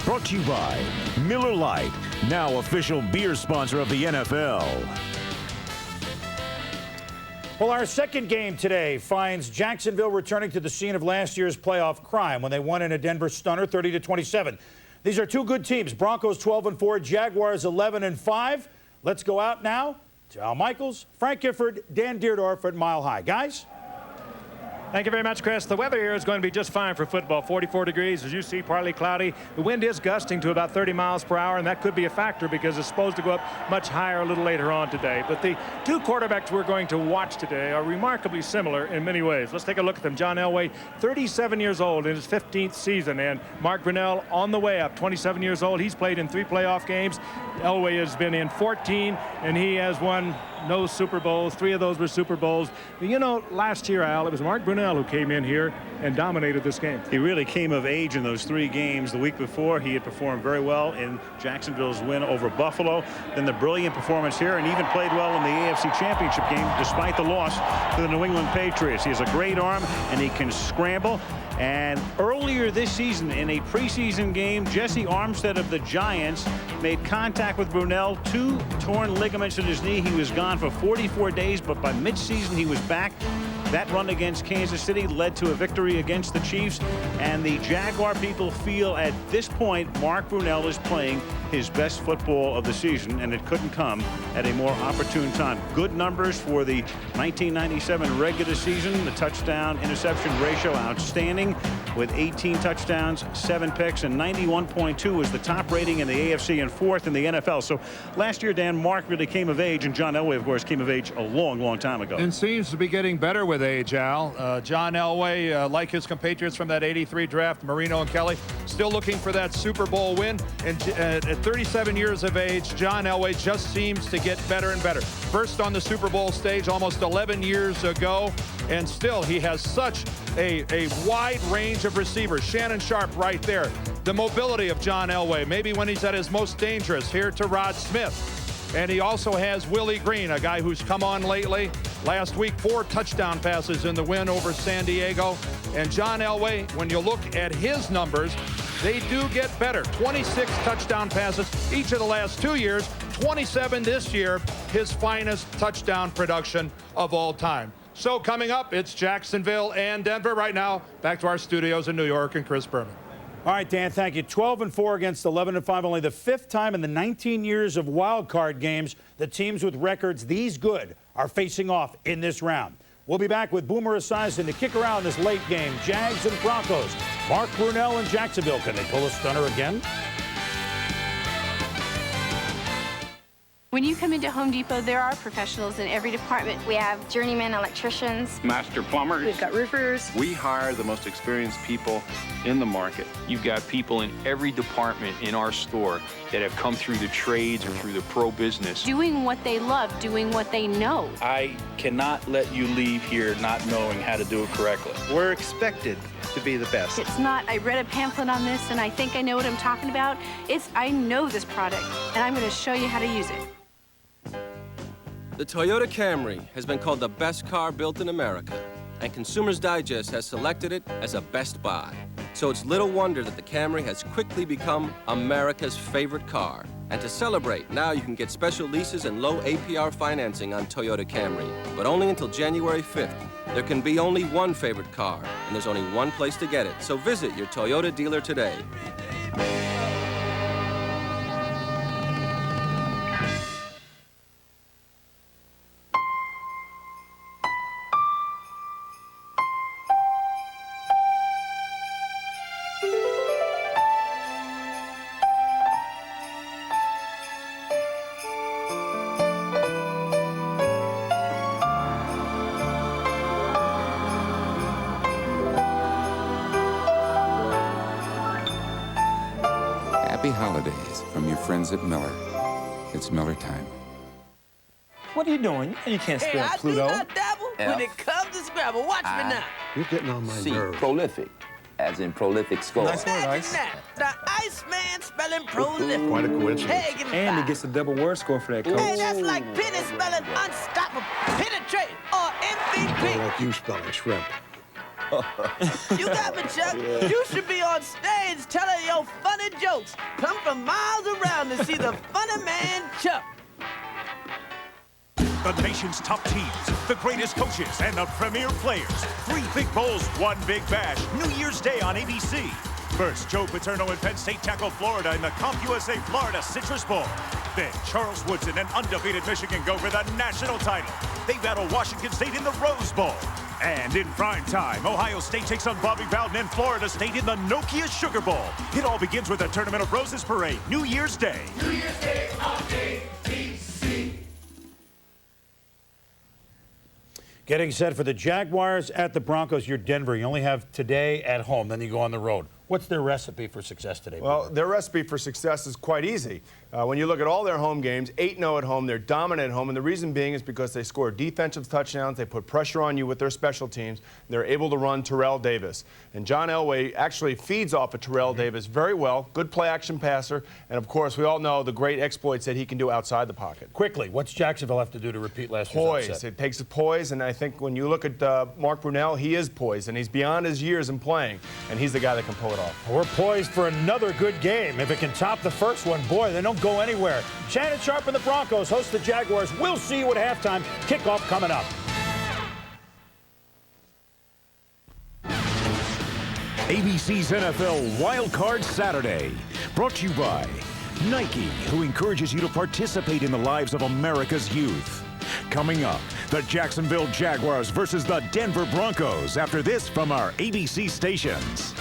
Brought to you by Miller Lite, now official beer sponsor of the NFL. Well, our second game today finds Jacksonville returning to the scene of last year's playoff crime when they won in a Denver stunner 30-27. These are two good teams, Broncos 12-4, Jaguars 11-5. Let's go out now to Al Michaels, Frank Gifford, Dan Deerdorf at Mile High. Guys? Thank you very much, Chris. The weather here is going to be just fine for football. 44 degrees, as you see, partly cloudy. The wind is gusting to about 30 miles per hour, and that could be a factor because it's supposed to go up much higher a little later on today. But the two quarterbacks we're going to watch today are remarkably similar in many ways. Let's take a look at them. John Elway, 37 years old in his 15th season, and Mark Brunell on the way up, 27 years old. He's played in 3 playoff games. Elway has been in 14, and he has won no Super Bowls. 3 of those were Super Bowls. But you know, last year, Al, it was Mark Brunell who came in here and dominated this game. He really came of age in those 3 games. The week before, he had performed very well in Jacksonville's win over Buffalo. Then the brilliant performance here, and even played well in the AFC Championship game despite the loss to the New England Patriots. He has a great arm, and he can scramble. And earlier this season, in a preseason game, Jesse Armstead of the Giants made contact with Brunell, 2 torn ligaments in his knee. He was gone for 44 days, but by midseason, he was back. That run against Kansas City led to a victory against the Chiefs, and the Jaguar people feel at this point Mark Brunell is playing his best football of the season, and it couldn't come at a more opportune time. Good numbers for the 1997 regular season. The touchdown-interception ratio outstanding with 18 touchdowns, 7 picks, and 91.2 is the top rating in the AFC and 4th in the NFL. So last year, Dan, Mark really came of age, and John Elway, of course, came of age a long, long time ago. And seems to be getting better with age, Al. John Elway, like his compatriots from that '83 draft, Marino and Kelly, still looking for that Super Bowl win. And at 37 years of age, John Elway just seems to get better and better. First on the Super Bowl stage almost 11 years ago, and still he has such a wide range of receivers. Shannon Sharp right there. The mobility of John Elway, maybe when he's at his most dangerous, here to Rod Smith. And he also has Willie Green, a guy who's come on lately. Last week, 4 touchdown passes in the win over San Diego. And John Elway, when you look at his numbers, they do get better. 26 touchdown passes each of the last 2 years, 27 this year, his finest touchdown production of all time. So coming up, it's Jacksonville and Denver right now. Back to our studios in New York and Chris Berman. All right, Dan, thank you. 12-4 against 11-5. Only the 5th time in the 19 years of wild card games the teams with records these good are facing off in this round. We'll be back with Boomer Esiason to kick around this late game. Jags and Broncos. Mark Brunell and Jacksonville. Can they pull a stunner again? When you come into Home Depot, there are professionals in every department. We have journeyman electricians, master plumbers. We've got roofers. We hire the most experienced people in the market. You've got people in every department in our store that have come through the trades or through the pro business. Doing what they love, doing what they know. I cannot let you leave here not knowing how to do it correctly. We're expected to be the best. It's not, I read a pamphlet on this and I think I know what I'm talking about. It's, I know this product and I'm going to show you how to use it. The Toyota Camry has been called the best car built in America, and Consumers Digest has selected it as a best buy. So it's little wonder that the Camry has quickly become America's favorite car. And to celebrate, now you can get special leases and low APR financing on Toyota Camry, but only until January 5th. There can be only one favorite car, and there's only one place to get it. So visit your Toyota dealer today. Happy holidays from your friends at Miller. It's Miller time. What are you doing? You can't spell Pluto. I do not dabble when it comes to Scrabble. Watch me now. You're getting on my nerves. Prolific, as in prolific score. Nice word, Ice. The Iceman spelling prolific. Quite a coincidence. Hey, give me And he 5. gets a double word score for that, coach. Hey, that's like Penny spelling unstoppable, penetrate, or MVP. More like you spelling shrimp. You got me, Chuck. Yeah. You should be on stage telling your funny jokes. Come from miles around to see the funny man, Chuck. The nation's top teams, the greatest coaches, and the premier players. 3 big bowls, 1 big bash. New Year's Day on ABC. First, Joe Paterno and Penn State tackle Florida in the CompUSA Florida Citrus Bowl. Then, Charles Woodson and undefeated Michigan go for the national title. They battle Washington State in the Rose Bowl. And in prime time, Ohio State takes on Bobby Bowden and Florida State in the Nokia Sugar Bowl. It all begins with the Tournament of Roses Parade, New Year's Day. New Year's Day on ABC. Getting set for the Jaguars at the Broncos. You're Denver. You only have today at home. Then you go on the road. What's their recipe for success today? Well, their recipe for success is quite easy. When you look at all their home games, 8-0 at home, they're dominant at home, and the reason being is because they score defensive touchdowns, they put pressure on you with their special teams, they're able to run Terrell Davis. And John Elway actually feeds off of Terrell Davis very well, good play-action passer, and of course, we all know the great exploits that he can do outside the pocket. Quickly, what's Jacksonville have to do to repeat last year's upset? Poise. It takes a poise, and I think when you look at Mark Brunell, he is poised, and he's beyond his years in playing, and he's the guy that can pull it off. We're poised for another good game. If it can top the first one, boy, they don't go anywhere. Shannon Sharp and the Broncos host the Jaguars. We'll see you at halftime. Kickoff coming up. ABC's NFL Wild Card Saturday, brought to you by Nike, who encourages you to participate in the lives of America's youth. Coming up, the Jacksonville Jaguars versus the Denver Broncos after this from our ABC stations.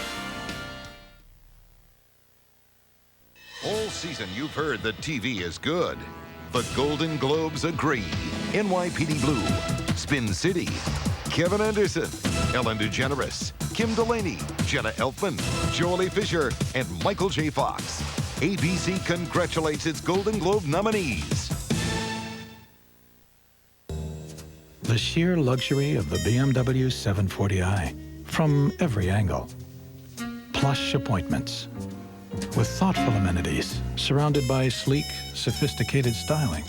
All season you've heard that TV is good. The Golden Globes agree. NYPD Blue, Spin City, Kevin Anderson, Ellen DeGeneres, Kim Delaney, Jenna Elfman, Joely Fisher, and Michael J. Fox. ABC congratulates its Golden Globe nominees. The sheer luxury of the BMW 740i from every angle. Plush appointments with thoughtful amenities surrounded by sleek, sophisticated styling.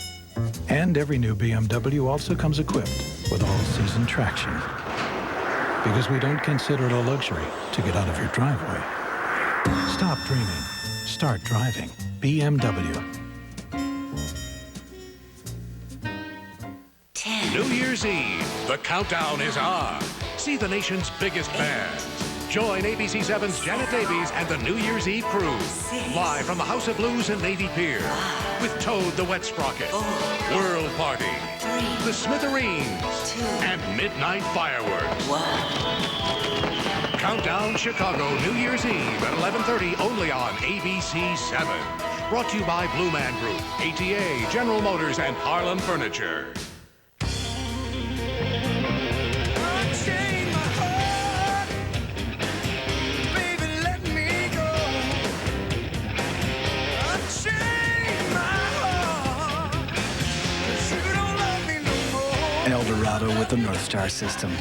And every new BMW also comes equipped with all-season traction. Because we don't consider it a luxury to get out of your driveway. Stop dreaming. Start driving. BMW. New Year's Eve, the countdown is on. See the nation's biggest bands. Join ABC 7's Janet Davies and the New Year's Eve crew. Live from the House of Blues in Navy Pier. With Toad the Wet Sprocket, World Party, the Smithereens, and Midnight Fireworks. Countdown Chicago New Year's Eve at 11:30 only on ABC 7. Brought to you by Blue Man Group, ATA, General Motors, and Harlem Furniture. Eldorado with the North Star system.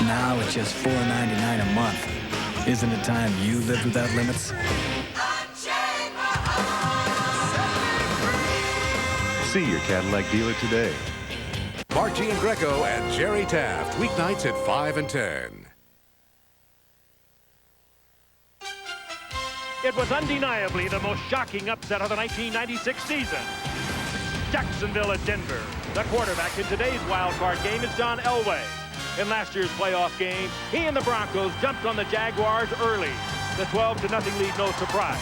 Now at just $4.99 a month. Isn't it time you lived without limits? See your Cadillac dealer today. Margie and Greco and Jerry Taft, weeknights at 5 and 10. It was undeniably the most shocking upset of the 1996 season. Jacksonville at Denver. The quarterback in today's wild card game is John Elway. In last year's playoff game, he and the Broncos jumped on the Jaguars early. The 12-0 lead, no surprise.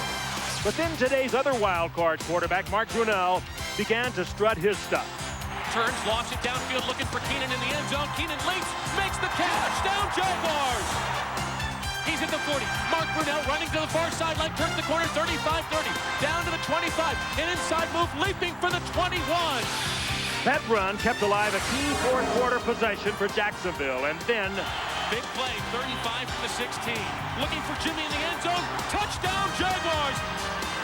But then today's other wild card quarterback, Mark Brunell, began to strut his stuff. Turns, lofts it downfield, looking for Keenan in the end zone. Keenan leaps, makes the catch. Down Jaguars. He's at the 40. Mark Brunell running to the far sideline, turns the corner, 35-30. Down to the 25. An inside move, leaping for the 21. That run kept alive a key fourth quarter possession for Jacksonville. And then big play, 35 from the 16. Looking for Jimmy in the end zone. Touchdown, Jaguars.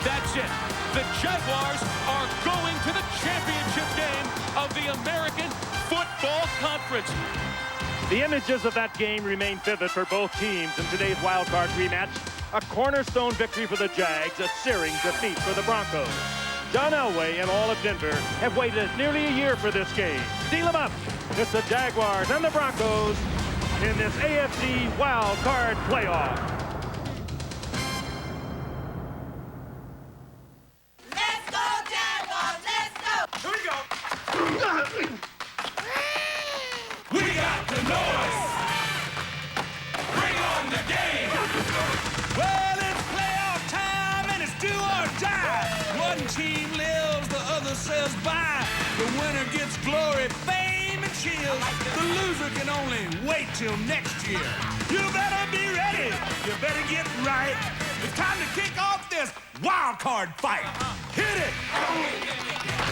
That's it. The Jaguars are going to the championship game of the American Football Conference. The images of that game remain vivid for both teams in today's wild card rematch. A cornerstone victory for the Jags, a searing defeat for the Broncos. John Elway and all of Denver have waited nearly a year for this game. Deal them up. It's the Jaguars and the Broncos in this AFC wild card playoff. Let's go, Jaguars! Let's go! Here we go! We got the noise! Bring on the game! Well, it's playoff time and it's do or die. One team lives, the other says bye. The winner gets glory, fame, and chills. The loser can only wait till next year. You better be ready. You better get right. It's time to kick off this wild card fight. Hit it.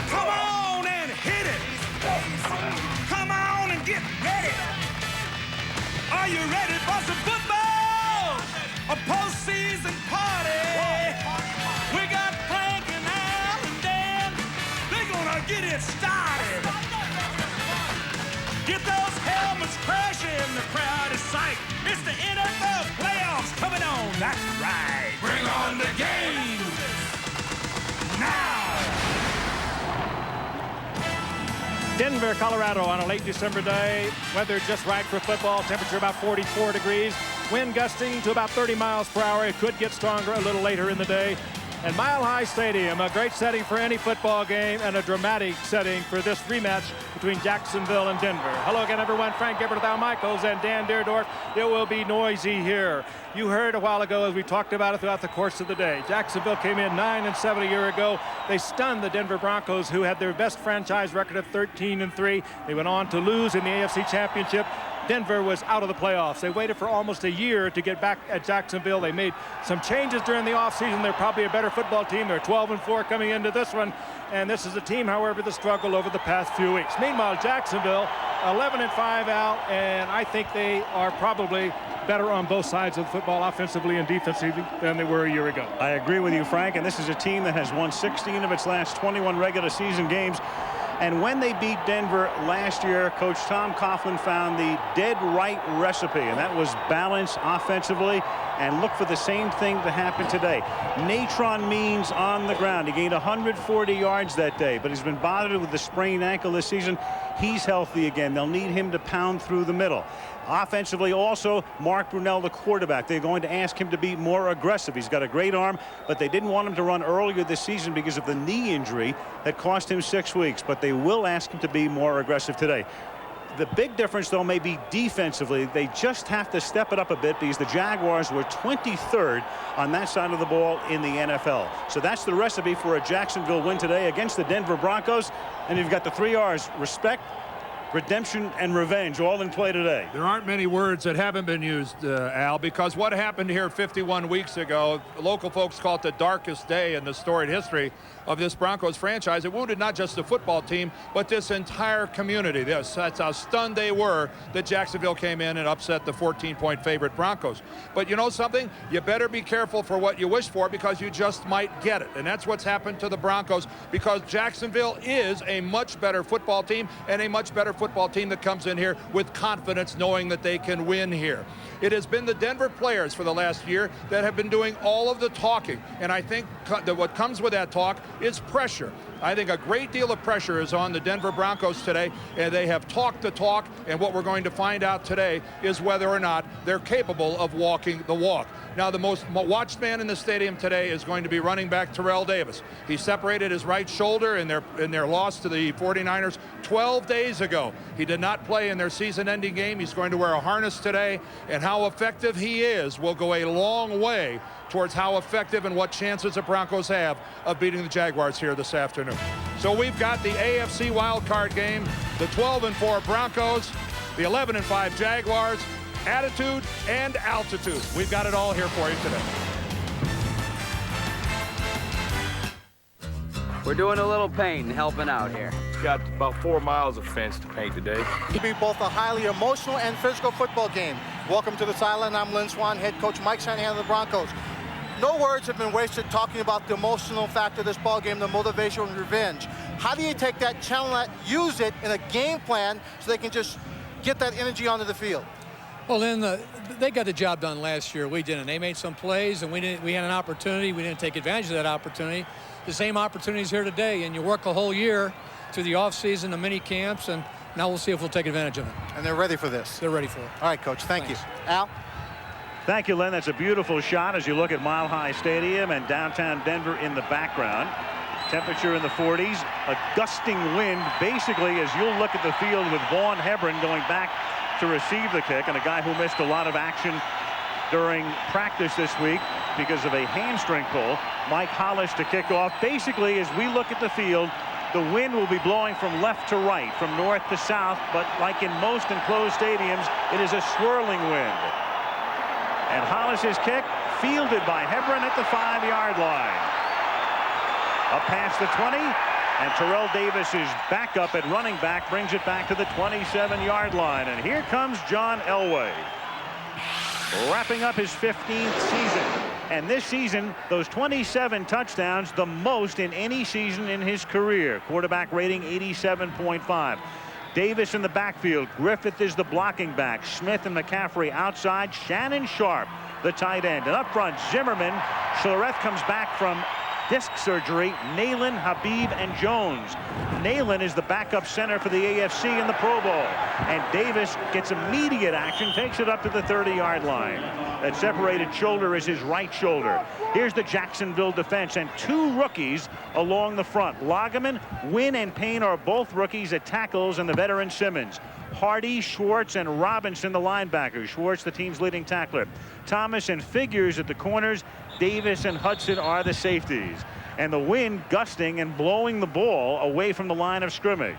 Come on and hit it. Come on and get ready. Are you ready for some football? A postseason party. We got Frank and Al and Dan. They're gonna get it started. Get those helmets crashing. The crowd is psyched. It's the NFL playoffs coming on. That's right. Bring on the game. Now. Denver, Colorado on a late December day. Weather just right for football. Temperature about 44 degrees. Wind gusting to about 30 miles per hour. It could get stronger a little later in the day. And Mile High Stadium, a great setting for any football game and a dramatic setting for this rematch between Jacksonville and Denver. Hello again, everyone. Frank Gibbert, Al Michaels, and Dan Deerdorf. It will be noisy here. You heard a while ago as we talked about it throughout the course of the day. Jacksonville came in 9-7 a year ago. They stunned the Denver Broncos, who had their best franchise record of 13-3. They went on to lose in the AFC Championship. Denver was out of the playoffs. They waited for almost a year to get back at Jacksonville. They made some changes during the offseason. They're probably a better football team. They're 12-4 coming into this one. And this is a team, however, that struggled over the past few weeks. Meanwhile, Jacksonville, 11-5 out, and I think they are probably better on both sides of the football, offensively and defensively, than they were a year ago. I agree with you, Frank, and this is a team that has won 16 of its last 21 regular season games. And when they beat Denver last year, Coach Tom Coughlin found the dead right recipe, and that was balance offensively. And look for the same thing to happen today. Natron Means on the ground. He gained 140 yards that day, but he's been bothered with the sprained ankle this season. He's healthy again. They'll need him to pound through the middle. Offensively also, Mark Brunell, the quarterback, they're going to ask him to be more aggressive. He's got a great arm, but they didn't want him to run earlier this season because of the knee injury that cost him 6 weeks. But they will ask him to be more aggressive today. The big difference, though, may be defensively. They just have to step it up a bit because the Jaguars were 23rd on that side of the ball in the NFL. So that's the recipe for a Jacksonville win today against the Denver Broncos. And you've got the 3 R's: respect, redemption, and revenge, all in play today. There aren't many words that haven't been used, Al, because what happened here 51 weeks ago, local folks call it the darkest day in the storied history of this Broncos franchise. It wounded not just the football team, but this entire community. That's how stunned they were that Jacksonville came in and upset the 14-point favorite Broncos. But you know something? You better be careful for what you wish for, because you just might get it. And that's what's happened to the Broncos, because Jacksonville is a much better football team, and a much better football team that comes in here with confidence, knowing that they can win here. It has been the Denver players for the last year that have been doing all of the talking, and I think that what comes with that talk is pressure. I think a great deal of pressure is on the Denver Broncos today, and they have talked the talk, and what we're going to find out today is whether or not they're capable of walking the walk. Now, the most watched man in the stadium today is going to be running back Terrell Davis. He separated his right shoulder in their loss to the 49ers 12 days ago. He did not play in their season-ending game. He's going to wear a harness today, and how effective he is will go a long way towards how effective and what chances the Broncos have of beating the Jaguars here this afternoon. So we've got the AFC wildcard game, the 12-4 Broncos, the 11-5 Jaguars, attitude and altitude. We've got it all here for you today. We're doing a little painting, helping out here. Got about 4 miles of fence to paint today. It'll be both a highly emotional and physical football game. Welcome to the sideline. I'm Lynn Swan, head coach Mike Shanahan of the Broncos. No words have been wasted talking about the emotional factor of this ball game, the motivation and revenge. How do you take that challenge, use it in a game plan so they can just get that energy onto the field? Well, then they got the job done last year. We didn't. They made some plays, and we had an opportunity. We didn't take advantage of that opportunity. The same opportunities here today, and you work a whole year through the offseason, the mini camps, and Now we'll see if we'll take advantage of it. And they're ready for this. They're ready for it. All right, Coach. Thank you. Al? Thank you, Len. That's a beautiful shot as you look at Mile High Stadium and downtown Denver in the background. Temperature in the 40s, a gusting wind basically as you'll look at the field with Vaughn Hebron going back to receive the kick, and a guy who missed a lot of action during practice this week because of a hamstring pull. Mike Hollis to kick off. Basically, as we look at the field, the wind will be blowing from left to right, from north to south, but like in most enclosed stadiums, it is a swirling wind. And Hollis's kick fielded by Hebron at the 5-yard line. Up past the 20, and Terrell Davis's backup at running back brings it back to the 27-yard line. And here comes John Elway, wrapping up his 15th season. And this season, those 27 touchdowns, the most in any season in his career. Quarterback rating 87.5. Davis in the backfield. Griffith is the blocking back. Smith and McCaffrey outside. Shannon Sharp, the tight end. And up front, Zimmerman. Schlereth comes back from disc surgery. Nalen, Habib, and Jones. Nalen is the backup center for the AFC in the Pro Bowl. And Davis gets immediate action, takes it up to the 30-yard line. That separated shoulder is his right shoulder. Here's the Jacksonville defense and two rookies along the front. Lageman, Wynn, and Payne are both rookies at tackles, and the veteran Simmons. Hardy, Schwartz, and Robinson, the linebackers. Schwartz, the team's leading tackler. Thomas and Figures at the corners. Davis and Hudson are the safeties. And the wind gusting and blowing the ball away from the line of scrimmage.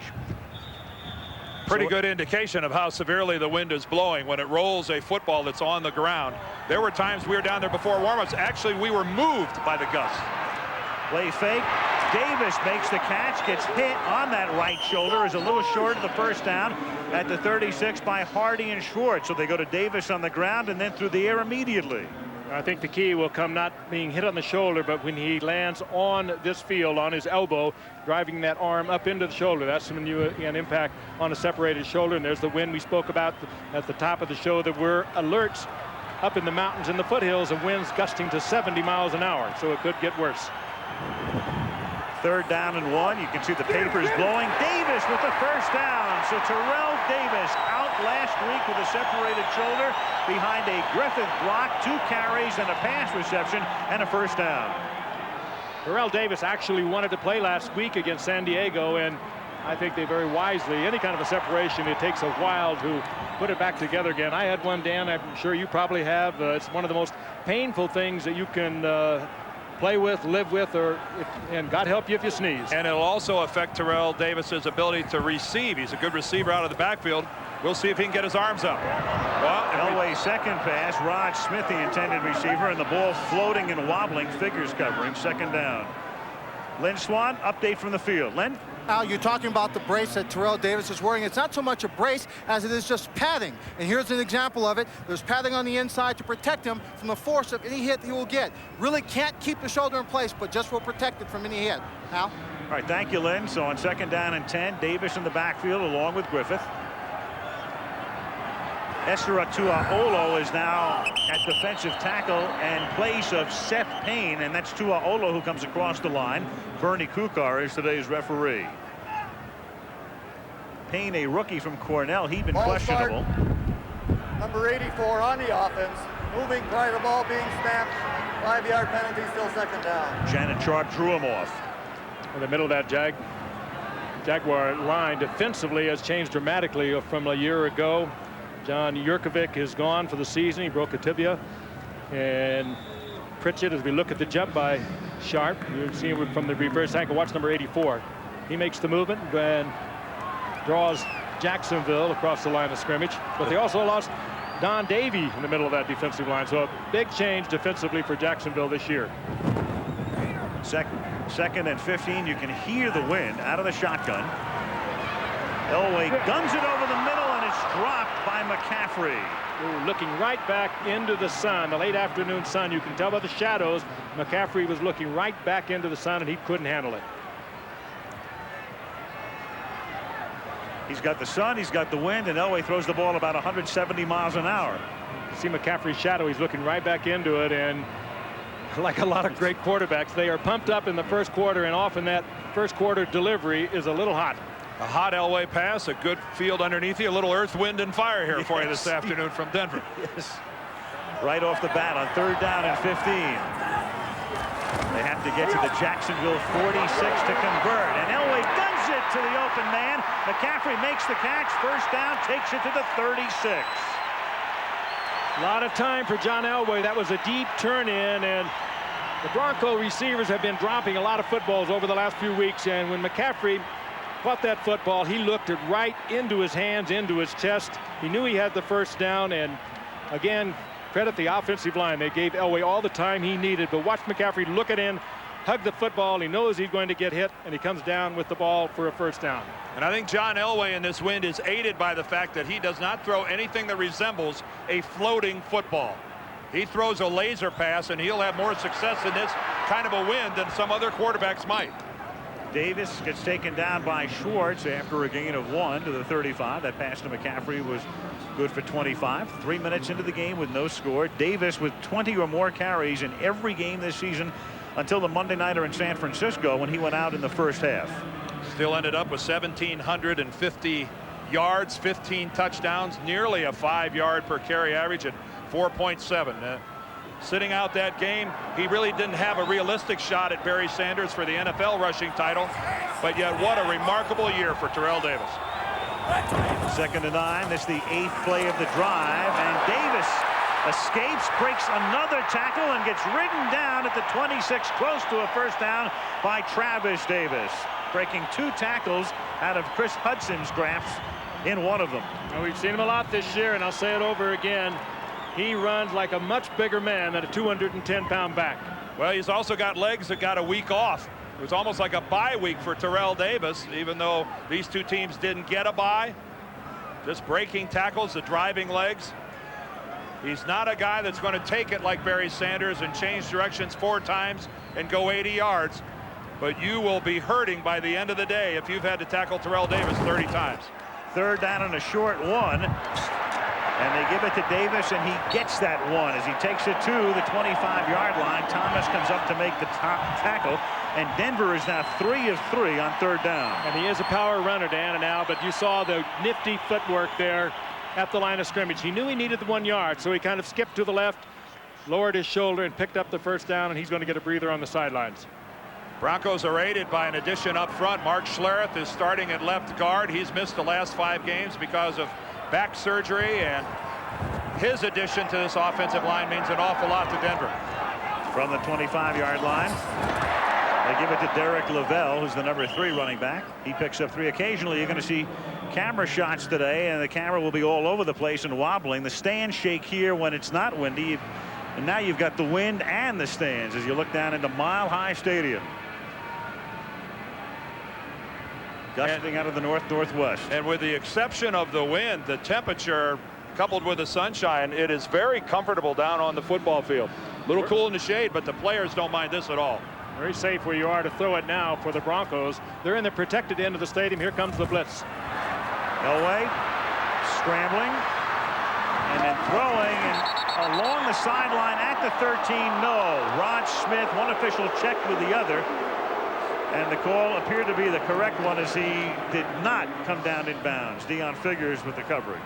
Pretty good indication of how severely the wind is blowing when it rolls a football that's on the ground. There were times we were down there before warmups. Actually, we were moved by the gusts. Play fake. Davis makes the catch, gets hit on that right shoulder, is a little short of the first down at the 36 by Hardy and Schwartz. So they go to Davis on the ground and then through the air immediately. I think the key will come not being hit on the shoulder, but when he lands on this field on his elbow, driving that arm up into the shoulder. That's when you an impact on a separated shoulder. And there's the wind we spoke about at the top of the show. There were alerts up in the mountains and the foothills of winds gusting to 70 miles an hour, so it could get worse. 3rd down and 1. You can see the papers blowing. Davis with the first down. So Terrell Davis out last week with a separated shoulder behind a Griffith block, 2 carries and a pass reception and a first down. Terrell Davis actually wanted to play last week against San Diego, and I think they very wisely, any kind of a separation, it takes a while to put it back together again. I had one, Dan, I'm sure you probably have. It's one of the most painful things that you can play with, live with, and God help you if you sneeze. And it'll also affect Terrell Davis's ability to receive. He's a good receiver out of the backfield. We'll see if he can get his arms up. Well, Elway's second pass, Rod Smith, the intended receiver, and the ball floating and wobbling, Figures covering, 2nd down. Lynn Swan, update from the field. Lynn? Al, you're talking about the brace that Terrell Davis is wearing. It's not so much a brace as it is just padding. And here's an example of it. There's padding on the inside to protect him from the force of any hit he will get. Really can't keep the shoulder in place, but just will protect it from any hit. Al? All right, thank you, Lynn. So on 2nd down and 10, Davis in the backfield along with Griffith. Esther Atuaolo is now at defensive tackle in place of Seth Payne, and that's Tuaolo who comes across the line. Bernie Kukar is today's referee. Payne, a rookie from Cornell, he'd been questionable. Number 84 on the offense, moving prior to the ball being snapped. 5-yard penalty, still 2nd down. Shannon Sharp drew him off. In the middle of that Jaguar line defensively has changed dramatically from a year ago. John Jurkovic is gone for the season. He broke a tibia. And Pritchett, as we look at the jump by Sharp, you can see him from the reverse ankle. Watch number 84. He makes the movement and draws Jacksonville across the line of scrimmage. But they also lost Don Davey in the middle of that defensive line. So a big change defensively for Jacksonville this year. 2nd and 15. You can hear the wind out of the shotgun. Elway guns it over the middle, and it's dropped by McCaffrey. Ooh, looking right back into the sun, the late afternoon sun. You can tell by the shadows, McCaffrey was looking right back into the sun, and he couldn't handle it. He's got the sun, he's got the wind, and Elway throws the ball about 170 miles an hour. You see McCaffrey's shadow, he's looking right back into it, and like a lot of great quarterbacks, they are pumped up in the first quarter, and often that first quarter delivery is a little hot. A hot Elway pass, a good field underneath you, a little earth, wind, and fire here for you this afternoon from Denver. Yes. Right off the bat on 3rd down and 15. They have to get to the Jacksonville 46 to convert, and Elway guns it to the open man. McCaffrey makes the catch, 1st down, takes it to the 36. A lot of time for John Elway. That was a deep turn in, and the Bronco receivers have been dropping a lot of footballs over the last few weeks, and when McCaffrey caught that football, he looked it right into his hands, into his chest. He knew he had the 1st down, and again, credit the offensive line. They gave Elway all the time he needed, but watch McCaffrey look it in, hug the football. He knows he's going to get hit, and he comes down with the ball for a 1st down. And I think John Elway in this wind is aided by the fact that he does not throw anything that resembles a floating football. He throws a laser pass, and he'll have more success in this kind of a wind than some other quarterbacks might. Davis gets taken down by Schwartz after a gain of 1 to the 35. That pass to McCaffrey was good for 25. 3 minutes into the game with no score. Davis with 20 or more carries in every game this season until the Monday nighter in San Francisco when he went out in the 1st half. Still ended up with 1,750 yards, 15 touchdowns, nearly a 5-yard per carry average at 4.7. Sitting out that game, he really didn't have a realistic shot at Barry Sanders for the NFL rushing title, but yet what a remarkable year for Terrell Davis. 2nd and 9. This is the 8th play of the drive, and Davis escapes, breaks another tackle, and gets ridden down at the 26, close to a 1st down by Travis Davis, breaking 2 tackles out of Chris Hudson's grasp in one of them. Well, we've seen him a lot this year, and I'll say it over again. He runs like a much bigger man than a 210-pound back. Well, he's also got legs that got a week off. It was almost like a bye week for Terrell Davis, even though these 2 teams didn't get a bye. Just breaking tackles, the driving legs. He's not a guy that's going to take it like Barry Sanders and change directions 4 times and go 80 yards. But you will be hurting by the end of the day if you've had to tackle Terrell Davis 30 times. 3rd down and a short 1. And they give it to Davis, and he gets that 1 as he takes it to the 25-yard line. Thomas comes up to make the tackle, and Denver is now 3 of 3 on 3rd down. And he is a power runner, Dan and Al, but you saw the nifty footwork there at the line of scrimmage. He knew he needed the 1 yard, so he kind of skipped to the left, lowered his shoulder, and picked up the 1st down, and he's going to get a breather on the sidelines. Broncos are aided by an addition up front. Mark Schlereth is starting at left guard. He's missed the last 5 games because of back surgery, and his addition to this offensive line means an awful lot to Denver. From the 25-yard line, they give it to Derek Lavelle, who's the number 3 running back. He picks up 3. Occasionally you're going to see camera shots today, and the camera will be all over the place and wobbling. The stands shake here when it's not windy, and now you've got the wind and the stands as you look down into Mile High Stadium. Gusting out of the north-northwest. And with the exception of the wind, the temperature coupled with the sunshine, it is very comfortable down on the football field. A little cool in the shade, but the players don't mind this at all. Very safe where you are to throw it now for the Broncos. They're in the protected end of the stadium. Here comes the blitz. Elway scrambling and then throwing, and along the sideline at the 13, no. Rod Smith, one official checked with the other. And the call appeared to be the correct one as he did not come down in bounds. Deion Figures with the coverage.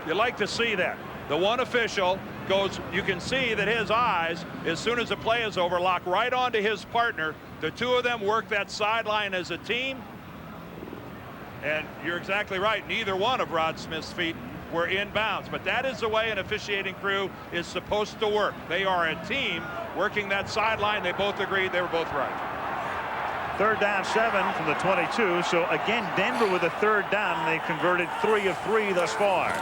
You like to see that. The one official goes, you can see that his eyes, as soon as the play is over, lock right onto his partner. The 2 of them work that sideline as a team. And you're exactly right. Neither one of Rod Smith's feet were in bounds. But that is the way an officiating crew is supposed to work. They are a team working that sideline. They both agreed. They were both right. 3rd down 7 from the 22. So again, Denver with a 3rd down. They've converted 3 of 3 thus far.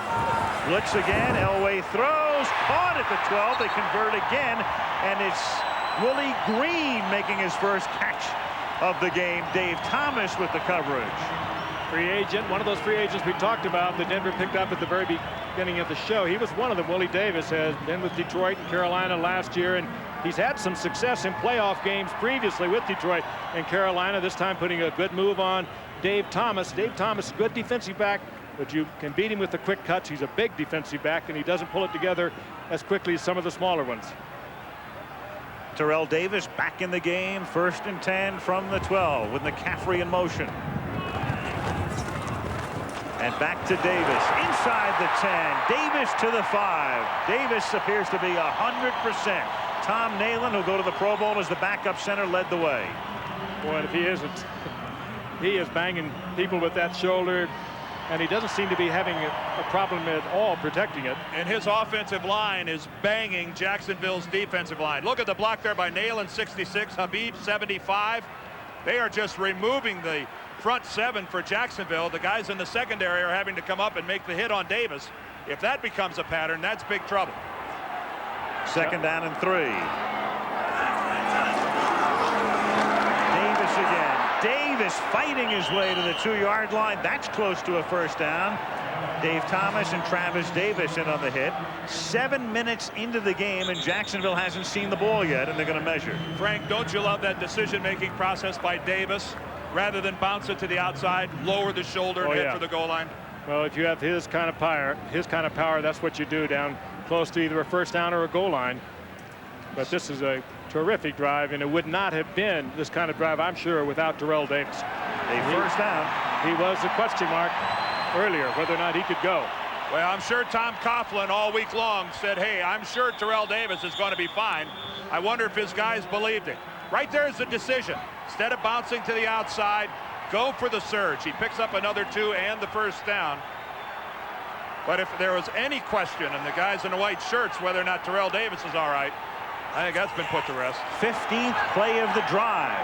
Blitz again. Elway throws. Caught at the 12. They convert again. And it's Willie Green making his first catch of the game. Dave Thomas with the coverage. Free agent, one of those free agents we talked about that Denver picked up at the very beginning of the show. He was one of them. Willie Davis has been with Detroit and Carolina last year, and he's had some success in playoff games previously with Detroit and Carolina, this time putting a good move on Dave Thomas. Dave Thomas, good defensive back, but you can beat him with the quick cuts. He's a big defensive back, and he doesn't pull it together as quickly as some of the smaller ones. Terrell Davis back in the game. 1st and 10 from the 12 with McCaffrey in motion. And back to Davis. Inside the 10. Davis to the 5. Davis appears to be 100%. Tom Nalen, who'll go to the Pro Bowl as the backup center, led the way. Boy, and if he isn't, he is banging people with that shoulder, and he doesn't seem to be having a problem at all protecting it. And his offensive line is banging Jacksonville's defensive line. Look at the block there by Nalen, 66, Habib, 75. They are just removing the front 7 for Jacksonville. The guys in the secondary are having to come up and make the hit on Davis. If that becomes a pattern, that's big trouble. Second down and 3. Davis again. Davis fighting his way to the 2-yard line. That's close to a first down. Dave Thomas and Travis Davis in on the hit. 7 minutes into the game, and Jacksonville hasn't seen the ball yet, and they're going to measure. Frank, don't you love that decision-making process by Davis? Rather than bounce it to the outside, lower the shoulder and head for the goal line. Well, if you have his kind of power, that's what you do down close to either a first down or a goal line. But this is a terrific drive, and it would not have been this kind of drive, I'm sure, without Terrell Davis. First down. He was the question mark earlier, whether or not he could go. Well, I'm sure Tom Coughlin all week long said, hey, I'm sure Terrell Davis is going to be fine. I wonder if his guys believed it. Right there is the decision. Instead of bouncing to the outside, go for the surge. He picks up another 2 and the first down. But if there was any question in the guys in the white shirts whether or not Terrell Davis is all right, I think that's been put to rest. 15th play of the drive.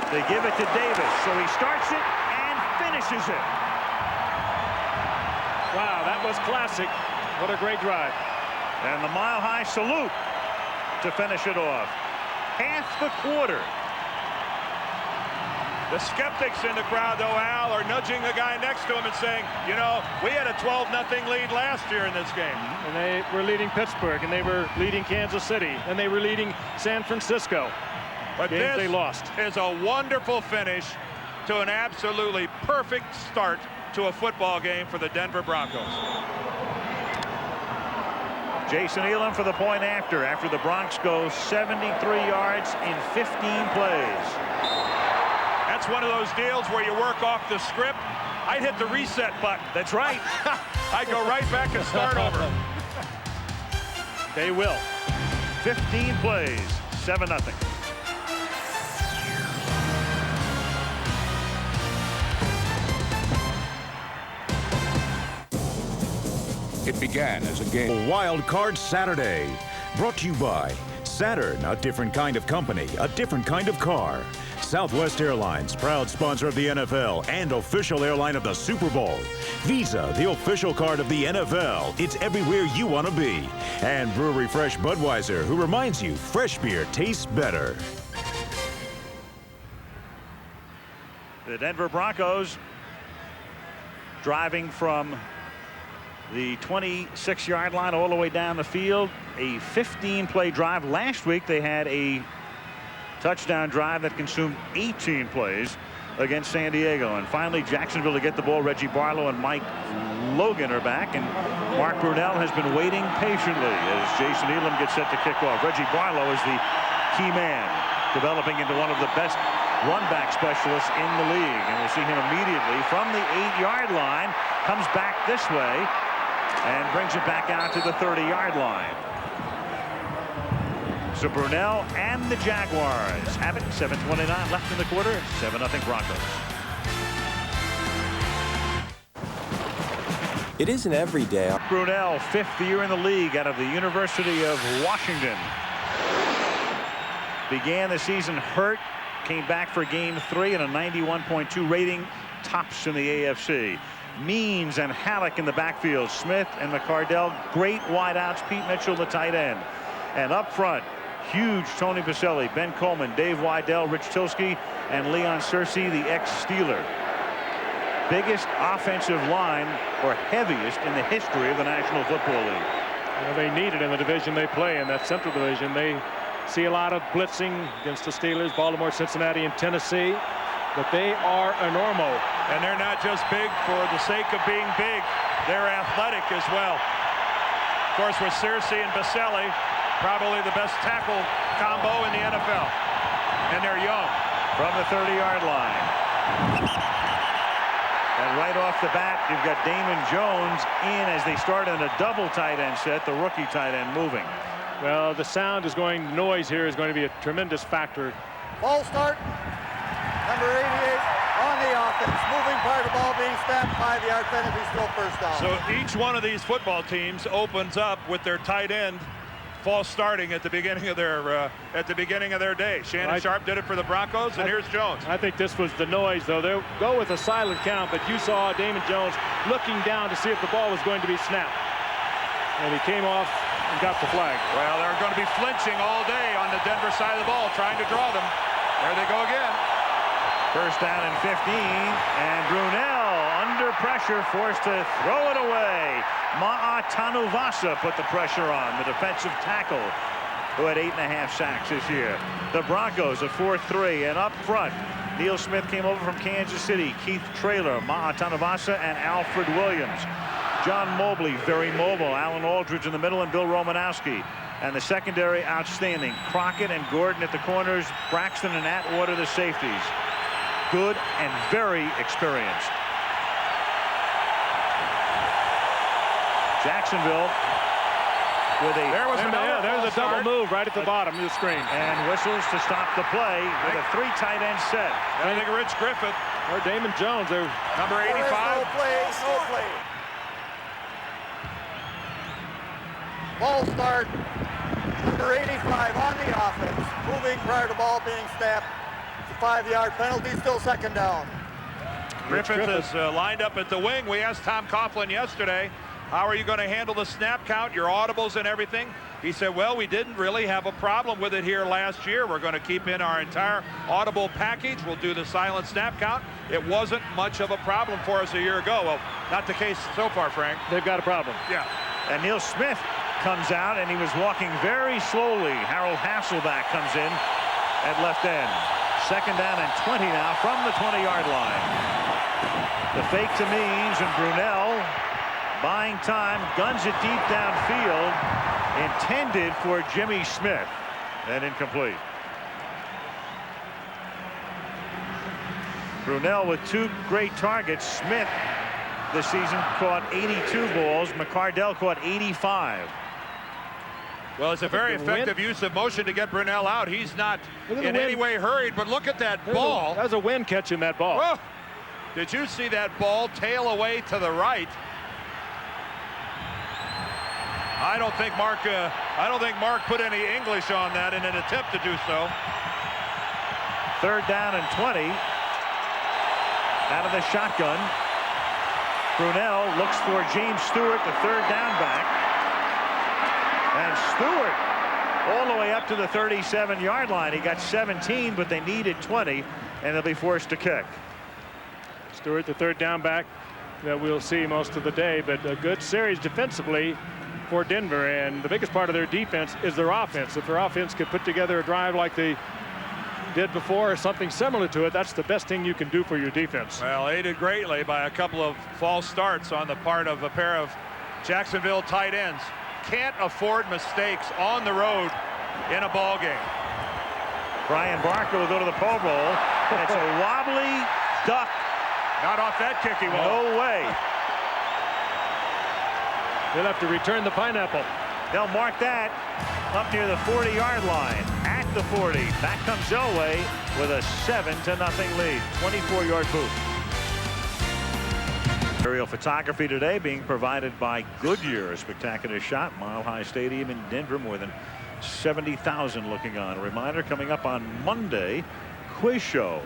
They give it to Davis, so he starts it and finishes it. Wow, that was classic. What a great drive. And the mile-high salute to finish it off. Half the quarter. The skeptics in the crowd, though, Al, are nudging the guy next to him and saying, you know, we had a 12-0 lead last year in this game. And they were leading Pittsburgh, and they were leading Kansas City, and they were leading San Francisco. But Games this they lost. Is a wonderful finish to an absolutely perfect start to a football game for the Denver Broncos. Jason Elam for the point after the Bronx go 73 yards in 15 plays. That's one of those deals where you work off the script. I'd hit the reset button. That's right. I'd go right back and start over. They will. 15 plays, 7-0. It began as a game. Wild Card Saturday, brought to you by Saturn, a different kind of company, a different kind of car. Southwest Airlines, proud sponsor of the NFL and official airline of the Super Bowl. Visa, the official card of the NFL. It's everywhere you want to be. And Brewery Fresh Budweiser, who reminds you fresh beer tastes better. The Denver Broncos driving from the 26-yard line all the way down the field. A 15-play drive. Last week they had a touchdown drive that consumed 18 plays against San Diego. And finally Jacksonville to get the ball. Reggie Barlow and Mike Logan are back, and Mark Brunell has been waiting patiently as Jason Elam gets set to kick off. Reggie Barlow is the key man, developing into one of the best run back specialists in the league. And we'll see him immediately from the 8-yard line, comes back this way and brings it back out to the 30-yard line. So Brunell and the Jaguars have it. 7:29 left in the quarter. 7-0 Broncos. It isn't every day. Brunell, 5th year in the league out of the University of Washington. Began the season hurt, came back for game 3 and a 91.2 rating, tops in the AFC. Means and Halleck in the backfield. Smith and McCardell, great wideouts. Pete Mitchell, the tight end. And up front, huge Tony Pacelli, Ben Coleman, Dave Wydell, Rich Tilsky, and Leon Searcy, the ex-Steeler. Biggest offensive line, or heaviest, in the history of the National Football League. Well, they need it in the division they play in, that Central Division. They see a lot of blitzing against the Steelers, Baltimore, Cincinnati, and Tennessee. But they are enormous. And they're not just big for the sake of being big. They're athletic as well. Of course, with Searcy and Baselli, probably the best tackle combo in the NFL. And they're young. From the 30-yard line. And right off the bat, you've got Damon Jones in as they start in a double tight end set, the rookie tight end moving. Well, the sound is going, noise here is going to be a tremendous factor. Ball start. Number 88 on the offense. Moving part of the ball being snapped. 5-yard penalty, still first down. So each one of these football teams opens up with their tight end false starting at the beginning of their day. Shannon Sharp did it for the Broncos, and here's Jones. I think this was the noise, though. They'll go with a silent count, but you saw Damon Jones looking down to see if the ball was going to be snapped. And he came off and got the flag. Well, they're going to be flinching all day on the Denver side of the ball, trying to draw them. There they go again. First down and 15, and Brunel under pressure, forced to throw it away. Ma'atanuvasa put the pressure on, the defensive tackle, who had 8.5 sacks this year. The Broncos a 4-3, and up front, Neil Smith came over from Kansas City. Keith Traylor, Ma'atanuvasa, and Alfred Williams. John Mobley, very mobile. Alan Aldridge in the middle, and Bill Romanowski. And the secondary, outstanding. Crockett and Gordon at the corners. Braxton and Atwater the safeties. Good and very experienced. Jacksonville with a there's a double move right at the bottom of the screen, and whistles to stop the play with a 3 tight end set. I think Rich Griffith or Damon Jones, they're number 85. No play. Ball start. Number 85 on the offense. Moving prior to ball being snapped. It's a 5-yard penalty, still second down. Griffith is lined up at the wing. We asked Tom Coughlin yesterday, how are you going to handle the snap count, your audibles and everything? He said, well, we didn't really have a problem with it here last year. We're going to keep in our entire audible package. We'll do the silent snap count. It wasn't much of a problem for us a year ago. Well, not the case so far, Frank. They've got a problem. Yeah. And Neil Smith comes out, and he was walking very slowly. Harold Hasselback comes in at left end. Second down and 20 now from the 20-yard line. The fake to Means, and Brunel buying time, guns it deep downfield, intended for Jimmy Smith, and incomplete. Brunel with 2 great targets. Smith this season caught 82 balls. McCardell caught 85. Well, it's a very effective use of motion to get Brunel out. He's not in any way hurried, but look at that ball. That was a wind catching that ball. Oh, did you see that ball tail away to the right? I don't think Mark put any English on that in an attempt to do so. Third down and 20. Out of the shotgun. Brunel looks for James Stewart, the third down back. And Stewart all the way up to the 37-yard line. He got 17, but they needed 20, and they'll be forced to kick. Stewart, the third down back that we'll see most of the day, but a good series defensively for Denver, and the biggest part of their defense is their offense. If their offense could put together a drive like they did before or something similar to it, that's the best thing you can do for your defense. Well, aided greatly by a couple of false starts on the part of a pair of Jacksonville tight ends. Can't afford mistakes on the road in a ball game. Brian Barker will go to the Pro Bowl, and it's a wobbly duck. Not off that kick, he won't. No way. They'll have to return the pineapple. They'll mark that up near the 40-yard line. At the 40, back comes Elway with a 7-0 lead. 24-yard boot. Aerial photography today being provided by Goodyear. A spectacular shot. Mile High Stadium in Denver. More than 70,000 looking on. A reminder, coming up on Monday, Quiz Show.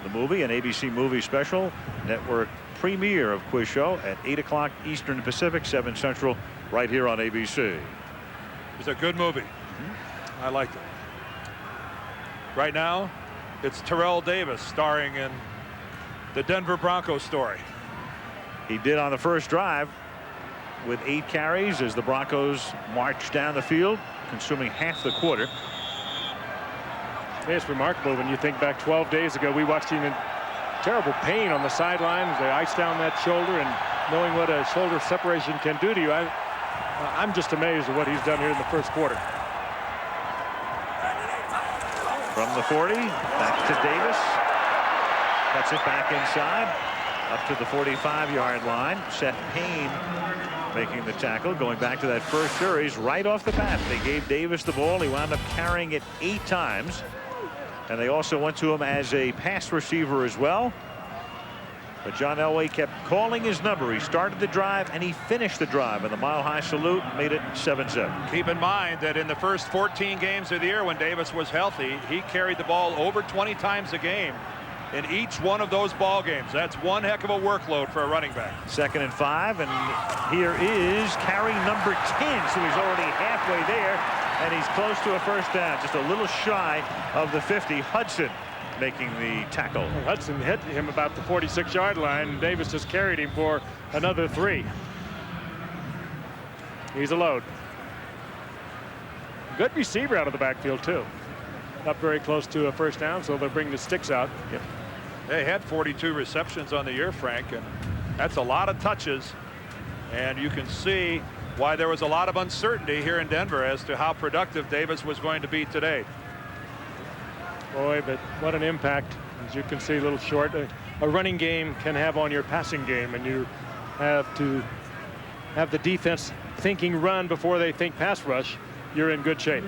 The movie, an ABC movie special. Network premiere of Quiz Show at 8 o'clock Eastern Pacific, 7 Central, right here on ABC. It's a good movie. I liked it. Right now, it's Terrell Davis starring in the Denver Broncos story. He did on the first drive with 8 carries as the Broncos marched down the field, consuming half the quarter. It's remarkable when you think back 12 days ago, we watched him in terrible pain on the sideline as they iced down that shoulder, and knowing what a shoulder separation can do to you, I'm just amazed at what he's done here in the first quarter. From the 40, back to Davis. Cuts it back inside. Up to the 45-yard line. Seth Payne making the tackle. Going back to that first series right off the bat. They gave Davis the ball. He wound up carrying it 8 times. And they also went to him as a pass receiver as well. But John Elway kept calling his number. He started the drive and he finished the drive. And the Mile High Salute made it 7-7. Keep in mind that in the first 14 games of the year when Davis was healthy, he carried the ball over 20 times a game in each one of those ball games. That's one heck of a workload for a running back. 2nd and 5, and here is carry number 10. So he's already halfway there, and he's close to a first down, just a little shy of the 50. Hudson making the tackle. Well, Hudson hit him about the 46-yard line, and Davis just carried him for another 3. He's a load. Good receiver out of the backfield too. Up very close to a first down, so they'll bring the sticks out. Yep. They had 42 receptions on the year, Frank, and that's a lot of touches. And you can see why there was a lot of uncertainty here in Denver as to how productive Davis was going to be today. Boy, but what an impact, as you can see, a little short. A running game can have on your passing game, and you have to have the defense thinking run before they think pass rush. You're in good shape.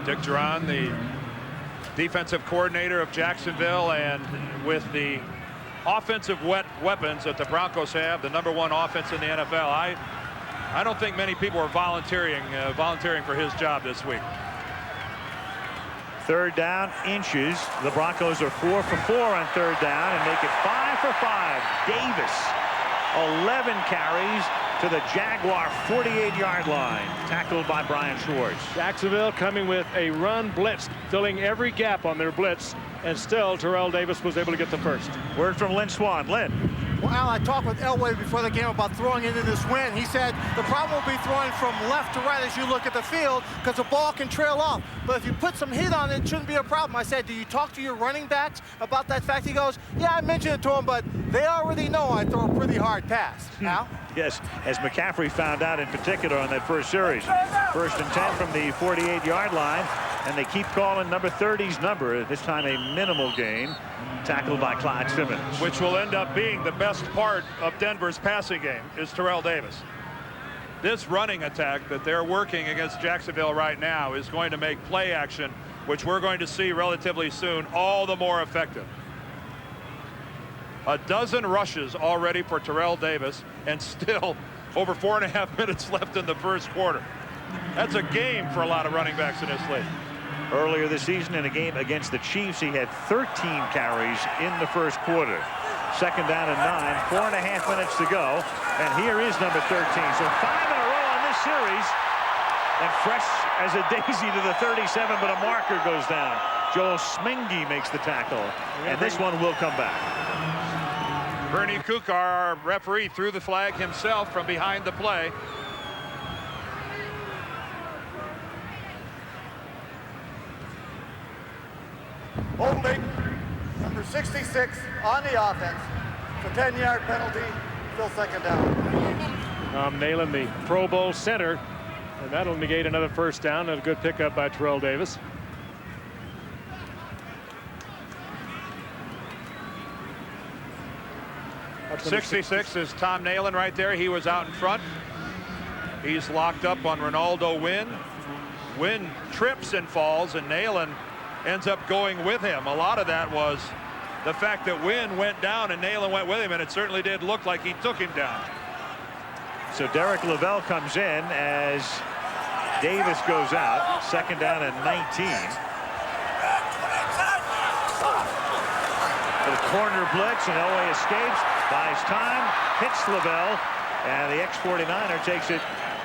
Dick Duran, the defensive coordinator of Jacksonville, and with the offensive weapons that the Broncos have, the #1 offense in the NFL, I don't think many people are volunteering for his job this week. 3rd down, inches. The Broncos are 4 for 4 on 3rd down and make it 5 for 5. Davis, 11 carries to the Jaguar 48-yard line. Tackled by Brian Schwartz. Jacksonville coming with a run blitz, filling every gap on their blitz, and still Terrell Davis was able to get the first. Word from Lynn Swann. Lynn. Well, Al, I talked with Elway before the game about throwing it in this wind. He said the problem will be throwing from left to right as you look at the field because the ball can trail off. But if you put some heat on it, it shouldn't be a problem. I said, do you talk to your running backs about that fact? He goes, yeah, I mentioned it to them, but they already know I throw a pretty hard pass. Al? Yes, as McCaffrey found out in particular on that first series. 1st and 10 from the 48-yard line, and they keep calling number 30's number. This time a minimal gain. Tackled by Clyde Simmons. Which will end up being the best part of Denver's passing game is Terrell Davis. This running attack that they're working against Jacksonville right now is going to make play action, which we're going to see relatively soon, all the more effective. A dozen rushes already for Terrell Davis, and still over 4.5 minutes left in the first quarter. That's a game for a lot of running backs in this league. Earlier this season in a game against the Chiefs, he had 13 carries in the first quarter. 2nd down and 9, 4.5 minutes to go. And here is number 13. So 5 in a row on this series. And fresh as a daisy to the 37, but a marker goes down. Joel Smingy makes the tackle. And this one will come back. Bernie Kukar, our referee, threw the flag himself from behind the play. Holding number 66 on the offense. It's a 10-yard penalty, still 2nd down. Nailing the Pro Bowl center, and that'll negate another first down. And a good pickup by Terrell Davis. '66 is Tom Nalen right there. He was out in front. He's locked up on Ronaldo Wynn. Wynn trips and falls, and Nalen ends up going with him. A lot of that was the fact that Wynn went down and Nalen went with him, and it certainly did look like he took him down. So Derek Lavelle comes in as Davis goes out. 2nd down and 19. For the corner blitz, and Elway escapes, buys time, hits Lavelle, and the ex-49er takes it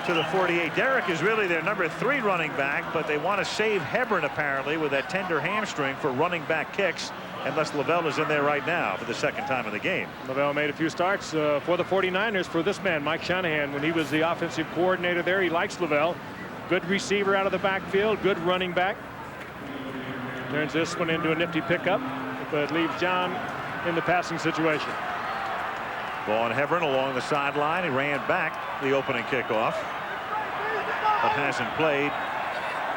to the 48. Derek is really their number 3 running back, but they want to save Hebron apparently with that tender hamstring for running back kicks, unless Lavelle is in there right now for the 2nd time in the game. Lavelle made a few starts for the 49ers for this man, Mike Shanahan, when he was the offensive coordinator there. He likes Lavelle. Good receiver out of the backfield, good running back. Turns this one into a nifty pickup, but leaves John in the passing situation. Ball on Hebron along the sideline. He ran back the opening kickoff, but hasn't played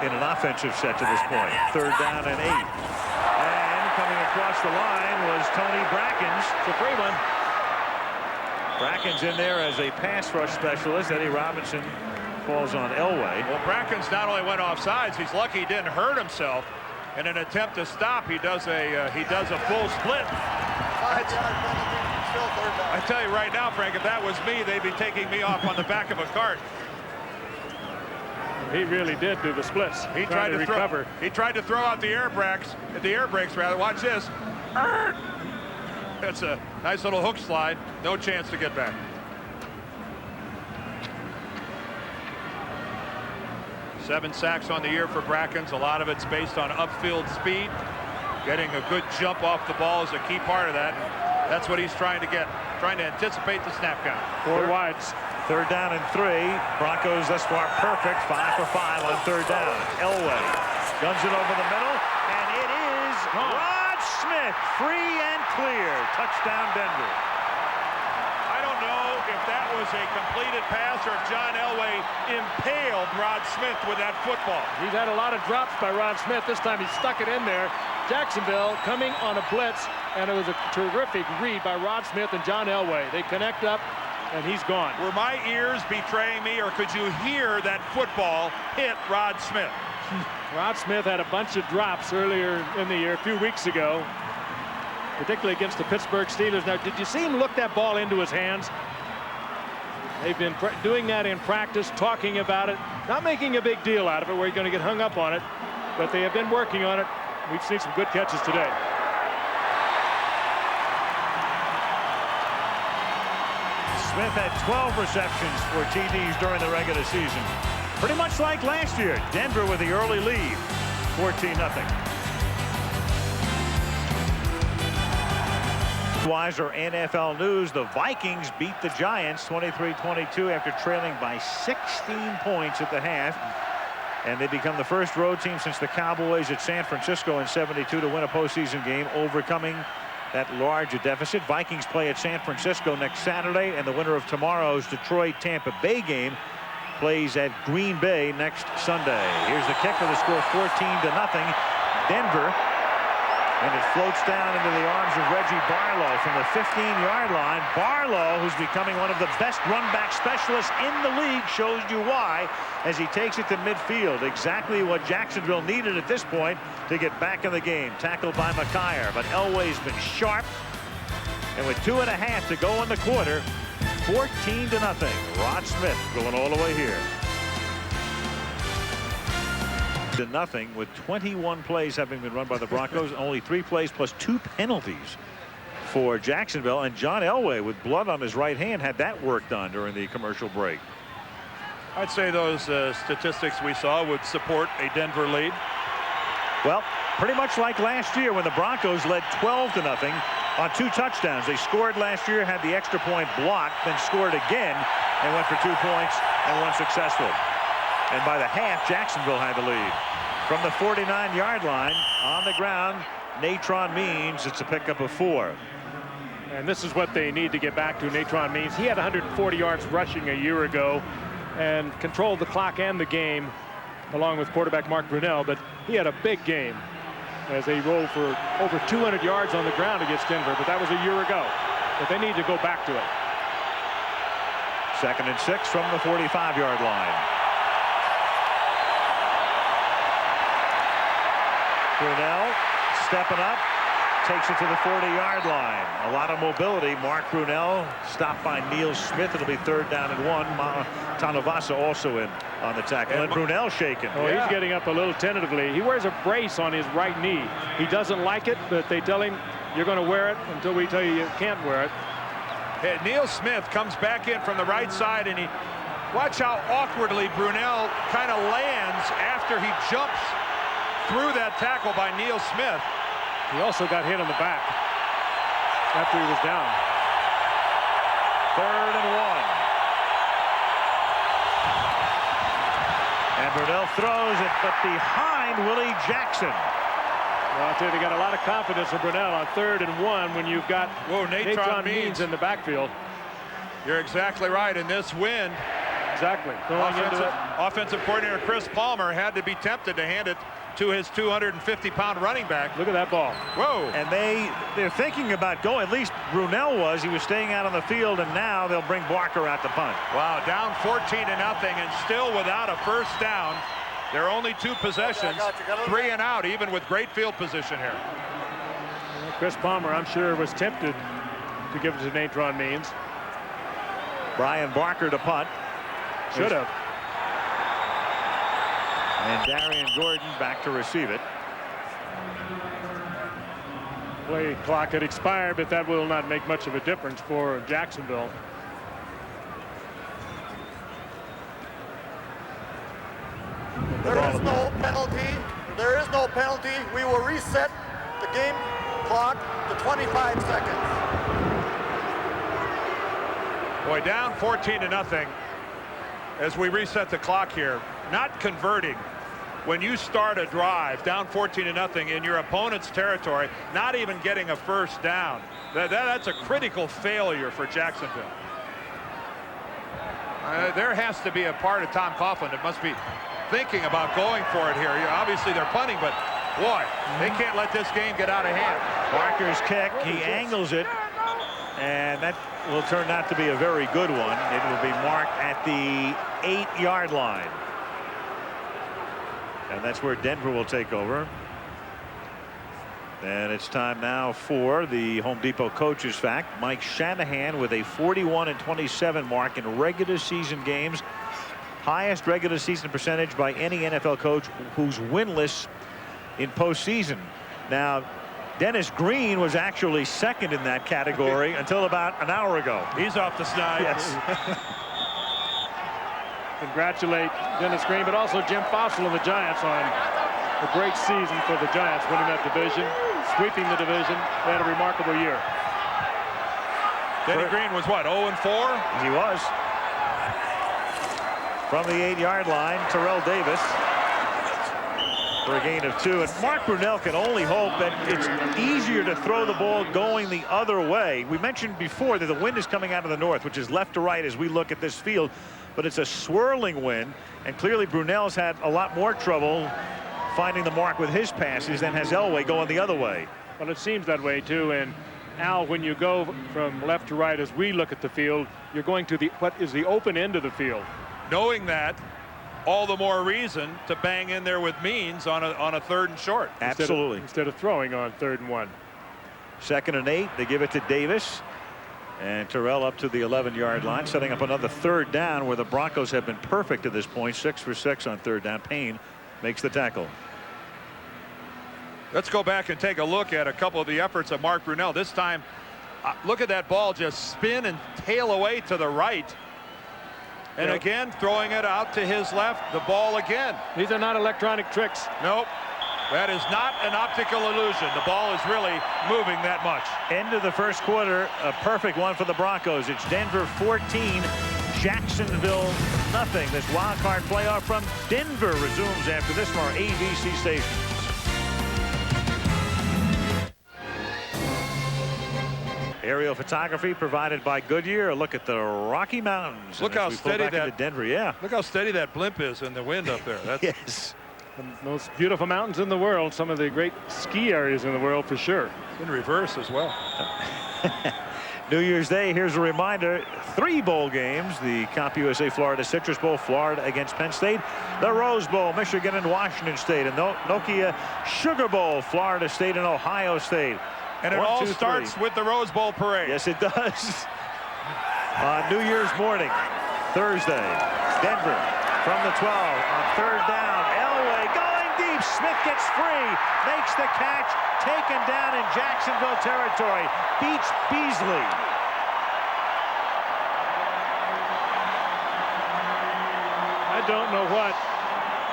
in an offensive set to this point. 3rd down and 8. And coming across the line was Tony Brackens. It's a free one. Bracken's in there as a pass rush specialist. Eddie Robinson falls on Elway. Well, Bracken's not only went off sides, he's lucky he didn't hurt himself. In an attempt to stop, he does a full split. I tell you right now, Frank, if that was me, they'd be taking me off on the back of a cart. He really did do the splits. He tried to recover. He tried to throw out the air brakes. Watch this. That's a nice little hook slide. No chance to get back. Seven sacks on the year for Brackens. A lot of it's based on upfield speed. Getting a good jump off the ball is a key part of that. That's what he's trying to get. Trying to anticipate the snap count. 4 wides. 3rd down and 3. Broncos thus far perfect. 5 for 5 on 3rd down. Elway guns it over the middle, and it is Rod Smith, free and clear. Touchdown, Denver. I don't know if that was a completed pass or if John Elway impaled Rod Smith with that football. He's had a lot of drops by Rod Smith. This time he stuck it in there. Jacksonville coming on a blitz, and it was a terrific read by Rod Smith and John Elway. They connect up, and he's gone. Were my ears betraying me, or could you hear that football hit Rod Smith? Rod Smith had a bunch of drops earlier in the year, a few weeks ago, particularly against the Pittsburgh Steelers. Now, did you see him look that ball into his hands? They've been doing that in practice, talking about it, not making a big deal out of it where you're going to get hung up on it, but they have been working on it. We've seen some good catches today. Smith had 12 receptions for TDs during the regular season. Pretty much like last year. Denver with the early lead, 14-0. Wiser NFL news. The Vikings beat the Giants 23-22 after trailing by 16 points at the half. And they become the first road team since the Cowboys at San Francisco in '72 to win a postseason game, overcoming that large deficit. Vikings play at San Francisco next Saturday, and the winner of tomorrow's Detroit-Tampa Bay game plays at Green Bay next Sunday. Here's the kick for the score, 14-0. Denver. And it floats down into the arms of Reggie Barlow from the 15-yard line. Barlow, who's becoming one of the best run-back specialists in the league, shows you why as he takes it to midfield. Exactly what Jacksonville needed at this point to get back in the game. Tackled by McKyer, but Elway's been sharp. And with 2.5 to go in the quarter, 14-0. Rod Smith going all the way here. To nothing with 21 plays having been run by the Broncos. Only 3 plays plus 2 penalties for Jacksonville. And John Elway, with blood on his right hand, had that work done during the commercial break. I'd say those statistics we saw would support a Denver lead. Well, pretty much like last year when the Broncos led 12-0 on 2 touchdowns. They scored last year, had the extra point blocked, then scored again and went for 2 points and won successful. And by the half, Jacksonville had the lead. From the 49-yard line, on the ground, Natron Means, it's a pickup of 4. And this is what they need to get back to. Natron Means, he had 140 yards rushing a year ago and controlled the clock and the game along with quarterback Mark Brunell, but he had a big game as they rolled for over 200 yards on the ground against Denver, but that was a year ago. But they need to go back to it. 2nd and 6 from the 45-yard line. Brunell stepping up, takes it to the 40-yard line. A lot of mobility. Mark Brunell stopped by Neil Smith. It'll be 3rd down and 1. Tanavasa also in on the tackle. And Brunell shaking. Oh, he's getting up a little tentatively. He wears a brace on his right knee. He doesn't like it, but they tell him you're going to wear it until we tell you can't wear it. Hey, Neil Smith comes back in from the right side, and watch how awkwardly Brunell kind of lands after he jumps through that tackle by Neil Smith. He also got hit on the back after he was down. 3rd and 1. And Brunell throws it, but behind Willie Jackson. Well, I'll tell you, they got a lot of confidence in Brunell on 3rd and 1 when you've got Natron Means in the backfield. You're exactly right. In this wind, exactly. Offensive coordinator Chris Palmer had to be tempted to hand it to his 250-pound running back. Look at that ball. Whoa. And they're thinking about going. At least Brunell was. He was staying out on the field, and now they'll bring Barker out to punt. Wow, down 14-0 and still without a first down. There are only 2 possessions, 3 and out, even with great field position here. Chris Palmer, I'm sure, was tempted to give it to Natron Means. Brian Barker to punt. Should have. And Darian Gordon back to receive it. Play clock had expired, but that will not make much of a difference for Jacksonville. There is no penalty. There is no penalty. We will reset the game clock to 25 seconds. Boy, down 14-0 as we reset the clock here. Not converting when you start a drive down 14-0 in your opponent's territory, not even getting a first down. That's a critical failure for Jacksonville. There has to be a part of Tom Coughlin that must be thinking about going for it here. Obviously they're punting, but boy, they can't let this game get out of hand. Barker's kick, he angles it, and that will turn out to be a very good one. It will be marked at the 8-yard line. And that's where Denver will take over. And it's time now for the Home Depot coaches fact. Mike Shanahan with a 41-27 mark in regular season games. Highest regular season percentage by any NFL coach who's winless in postseason. Now, Dennis Green was actually second in that category until about an hour ago. He's off the snide. Yes. Congratulate Dennis Green, but also Jim Fossil and the Giants on a great season for the Giants, winning that division, sweeping the division. They had a remarkable year. Denny Green was what, 0-4? He was. From the 8-yard line, Terrell Davis for a gain of 2. And Mark Brunell can only hope that it's easier to throw the ball going the other way. We mentioned before that the wind is coming out of the north, which is left to right as we look at this field. But it's a swirling wind, and clearly Brunell's had a lot more trouble finding the mark with his passes than has Elway going the other way. Well, it seems that way too. And Al, when you go from left to right as we look at the field, you're going to what is the open end of the field. Knowing that, all the more reason to bang in there with Means on a 3rd and short. Absolutely. Instead of throwing on 3rd and 1. 2nd and 8. They give it to Davis. And Terrell up to the 11-yard line, setting up another 3rd down where the Broncos have been perfect at this point. 6 for 6 on 3rd down. Payne makes the tackle. Let's go back and take a look at a couple of the efforts of Mark Brunell. This time, look at that ball just spin and tail away to the right. And again, throwing it out to his left, the ball again. These are not electronic tricks. Nope. That is not an optical illusion. The ball is really moving that much. End of the first quarter, a perfect one for the Broncos. It's Denver 14, Jacksonville nothing. This wild card playoff from Denver resumes after this from our ABC stations. Aerial photography provided by Goodyear. A look at the Rocky Mountains. Look how steady that Denver. Yeah. Look how steady that blimp is in the wind up there. That's yes. The most beautiful mountains in the world. Some of the great ski areas in the world for sure. In reverse as well. New Year's Day, here's a reminder, 3 bowl games. The CompUSA Florida Citrus Bowl, Florida against Penn State. The Rose Bowl, Michigan and Washington State. And Nokia Sugar Bowl, Florida State and Ohio State. And it all starts with the Rose Bowl parade. Yes, it does. On New Year's morning, Thursday, Denver from the 12 on 3rd down. Elway going deep. Smith gets free, makes the catch, taken down in Jacksonville territory. Beats Beasley. I don't know what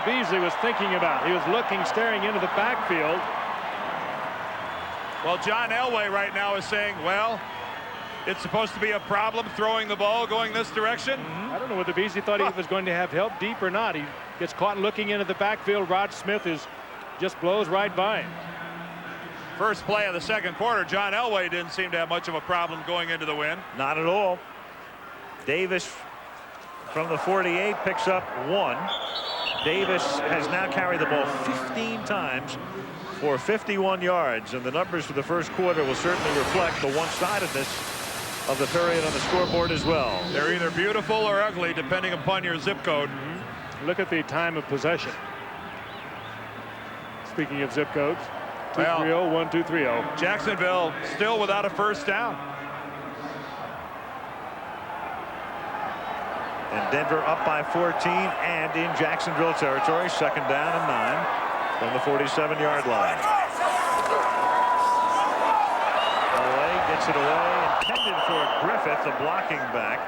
Beasley was thinking about. He was looking, staring into the backfield. Well, John Elway right now is saying, well, it's supposed to be a problem throwing the ball going this direction. I don't know whether Beasley thought he was going to have help deep or not. He gets caught looking into the backfield. Rod Smith just blows right by him. First play of the second quarter, John Elway didn't seem to have much of a problem going into the wind. Not at all. Davis from the 48 picks up 1. Davis has now carried the ball 15 times for 51 yards, and the numbers for the first quarter will certainly reflect the one-sidedness of the period on the scoreboard as well. They're either beautiful or ugly depending upon your zip code. Look at the time of possession. Speaking of zip codes, 230, 1230. Jacksonville still without a first down. And Denver up by 14 and in Jacksonville territory. Second down and 9 from the 47-yard line. Elway gets it away. Intended for Griffith, the blocking back.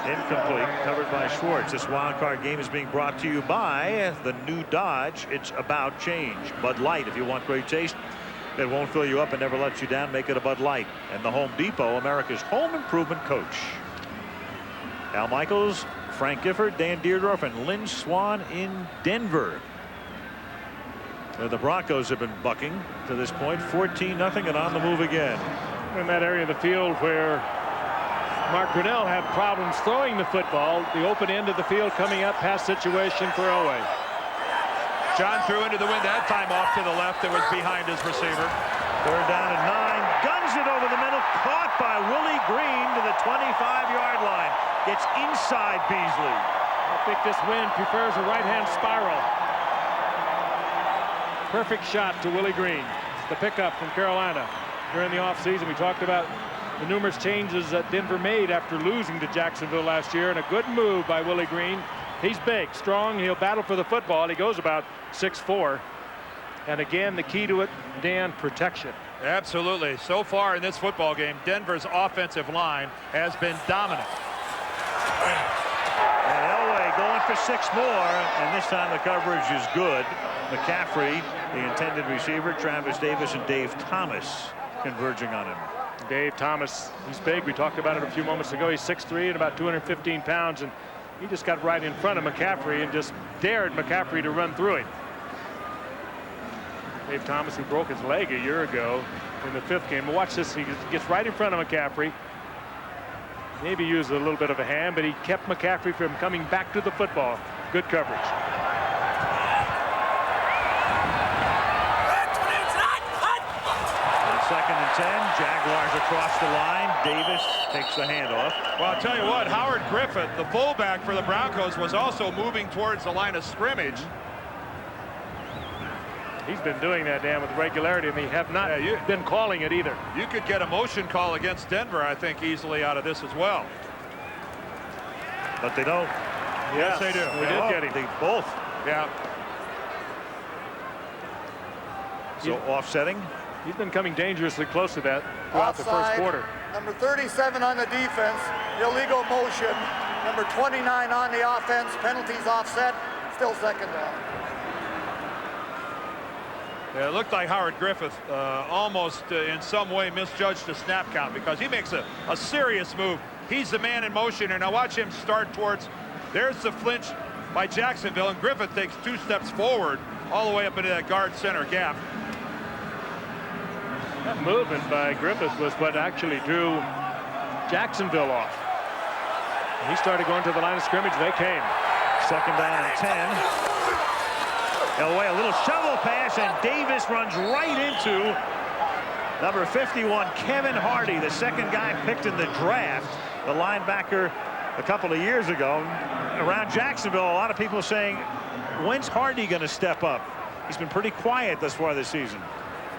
Incomplete, covered by Schwartz. This wild card game is being brought to you by the new Dodge. It's about change. Bud Light, if you want great taste that won't fill you up and never lets you down, make it a Bud Light. And the Home Depot, America's home improvement coach. Al Michaels, Frank Gifford, Dan Deerdorf, and Lynn Swann in Denver. The Broncos have been bucking to this point, 14-0, and on the move again. In that area of the field where Mark Brunell had problems throwing the football, the open end of the field coming up, pass situation for Elway. John threw into the wind that time off to the left. It was behind his receiver. Third down and 9. Guns it over the middle. Caught by Willie Green to the 25-yard line. Gets inside Beasley. I think this wind prefers a right-hand spiral. Perfect shot to Willie Green. The pickup from Carolina during the offseason. We talked about the numerous changes that Denver made after losing to Jacksonville last year, and a good move by Willie Green. He's big, strong. He'll battle for the football. He goes about 6'4". And again, the key to it, Dan, protection. Absolutely. So far in this football game, Denver's offensive line has been dominant. And Elway going for 6 more, and this time the coverage is good. McCaffrey, the intended receiver, Travis Davis, and Dave Thomas converging on him. Dave Thomas, he's big. We talked about it a few moments ago. He's 6'3" and about 215 pounds, and he just got right in front of McCaffrey and just dared McCaffrey to run through him. Dave Thomas, who broke his leg a year ago in the 5th game. Watch this. He gets right in front of McCaffrey. Maybe used a little bit of a hand, but he kept McCaffrey from coming back to the football. Good coverage. Second and 10. Jaguars across the line. Davis takes the handoff. Well, I'll tell you what, Howard Griffith, the fullback for the Broncos, was also moving towards the line of scrimmage. He's been doing that, Dan, with regularity, and they have not been calling it either. You could get a motion call against Denver, I think, easily out of this as well. But they don't. Yes, they do. We did get him. They both. Yeah. So offsetting. He's been coming dangerously close to that throughout the first quarter. Number 37 on the defense, illegal motion. Number 29 on the offense, penalties offset, still second down. Yeah, it looked like Howard Griffith almost in some way misjudged the snap count, because he makes a serious move. He's the man in motion, and now watch him start towards, there's the flinch by Jacksonville, and Griffith takes 2 steps forward all the way up into that guard center gap. That movement by Griffith was what actually drew Jacksonville off. He started going to the line of scrimmage. They came. Second down and 10. Elway, a little shovel pass, and Davis runs right into number 51, Kevin Hardy, the second guy picked in the draft, the linebacker a couple of years ago. Around Jacksonville, a lot of people saying, when's Hardy going to step up? He's been pretty quiet thus far this season.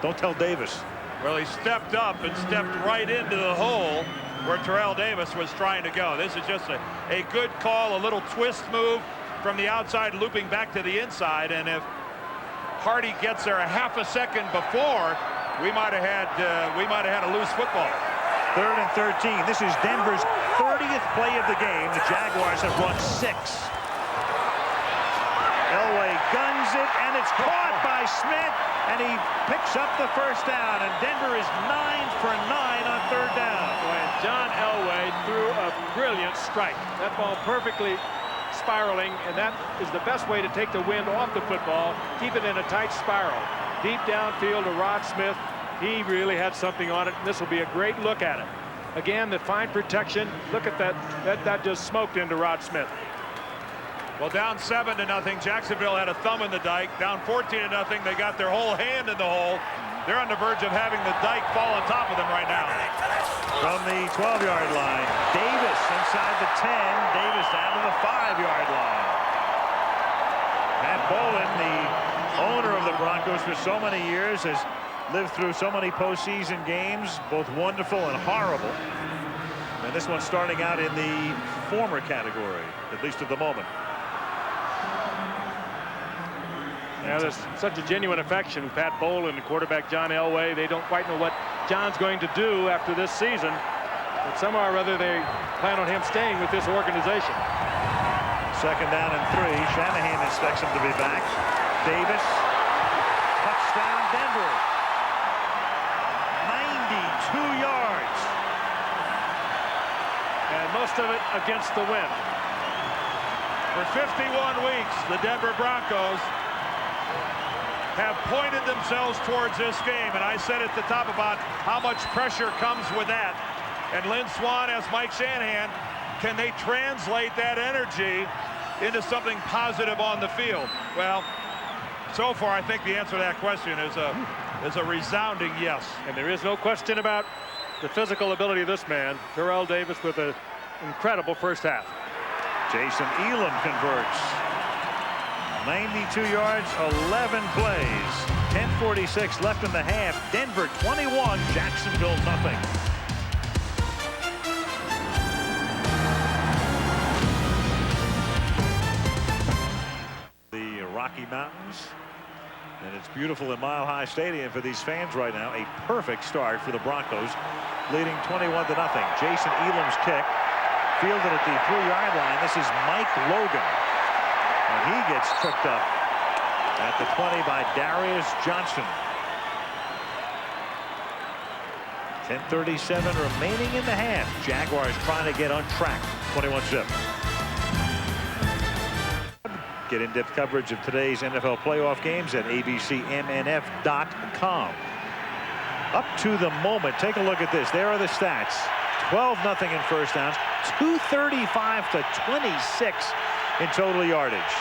Don't tell Davis. Well, he stepped up and stepped right into the hole where Terrell Davis was trying to go. This is just a good call, a little twist move from the outside, looping back to the inside. And if Hardy gets there a half a second before, we might have had a loose football. 3rd and 13. This is Denver's 30th play of the game. The Jaguars have run 6. Elway guns it, and it's caught by Smith, and he picks up the first down, and Denver is 9 for 9 on 3rd down. When John Elway threw a brilliant strike. That ball perfectly spiraling, and that is the best way to take the wind off the football, keep it in a tight spiral. Deep downfield to Rod Smith. He really had something on it, and this will be a great look at it. Again, the fine protection. Look at that. That just smoked into Rod Smith. Well, down 7-0. Jacksonville had a thumb in the dike. Down 14-0. They got their whole hand in the hole. They're on the verge of having the dike fall on top of them right now. From the 12-yard line, Davis inside the 10. Davis down to the 5-yard line. Matt Bolin, the owner of the Broncos for so many years, has lived through so many postseason games, both wonderful and horrible. And this one's starting out in the former category, at least at the moment. Yeah, there's such a genuine affection with Pat Bolin and quarterback John Elway. They don't quite know what John's going to do after this season, but somehow or other they plan on him staying with this organization. 2nd down and 3. Shanahan expects him to be back. Davis, touchdown Denver. 92 yards. And most of it against the wind. For 51 weeks, the Denver Broncos have pointed themselves towards this game, and I said at the top about how much pressure comes with that. And Lynn Swann as Mike Shanahan, can they translate that energy into something positive on the field? Well, so far I think the answer to that question is a resounding yes. And there is no question about the physical ability of this man. Terrell Davis with an incredible first half. Jason Elam converts. 92 yards, 11 plays. 10:46 left in the half. Denver 21, Jacksonville nothing. The Rocky Mountains, and it's beautiful in Mile High Stadium for these fans right now. A perfect start for the Broncos, leading 21-0. Jason Elam's kick, fielded at the 3-yard line. This is Mike Logan. And he gets tripped up at the 20 by Darius Johnson. 10:37 remaining in the half. Jaguars trying to get on track. 21-zip. Get in-depth coverage of today's NFL playoff games at abcmnf.com. Up to the moment, take a look at this. There are the stats. 12-0 in first downs. 235 to 26 in total yardage.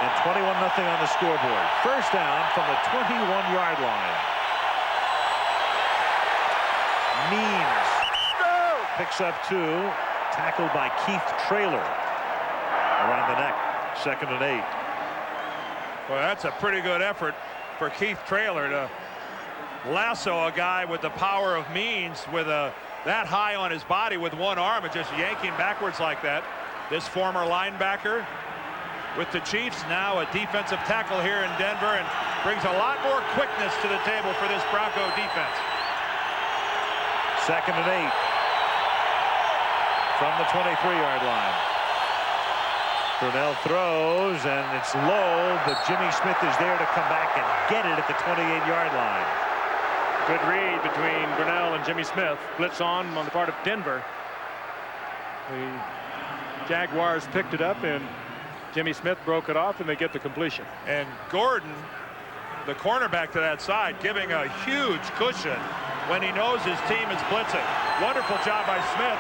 And 21-0 on the scoreboard. First down from the 21-yard line. Means picks up 2. Tackled by Keith Traylor. Around the neck. 2nd and 8. Well, that's a pretty good effort for Keith Traylor to lasso a guy with the power of Means with that high on his body with one arm and just yank him backwards like that. This former linebacker with the Chiefs, now a defensive tackle here in Denver, and brings a lot more quickness to the table for this Bronco defense. 2nd and 8 from the 23-yard line. Brunell throws, and it's low, but Jimmy Smith is there to come back and get it at the 28-yard line. Good read between Brunell and Jimmy Smith. Blitz on the part of Denver. The Jaguars picked it up, and Jimmy Smith broke it off, and they get the completion. And Gordon, the cornerback to that side, giving a huge cushion when he knows his team is blitzing. Wonderful job by Smith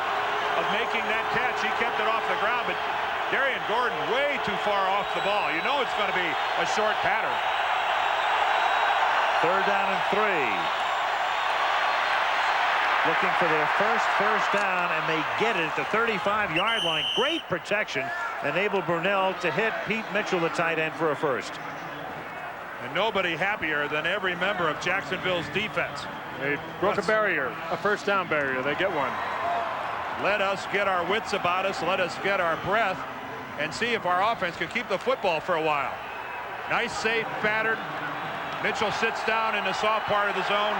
of making that catch. He kept it off the ground, but Darian Gordon way too far off the ball. You know it's going to be a short pattern. 3rd down and 3. Looking for their first down, and they get it at the 35-yard line. Great protection enabled Brunell to hit Pete Mitchell, the tight end, for a first. And nobody happier than every member of Jacksonville's defense. They broke a barrier, a first down barrier. They get one. Let us get our wits about us. Let us get our breath and see if our offense can keep the football for a while. Nice safe pattern. Mitchell sits down in the soft part of the zone.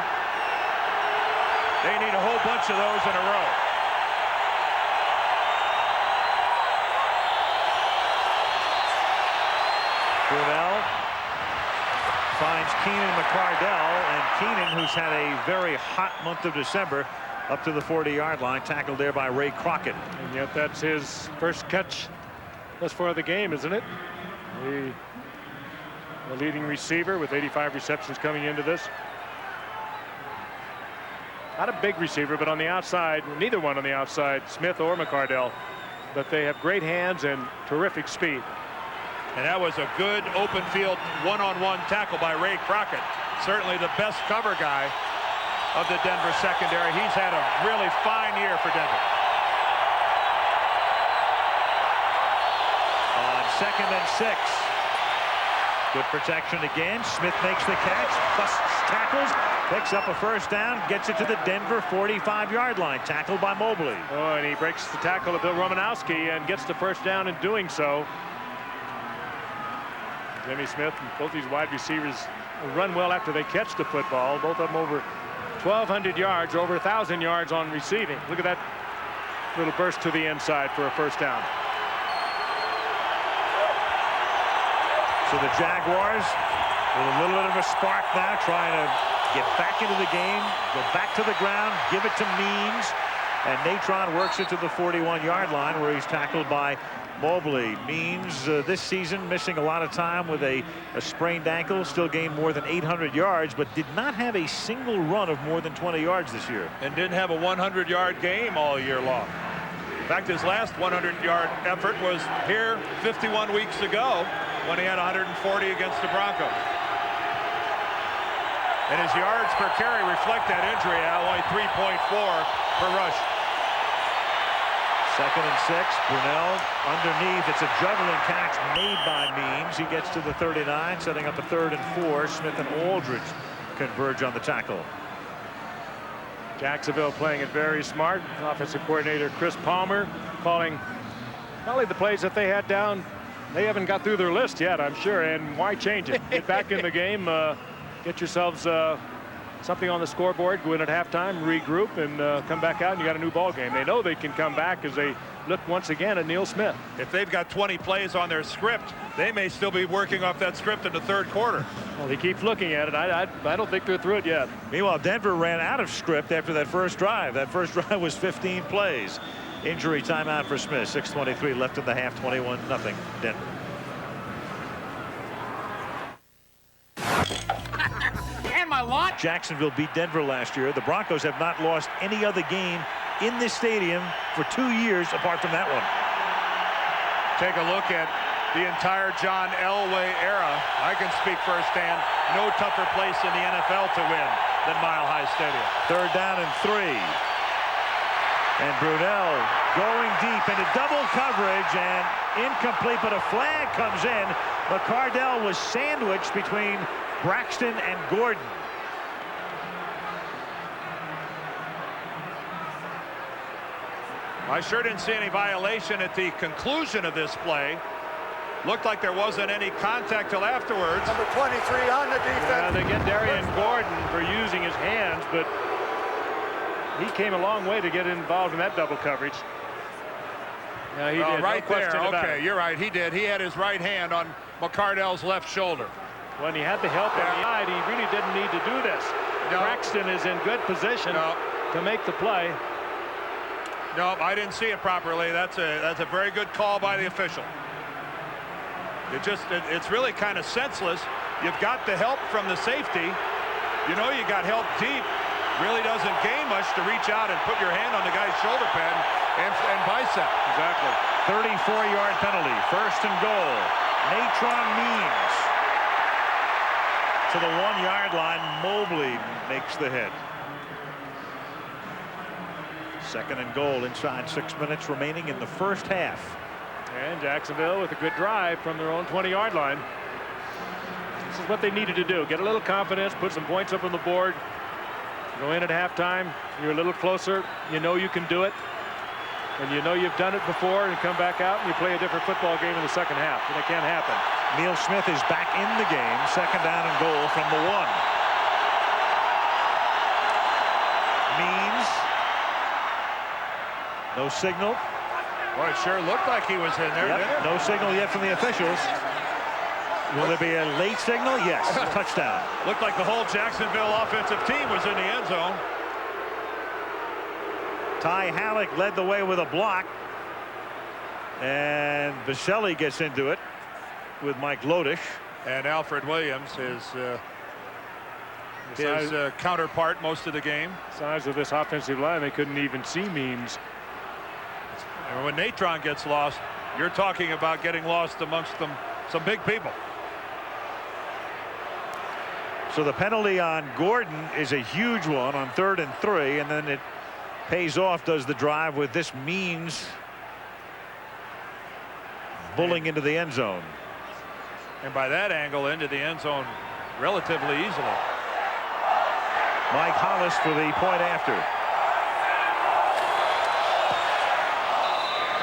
They need a whole bunch of those in a row. Brunell finds Keenan McCardell, and Keenan, who's had a very hot month of December, up to the 40-yard line, tackled there by Ray Crockett. And yet that's his first catch thus far of the game, isn't it? The leading receiver with 85 receptions coming into this. Not a big receiver, but on the outside, neither one on the outside, Smith or McCardell. but they have great hands and terrific speed. And that was a good open field one-on-one tackle by Ray Crockett. Certainly the best cover guy of the Denver secondary. He's had a really fine year for Denver. On 2nd and 6. Good protection again. Smith makes the catch, busts tackles, picks up a first down, gets it to the Denver 45-yard line. Tackled by Mobley. Oh, and he breaks the tackle of Bill Romanowski and gets the first down in doing so. Jimmy Smith and both these wide receivers run well after they catch the football. Both of them over 1,200 yards, over 1,000 yards on receiving. Look at that little burst to the inside for a first down. So the Jaguars with a little bit of a spark now, trying to get back into the game, go back to the ground, give it to Means, and Natron works it to the 41-yard line where he's tackled by Mobley. Means this season missing a lot of time with a sprained ankle, still gained more than 800 yards, but did not have a single run of more than 20 yards this year. And didn't have a 100-yard game all year long. In fact, his last 100-yard effort was here 51 weeks ago when he had 140 against the Broncos. And his yards per carry reflect that injury, Al, only 3.4 per rush. 2nd and 6. Brunell underneath. It's a juggling catch made by Means. He gets to the 39, setting up a 3rd and 4. Smith and Aldridge converge on the tackle. Jacksonville playing it very smart. Offensive coordinator Chris Palmer calling probably the plays that they had down. They haven't got through their list yet, I'm sure, and why change it? Get back in the game, get yourselves something on the scoreboard, go in at halftime, regroup, and come back out, and you got a new ball game. They know they can come back as they look once again at Neil Smith. If they've got 20 plays on their script, they may still be working off that script in the 3rd quarter. Well, he keeps looking at it. I don't think they're through it yet. Meanwhile, Denver ran out of script after that first drive. That first drive was 15 plays. Injury timeout for Smith. 6:23 left in the half. 21-0 Denver. And my lawn. Jacksonville beat Denver last year. The Broncos have not lost any other game in this stadium for 2 years apart from that one. Take a look at the entire John Elway era. I can speak firsthand. No tougher place in the NFL to win than Mile High Stadium. 3rd down and 3. And Brunell going deep into double coverage and incomplete, but a flag comes in. McCardell was sandwiched between Braxton and Gordon. I sure didn't see any violation at the conclusion of this play. Looked like there wasn't any contact till afterwards. Number 23 on the defense. They get Darian Gordon for using his hands, but he came a long way to get involved in that double coverage. Yeah, he did. Right no there. Okay, you're right. He did. He had his right hand on McCardell's left shoulder. When he had the help on the side, he really didn't need to do this. No. Braxton is in good position to make the play. No, I didn't see it properly. That's a very good call by the official. It's really kind of senseless. You've got the help from the safety. You know you got help deep. Really doesn't gain much to reach out and put your hand on the guy's shoulder pad and bicep. Exactly. 34-yard penalty. 1st and goal. Natron Means to the 1-yard line. Mobley makes the hit. 2nd and goal inside 6 minutes remaining in the first half. And Jacksonville with a good drive from their own 20-yard line. This is what they needed to do. Get a little confidence, put some points up on the board. Go in at halftime. You're a little closer. You know you can do it. And you know you've done it before, and come back out and you play a different football game in the second half. And it can't happen. Neil Smith is back in the game. 2nd down and goal from the 1. Means. No signal. Boy, it sure looked like he was in there. Yep. No signal yet from the officials. Will there be a late signal? Yes. Touchdown. Looked like the whole Jacksonville offensive team was in the end zone. Ty Halleck led the way with a block. And Vaselli gets into it with Mike Lodish. And Alfred Williams, his counterpart most of the game. Size of this offensive line, they couldn't even see Means. And when Natron gets lost, you're talking about getting lost amongst some big people. So the penalty on Gordon is a huge one on 3rd and 3, and then it pays off, does the drive with this means bulling into the end zone. And by that angle into the end zone relatively easily. Mike Hollis for the point after.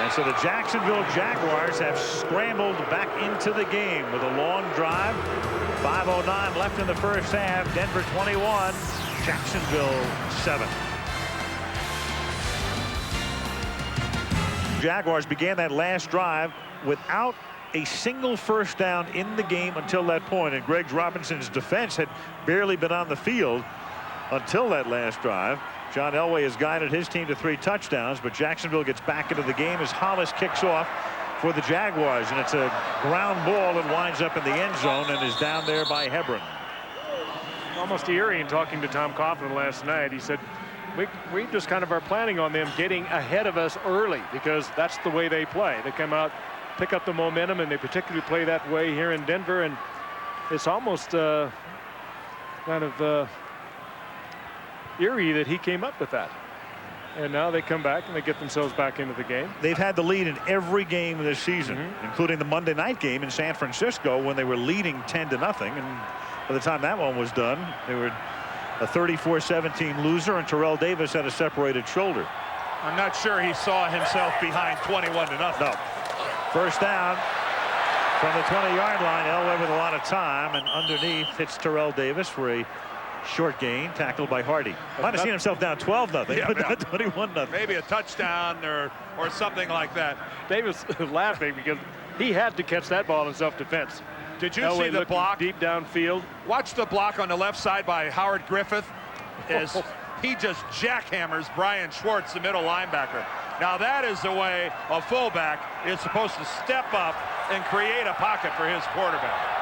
And so the Jacksonville Jaguars have scrambled back into the game with a long drive. 5:09 left in the first half. Denver 21, Jacksonville 7. Jaguars began that last drive without a single first down in the game until that point, and Greg Robinson's defense had barely been on the field until that last drive. John Elway has guided his team to 3 touchdowns, but Jacksonville gets back into the game as Hollis kicks off for the Jaguars, and it's a ground ball that winds up in the end zone and is down there by Hebron. Almost eerie in talking to Tom Coughlin last night. He said, we just kind of are planning on them getting ahead of us early because that's the way they play. They come out, pick up the momentum, and they particularly play that way here in Denver, and it's almost kind of eerie that he came up with that. And now they come back and they get themselves back into the game. They've had the lead in every game this season, including the Monday night game in San Francisco when they were leading 10-0. And by the time that one was done, they were a 34-17 loser, and Terrell Davis had a separated shoulder. I'm not sure he saw himself behind 21-0. No. First down from the 20-yard line. Elway with a lot of time, and underneath hits Terrell Davis for a short gain, tackled by Hardy. Might have seen himself down 12-0, but not 21-0. Maybe a touchdown or something like that. Davis laughing because he had to catch that ball in self-defense. Did you see the block deep downfield? Watch the block on the left side by Howard Griffith as he just jackhammers Brian Schwartz, the middle linebacker. Now that is the way a fullback is supposed to step up and create a pocket for his quarterback.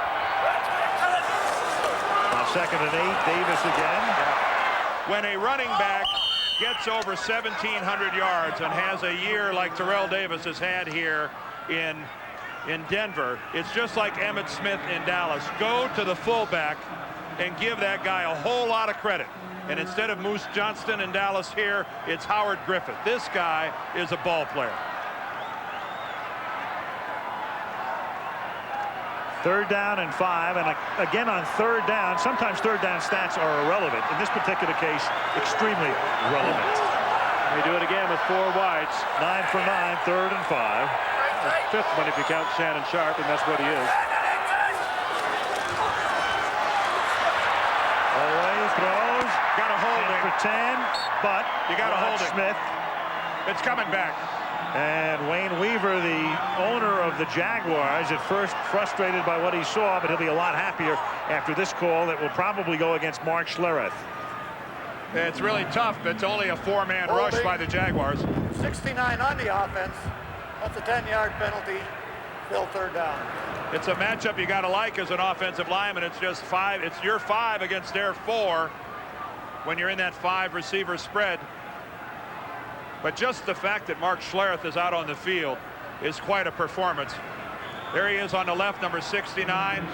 Now 2nd and 8, Davis again. When a running back gets over 1,700 yards and has a year like Terrell Davis has had here in Denver, it's just like Emmitt Smith in Dallas. Go to the fullback and give that guy a whole lot of credit. And instead of Moose Johnston in Dallas here, it's Howard Griffith. This guy is a ball player. 3rd down and 5, and again on 3rd down, sometimes 3rd down stats are irrelevant. In this particular case, extremely relevant. They do it again with 4 wides. 9 for 9, 3rd and 5. The 5th one if you count Shannon Sharp, and that's what he is. Elway throws. Got to hold it for 10, but you got to hold it. Smith. It's coming back. And Wayne Weaver, the owner of the Jaguars, at first frustrated by what he saw, but he'll be a lot happier after this call that will probably go against Mark Schlereth. It's really tough. It's only a 4-man rush by the Jaguars. 69 on the offense. That's a 10-yard penalty. Still 3rd down. It's a matchup you got to like as an offensive lineman. It's just 5. It's your 5 against their 4 when you're in that 5 receiver spread. But just the fact that Mark Schlereth is out on the field is quite a performance. There he is on the left, number 69.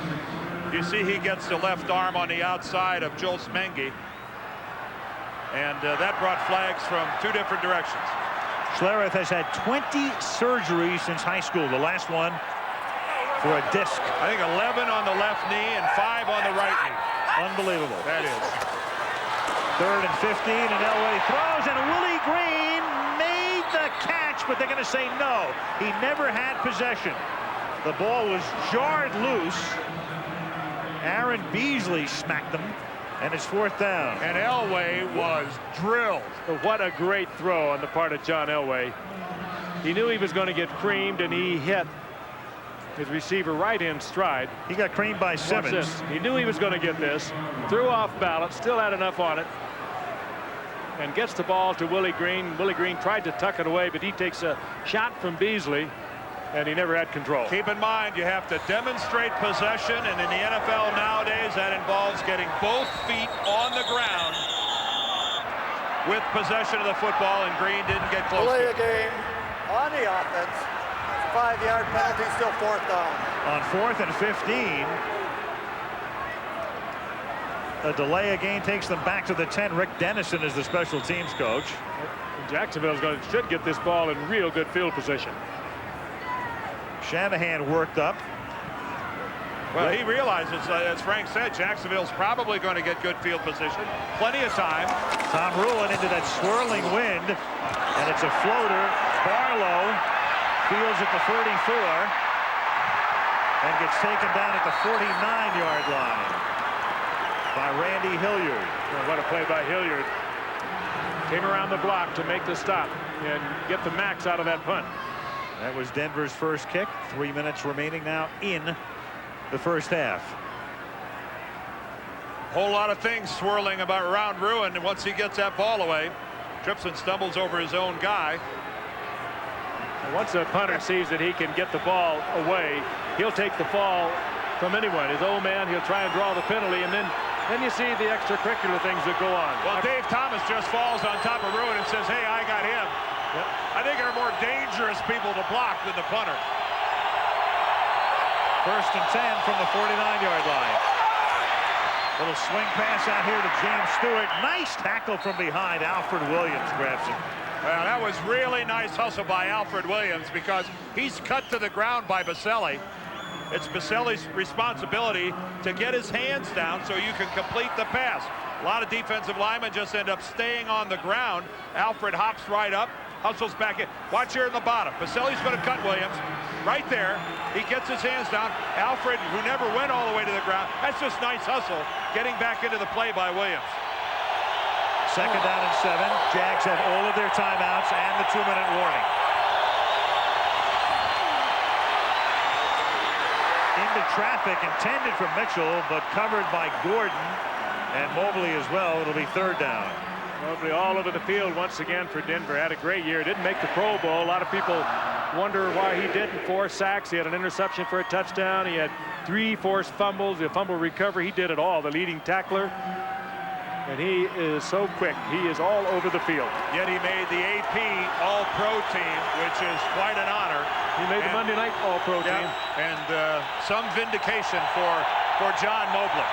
You see he gets the left arm on the outside of Joel Smengi. And that brought flags from 2 different directions. Schlereth has had 20 surgeries since high school. The last one for a disc. I think 11 on the left knee and 5 on the right knee. Unbelievable. That is. 3rd and 15, and Elway throws, and Willie Green made the catch, but they're going to say no. He never had possession. The ball was jarred loose. Aaron Beasley smacked them, and it's 4th down. And Elway was drilled. What a great throw on the part of John Elway. He knew he was going to get creamed, and he hit his receiver right in stride. He got creamed by Simmons. He knew he was going to get this. Threw off balance, still had enough on it. And gets the ball to Willie Green. Willie Green tried to tuck it away, but he takes a shot from Beasley, and he never had control. Keep in mind, you have to demonstrate possession, and in the NFL nowadays, that involves getting both feet on the ground with possession of the football, and Green didn't get close. Delay a game. on the offense. 5-yard penalty, still 4th down. On 4th and 15. A delay again takes them back to the 10. Rick Dennison is the special teams coach. Jacksonville should get this ball in real good field position. Shanahan worked up. Well, he realizes, as Frank said, Jacksonville's probably going to get good field position. Plenty of time. Tom Ruin into that swirling wind, and it's a floater. Barlow fields at the 44 and gets taken down at the 49-yard line by Randy Hilliard. Well, what a play by Hilliard. Came around the block to make the stop and get the max out of that punt. That was Denver's first kick. 3 minutes remaining now in the first half. Whole lot of things swirling around Ruin, and once he gets that ball away, trips and stumbles over his own guy. And once a punter sees that he can get the ball away, he'll take the fall from anyone. His old man, he'll try and draw the penalty, and then you see the extracurricular things that go on. Well, Dave Thomas just falls on top of Ruin and says, hey, I got him. Yep. I think there are more dangerous people to block than the punter. 1st and 10 from the 49-yard line. Little swing pass out here to James Stewart. Nice tackle from behind. Alfred Williams grabs him. Well, that was really nice hustle by Alfred Williams because he's cut to the ground by Baselli. It's Baselli's responsibility to get his hands down so you can complete the pass. A lot of defensive linemen just end up staying on the ground. Alfred hops right up, hustles back in. Watch here in the bottom. Baselli's going to cut Williams. Right there, he gets his hands down. Alfred, who never went all the way to the ground, that's just nice hustle, getting back into the play by Williams. 2nd down and 7. Jags have all of their timeouts and the 2-minute warning. Into traffic, intended for Mitchell, but covered by Gordon and Mobley as well. It'll be 3rd down. Mobley all over the field once again for Denver. Had a great year. Didn't make the Pro Bowl. A lot of people wonder why he didn't. 4 sacks. He had an interception for a touchdown. He had 3 forced fumbles. A fumble recovery. He did it all. The leading tackler. And he is so quick. He is all over the field. Yet he made the AP All-Pro team, which is quite an honor. He made the Monday Night All-Pro team. And some vindication for John Mobley.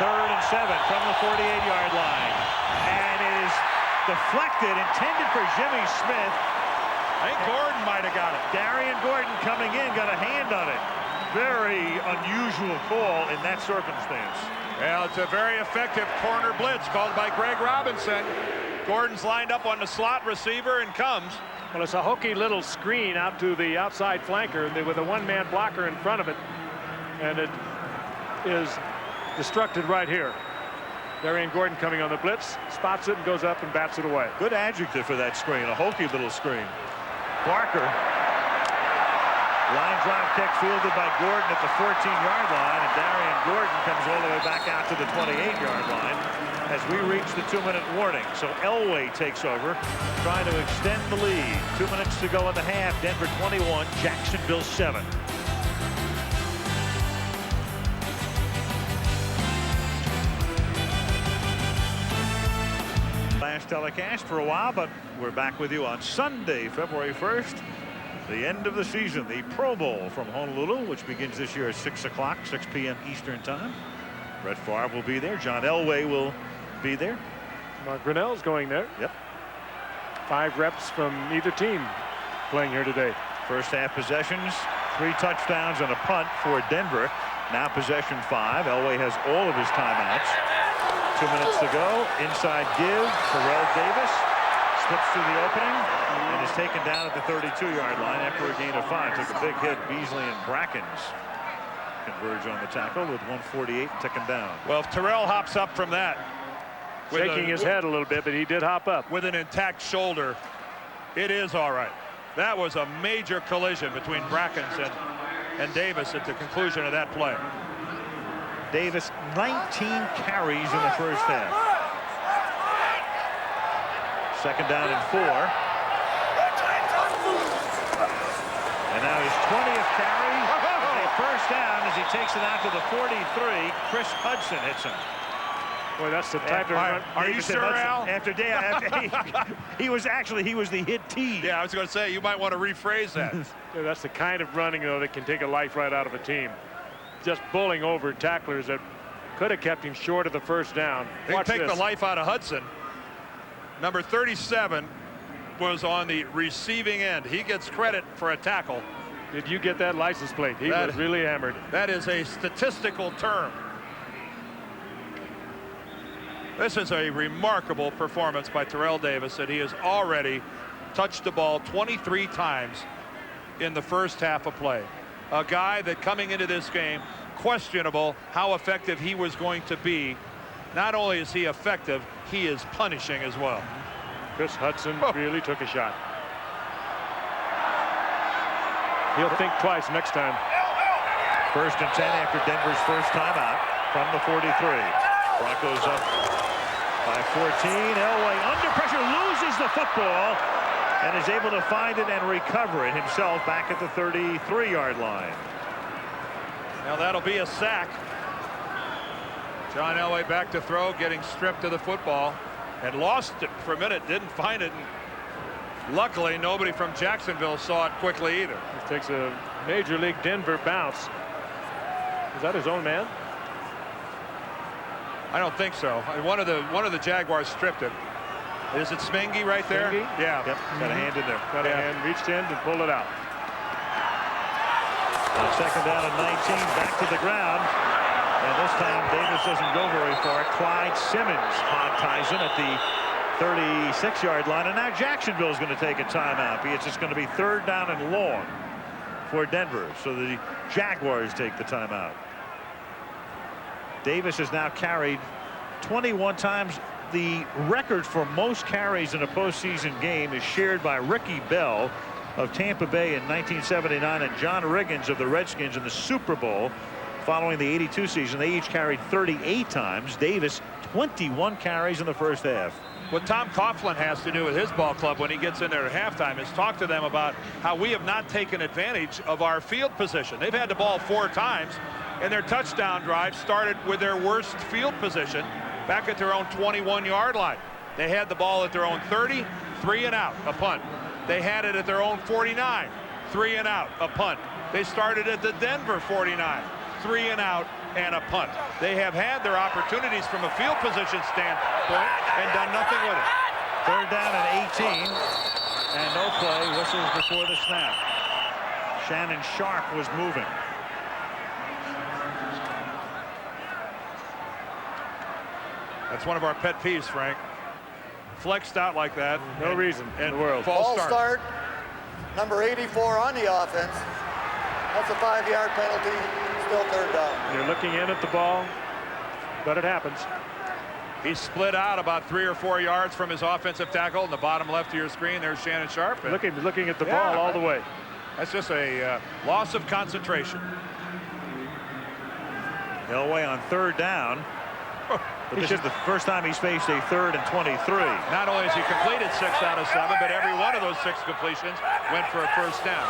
3rd and 7 from the 48-yard line. And it is deflected, intended for Jimmy Smith. I think Gordon might have got it. Darian Gordon coming in, got a hand on it. Very unusual call in that circumstance. Well, it's a very effective corner blitz called by Greg Robinson. Gordon's lined up on the slot receiver and comes. Well, it's a hokey little screen out to the outside flanker with a one-man blocker in front of it. And it is destructed right here. Darian Gordon coming on the blitz, spots it and goes up and bats it away. Good adjective for that screen, a hokey little screen. Barker. Line drive kick fielded by Gordon at the 14-yard line, and Darian Gordon comes all the way back out to the 28-yard line as we reach the 2-minute warning. So Elway takes over, trying to extend the lead. 2 minutes to go in the half. Denver 21, Jacksonville 7. Last telecast for a while, but we're back with you on Sunday, February 1st. The end of the season, the Pro Bowl from Honolulu, which begins this year at 6 o'clock, 6 p.m. Eastern Time. Brett Favre will be there. John Elway will be there. Mark Grinnell's going there. Yep. 5 reps from either team playing here today. First half possessions, 3 touchdowns and a punt for Denver. Now possession 5. Elway has all of his timeouts. 2 minutes to go. Inside give. Terrell Davis slips through the opening and is taken down at the 32-yard line after a gain of 5. Took a big hit. Beasley and Brackens converge on the tackle with 148 taken down. Well, if Terrell hops up from that, shaking his head a little bit, but he did hop up with an intact shoulder, it is all right. That was a major collision between Brackens and Davis at the conclusion of that play. Davis 19 carries in the first half. 2nd down and 4. And now his 20th carry. A first down as he takes it out to the 43. Chris Hudson hits him. Boy, that's the type of run. Are you sure, Al? After he was the hit team. Yeah, I was going to say, you might want to rephrase that. Yeah, that's the kind of running, though, that can take a life right out of a team. Just bowling over tacklers that could have kept him short of the first down. They take the life out of Hudson. Number 37 was on the receiving end. He gets credit for a tackle. Did you get that license plate? He was really hammered. That is a statistical term. This is a remarkable performance by Terrell Davis, that he has already touched the ball 23 times in the first half of play. A guy that coming into this game, questionable how effective he was going to be. Not only is he effective, he is punishing as well. Chris Hudson really took a shot. He'll think twice next time. 1st and 10 after Denver's first timeout from the 43. Broncos up by 14. Elway under pressure, loses the football, and is able to find it and recover it himself back at the 33-yard line. Now that'll be a sack. John Elway back to throw, getting stripped of the football, and lost it for a minute, didn't find it. And luckily, nobody from Jacksonville saw it quickly either. This takes a Major League Denver bounce. Is that his own man? I don't think so. One of the Jaguars stripped it. Is it Smingy right there? Smingy? Yeah. Yep. Got a hand in there. Got a hand, reached in and pulled it out. On 2nd down and 19, back to the ground. And this time Davis doesn't go very far. Clyde Simmons hog-ties him at the 36-yard line. And now Jacksonville's going to take a timeout. It's just going to be 3rd down and long for Denver. So the Jaguars take the timeout. Davis has now carried 21 times. The record for most carries in a postseason game is shared by Ricky Bell of Tampa Bay in 1979 and John Riggins of the Redskins in the Super Bowl following the 82 season. They each carried 38 times. Davis 21 carries in the first half. What Tom Coughlin has to do with his ball club when he gets in there at halftime is talk to them about how we have not taken advantage of our field position. They've had the ball 4 times, and their touchdown drive started with their worst field position back at their own 21-yard line. They had the ball at their own 30, 3 and out, a punt. They had it at their own 49, 3 and out, a punt. They started at the Denver 49, 3 and out, and a punt. They have had their opportunities from a field position standpoint and done nothing with it. 3rd down and 18, and no play. Whistles before the snap. Shannon Sharp was moving. That's one of our pet peeves, Frank. Flexed out like that. No reason in the world. False start. Number 84 on the offense. That's a 5-yard penalty. Still 3rd down. You're looking in at the ball, but it happens. He's split out about 3 or 4 yards from his offensive tackle in the bottom left of your screen. There's Shannon Sharp. Looking at the ball all the way. That's just a loss of concentration. Elway on 3rd down. But this is the first time he's faced a 3rd and 23. Not only has he completed 6 out of 7, but every one of those 6 completions went for a first down.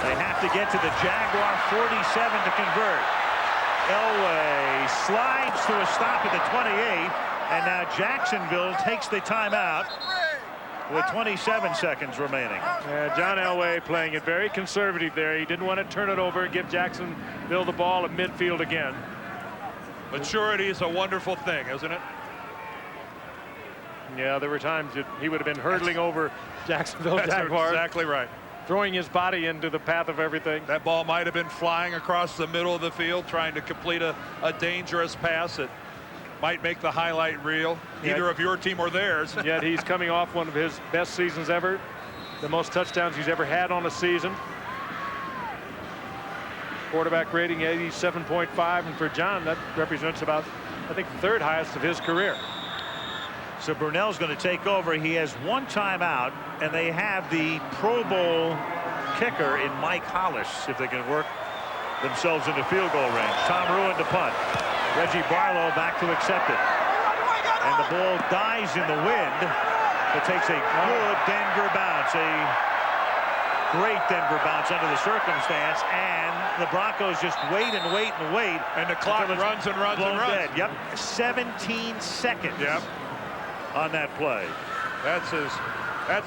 They have to get to the Jaguar 47 to convert. Elway slides to a stop at the 28, and now Jacksonville takes the timeout with 27 seconds remaining. John Elway playing it very conservative there. He didn't want to turn it over, give Jacksonville the ball at midfield again. Maturity is a wonderful thing, isn't it? Yeah, there were times that he would have been hurdling over Jacksonville Jaguars. Exactly right. Throwing his body into the path of everything. That ball might have been flying across the middle of the field trying to complete a dangerous pass that might make the highlight reel, either of your team or theirs. Yet he's coming off one of his best seasons ever, the most touchdowns he's ever had on a season. Quarterback rating 87.5, and for John that represents about, I think, the 3rd highest of his career. So Brunell's going to take over. He has 1 timeout, and they have the Pro Bowl kicker in Mike Hollis if they can work themselves into field goal range. Tom Ruin to punt. Reggie Barlow back to accept it, and the ball dies in the wind. It takes a good Denver bounce. Great Denver bounce under the circumstance, and the Broncos just wait and wait and wait. And the clock runs and runs and runs. Dead. Yep, 17 seconds. Yep. On that play. That's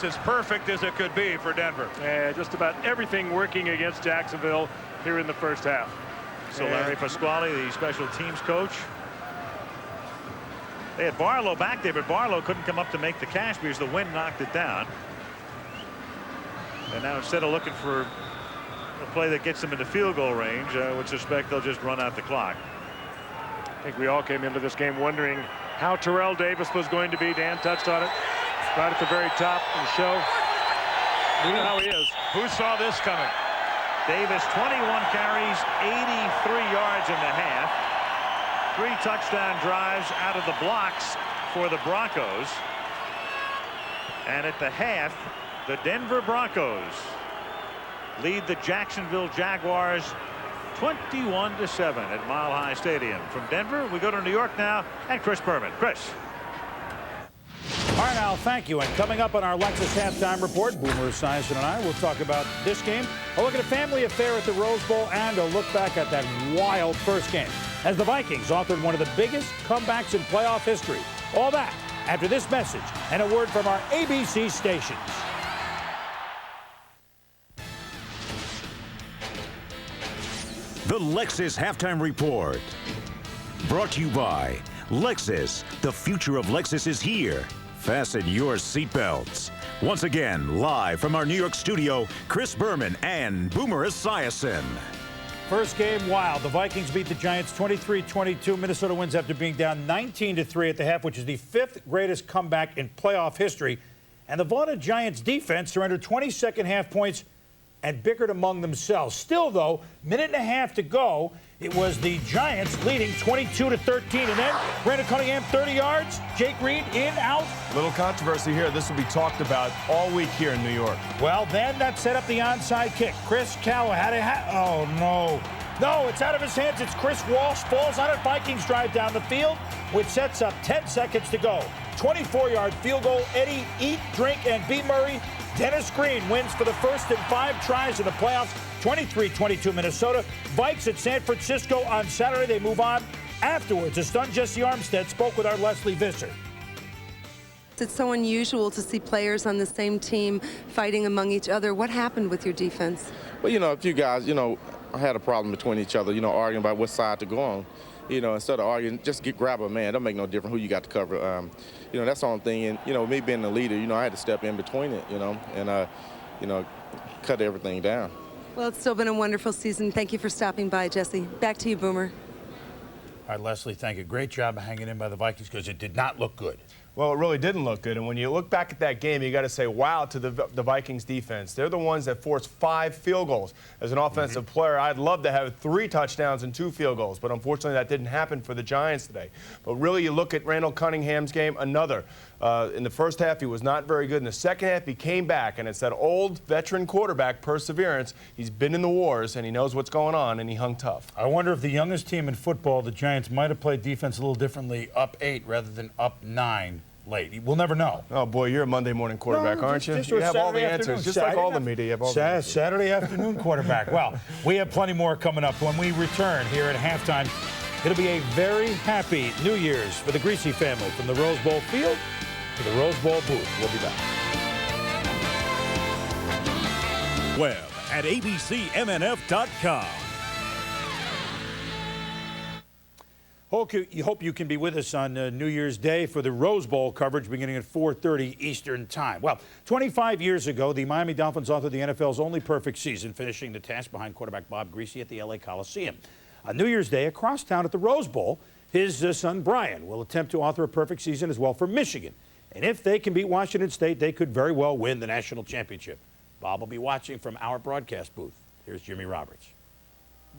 as perfect as it could be for Denver. Yeah, just about everything working against Jacksonville here in the first half. So Larry Pasquale, the special teams coach. They had Barlow back there, but Barlow couldn't come up to make the catch because the wind knocked it down. And now instead of looking for a play that gets them into field goal range, I would suspect they'll just run out the clock. I think we all came into this game wondering how Terrell Davis was going to be. Dan touched on it right at the very top of the show. We know how he is. Who saw this coming? Davis, 21 carries, 83 yards in the half. 3 touchdown drives out of the blocks for the Broncos. And at the half, the Denver Broncos lead the Jacksonville Jaguars 21-7 at Mile High Stadium. From Denver, we go to New York now, and Chris Berman. Chris. All right, Al, thank you. And coming up on our Lexus halftime report, Boomer Esiason and I will talk about this game, a look at a family affair at the Rose Bowl, and a look back at that wild first game as the Vikings authored one of the biggest comebacks in playoff history. All that after this message and a word from our ABC stations. The Lexus Halftime Report. Brought to you by Lexus. The future of Lexus is here. Fasten your seatbelts. Once again, live from our New York studio, Chris Berman and Boomer Esiason. First game wild. The Vikings beat the Giants 23-22. Minnesota wins after being down 19-3 at the half, which is the 5th greatest comeback in playoff history. And the vaunted Giants defense surrendered 20 second half points and bickered among themselves. Still, though, minute and a half to go. It was the Giants leading 22-13. And then Brandon Cunningham, 30 yards. Jake Reed in, out. Little controversy here. This will be talked about all week here in New York. Well, then that set up the onside kick. Chris Callahan had oh, no. No, it's out of his hands. It's Chris Walsh. Falls on it. Vikings drive down the field, which sets up 10 seconds to go. 24-yard field goal. Eddie, eat, drink, and B. Murray. Dennis Green wins for the first in 5 tries in the playoffs. 23-22 Minnesota. Vikes at San Francisco on Saturday. They move on. Afterwards, a stunned Jesse Armstead spoke with our Leslie Visser. It's so unusual to see players on the same team fighting among each other. What happened with your defense? Well, a few guys, had a problem between each other, arguing about what side to go on. Instead of arguing, just grab a man. It don't make no difference who you got to cover. That's the only thing. And, me being the leader, I had to step in between it, and, cut everything down. Well, it's still been a wonderful season. Thank you for stopping by, Jesse. Back to you, Boomer. All right, Leslie, thank you. Great job hanging in by the Vikings because it did not look good. Well, it really didn't look good. And when you look back at that game, you got to say, wow, to the Vikings defense. They're the ones that forced 5 field goals. As an offensive player, I'd love to have 3 touchdowns and 2 field goals. But unfortunately, that didn't happen for the Giants today. But really, you look at Randall Cunningham's game, another. In the first half, he was not very good. In the second half, he came back. And it's that old veteran quarterback perseverance. He's been in the wars, and he knows what's going on, and he hung tough. I wonder if the youngest team in football, the Giants, might have played defense a little differently, up 8 rather than up 9. Late. We'll never know. Oh, boy, you're a Monday morning quarterback, aren't you? You have all the answers, just like all the media. You have all the answers. Saturday afternoon quarterback. Well, we have plenty more coming up when we return here at halftime. It'll be a very happy New Year's for the Greasy family from the Rose Bowl field to the Rose Bowl booth. We'll be back. Web at abcmnf.com. Hope you can be with us on New Year's Day for the Rose Bowl coverage beginning at 4:30 Eastern Time. Well, 25 years ago, the Miami Dolphins authored the NFL's only perfect season, finishing the task behind quarterback Bob Greasy at the L.A. Coliseum. On New Year's Day, across town at the Rose Bowl, his son Brian will attempt to author a perfect season as well for Michigan. And if they can beat Washington State, they could very well win the national championship. Bob will be watching from our broadcast booth. Here's Jimmy Roberts.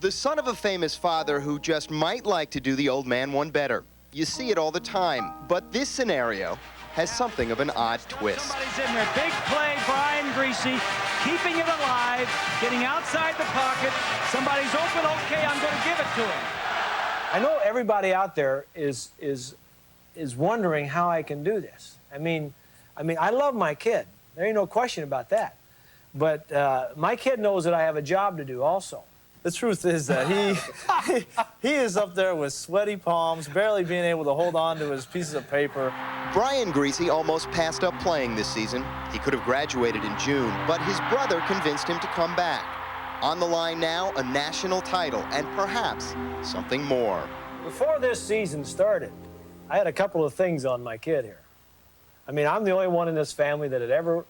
The son of a famous father who just might like to do the old man one better. You see it all the time, but this scenario has something of an odd twist. Somebody's in there. Big play, Brian Greasy, keeping it alive, getting outside the pocket. Somebody's open, okay, I'm going to give it to him. I know everybody out there is wondering how I can do this. I mean, I love my kid. There ain't no question about that. But my kid knows that I have a job to do also. The truth is that he is up there with sweaty palms, barely being able to hold on to his pieces of paper. Brian Greasy almost passed up playing this season. He could have graduated in June, but his brother convinced him to come back. On the line now, a national title and perhaps something more. Before this season started, I had a couple of things on my kid here. I mean, I'm the only one in this family that had ever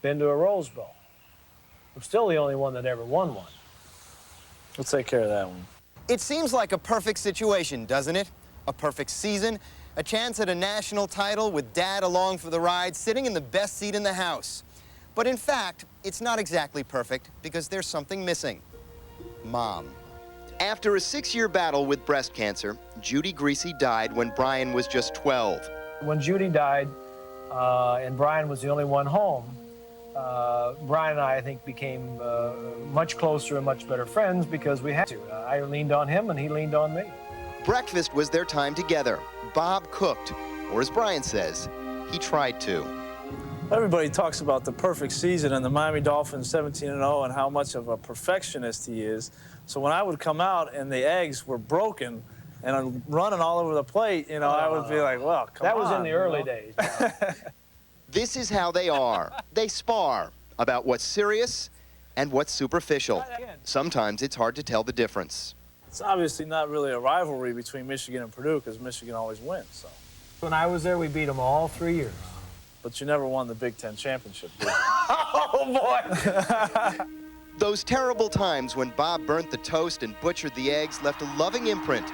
been to a Rose Bowl. I'm still the only one that ever won one. We'll take care of that one. It seems like a perfect situation, doesn't it? A perfect season, a chance at a national title with Dad along for the ride, sitting in the best seat in the house. But in fact, it's not exactly perfect because there's something missing. Mom. After a 6-year battle with breast cancer, Judy Greasy died when Brian was just 12. When Judy died and Brian was the only one home, Brian and I think, became much closer and much better friends because we had to. I leaned on him and he leaned on me. Breakfast was their time together. Bob cooked, or as Brian says, he tried to. Everybody talks about the perfect season and the Miami Dolphins 17-0 and how much of a perfectionist he is. So when I would come out and the eggs were broken and running all over the plate, you know, I would be like, well, come on. That was in the early days. This is how they are. They spar about what's serious and what's superficial. Sometimes it's hard to tell the difference. It's obviously not really a rivalry between Michigan and Purdue because Michigan always wins. So. When I was there, we beat them all 3 years. But you never won the Big Ten championship, did you? Oh, boy! Those terrible times when Bob burnt the toast and butchered the eggs left a loving imprint,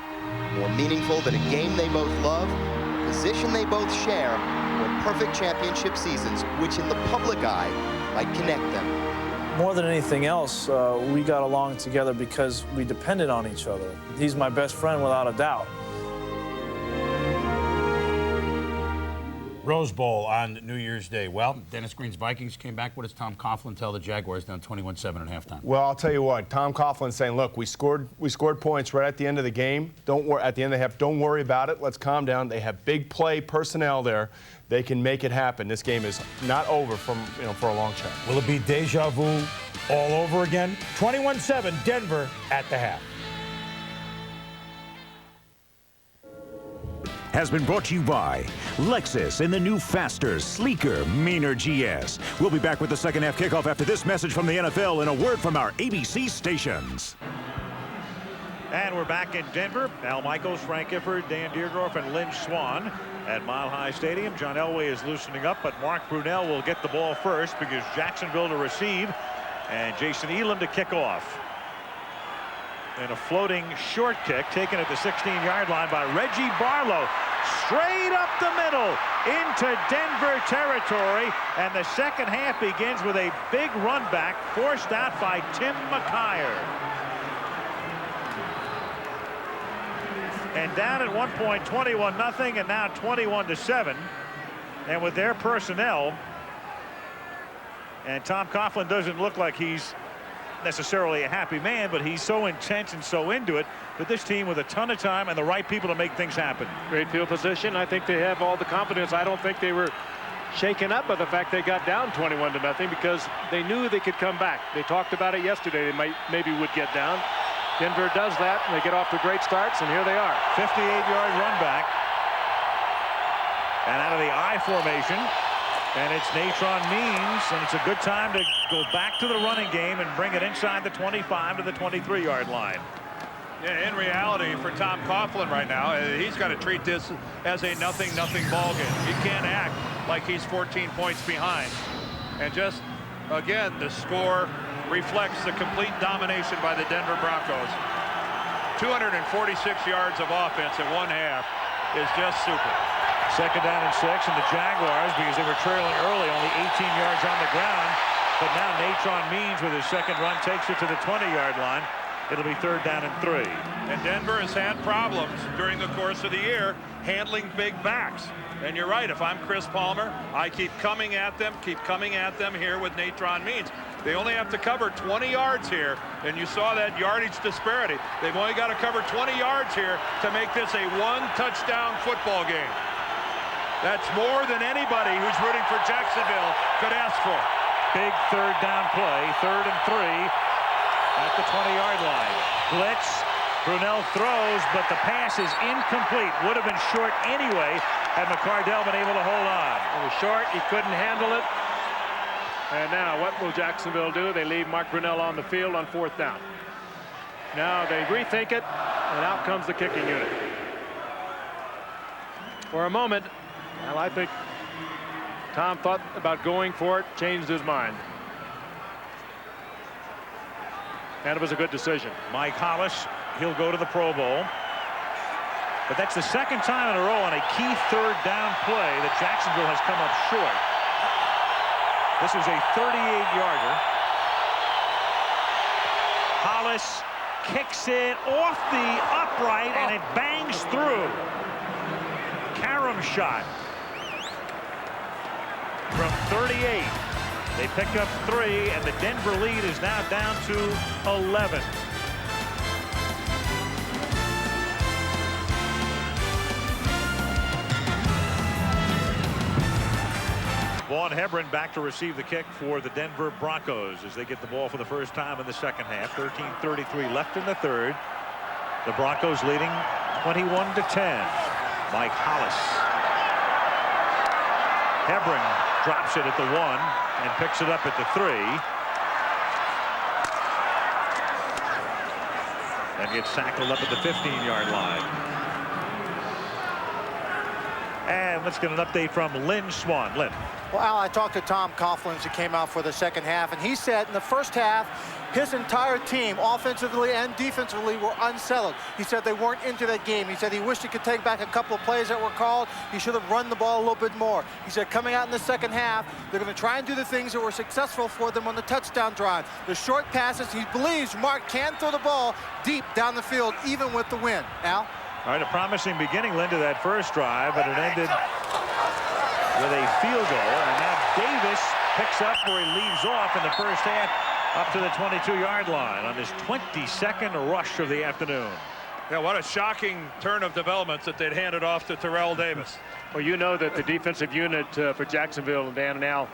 more meaningful than a game they both love, a position they both share, or perfect championship seasons, which in the public eye might connect them. More than anything else, we got along together because we depended on each other. He's my best friend without a doubt. Rose Bowl on New Year's Day. Well, Dennis Green's Vikings came back. What does Tom Coughlin tell the Jaguars down 21-7 at halftime? Well, I'll tell you what. Tom Coughlin's saying, look, we scored points right at the end of the game. Don't worry, at the end of the half, don't worry about it. Let's calm down. They have big play personnel there. They can make it happen. This game is not over for a long shot. Will it be deja vu all over again? 21-7, Denver at the half. Has been brought to you by Lexus in the new faster, sleeker, meaner GS. We'll be back with the second half kickoff after this message from the NFL and a word from our ABC stations. And we're back in Denver. Al Michaels, Frank Gifford, Dan Deerdorf, and Lynn Swan at Mile High Stadium. John Elway is loosening up, but Mark Brunell will get the ball first because Jacksonville to receive and Jason Elam to kick off. And a floating short kick taken at the 16-yard line by Reggie Barlow. Straight up the middle into Denver territory. And the second half begins with a big run back forced out by Tim McKyer. And down at one point 21-0 and now 21-7. And with their personnel, and Tom Coughlin doesn't look like he's necessarily a happy man, but he's so intense and so into it that this team with a ton of time and the right people to make things happen. Great field position. I think they have all the confidence. I don't think they were shaken up by the fact they got down 21-0 because they knew they could come back. They talked about it yesterday. They maybe would get down. Denver does that and they get off to great starts, and here they are. 58-yard run back. And out of the I formation. And it's Natron Means, and it's a good time to go back to the running game and bring it inside the 25 to the 23-yard line. Yeah, in reality, for Tom Coughlin right now, he's got to treat this as a nothing ball game. He can't act like he's 14 points behind. And just, again, the score reflects the complete domination by the Denver Broncos. 246 yards of offense at one half is just super. Second down and 6, and the Jaguars, because they were trailing early, only 18 yards on the ground. But now Natron Means with his second run takes it to the 20-yard line. It'll be third down and 3. And Denver has had problems during the course of the year handling big backs. And you're right, if I'm Chris Palmer, I keep coming at them here with Natron Means. They only have to cover 20 yards here, and you saw that yardage disparity. They've only got to cover 20 yards here to make this a one-touchdown football game. That's more than anybody who's rooting for Jacksonville could ask for. big third down play, 3rd and 3 at the 20-yard line. Blitz. Brunell throws, but the pass is incomplete. Would have been short anyway had McCardell been able to hold on. It was short. He couldn't handle it. And now what will Jacksonville do? They leave Mark Brunell on the field on 4th down. Now they rethink it, and out comes the kicking unit. For a moment, well, I think Tom thought about going for it, changed his mind. And it was a good decision. Mike Hollis, he'll go to the Pro Bowl. But that's the 2nd time in a row on a key 3rd down play that Jacksonville has come up short. This is a 38-yarder. Hollis kicks it off the upright, and it bangs through. Karam shot from 38. They pick up 3, and the Denver lead is now down to 11. Vaughn Hebron back to receive the kick for the Denver Broncos as they get the ball for the first time in the 2nd half. 13:33 left in the 3rd. The Broncos leading 21-10. Mike Hollis. Hebron drops it at the 1 and picks it up at the 3. And gets tackled up at the 15-yard line. And let's get an update from Lynn Swan. Lynn. Well, Al, I talked to Tom Coughlin as he came out for the 2nd half, and he said in the 1st half, his entire team, offensively and defensively, were unsettled. He said they weren't into that game. He said he wished he could take back a couple of plays that were called. He should have run the ball a little bit more. He said coming out in the 2nd half, they're going to try and do the things that were successful for them on the touchdown drive. The short passes, he believes Mark can throw the ball deep down the field, even with the wind. Al? All right, a promising beginning, Lynn, to that first drive, but it ended with a field goal. And now Davis picks up where he leaves off in the first half up to the 22-yard line on his 22nd rush of the afternoon. Yeah, what a shocking turn of developments that they'd handed off to Terrell Davis. Well, you know that the defensive unit for Jacksonville, and Dan and Al,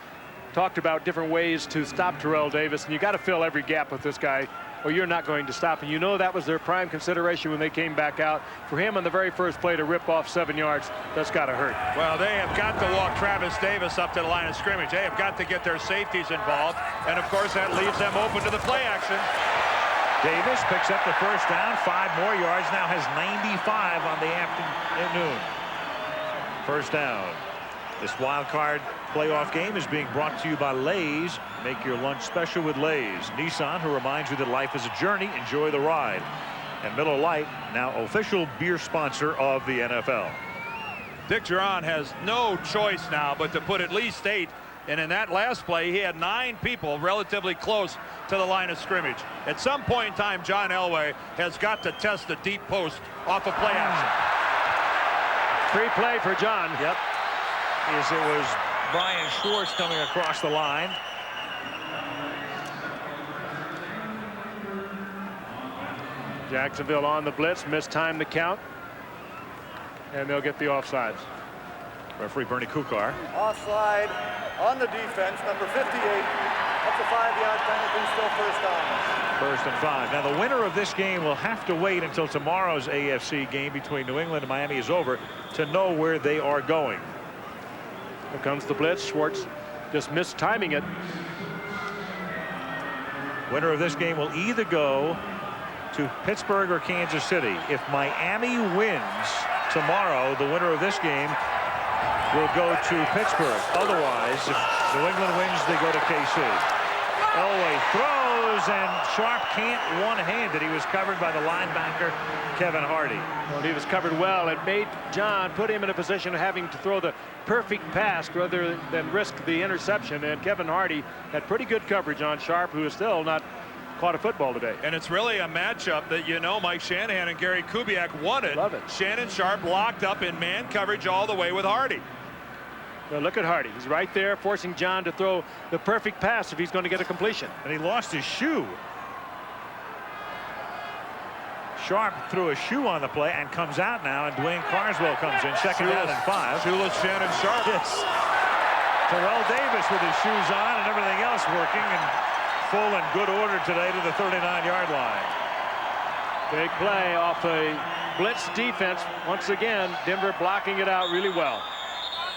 talked about different ways to stop Terrell Davis, and you got to fill every gap with this guy, or you're not going to stop. And you know that was their prime consideration when they came back out. For him on the very first play to rip off 7 yards, that's got to hurt. Well, they have got to walk Travis Davis up to the line of scrimmage. They have got to get their safeties involved, and of course that leaves them open to the play action. Davis picks up the first down, 5 more yards, now has 95 on the afternoon. First down. This wild card playoff game is being brought to you by Lay's. Make your lunch special with Lay's. Nissan, who reminds you that life is a journey. Enjoy the ride. And Miller Lite, now official beer sponsor of the NFL. Dick Duran has no choice now but to put at least 8. And in that last play, he had 9 people relatively close to the line of scrimmage. At some point in time, John Elway has got to test the deep post off of play action. Free play for John. Yep. As it was Brian Schwartz coming across the line. Jacksonville on the blitz, mistimed the count, and they'll get the offsides. Referee Bernie Kukar. Offside on the defense, number 58. That's a 5-yard penalty, still first down. 1st and 5. Now the winner of this game will have to wait until tomorrow's AFC game between New England and Miami is over to know where they are going. Here comes the blitz. Schwartz just mistiming it. Winner of this game will either go to Pittsburgh or Kansas City. If Miami wins tomorrow, the winner of this game will go to Pittsburgh. Otherwise, if New England wins, they go to KC. Elway throws, and Sharp can't one-handed. He was covered by the linebacker, Kevin Hardy. Well, he was covered well. It made John put him in a position of having to throw the perfect pass rather than risk the interception. And Kevin Hardy had pretty good coverage on Sharp, who is still not caught a football today. And it's really a matchup that, you know, Mike Shanahan and Gary Kubiak wanted. Love it. Shannon Sharp locked up in man coverage all the way with Hardy. Now look at Hardy. He's right there forcing John to throw the perfect pass if he's going to get a completion. And he lost his shoe. Sharp threw a shoe on the play and comes out now, and Dwayne Carswell comes in. 2nd down and 5. Shoeless Shannon Sharp. Yes. Terrell Davis with his shoes on and everything else working in full and good order today to the 39-yard line. Big play off a blitz defense. Once again, Denver blocking it out really well.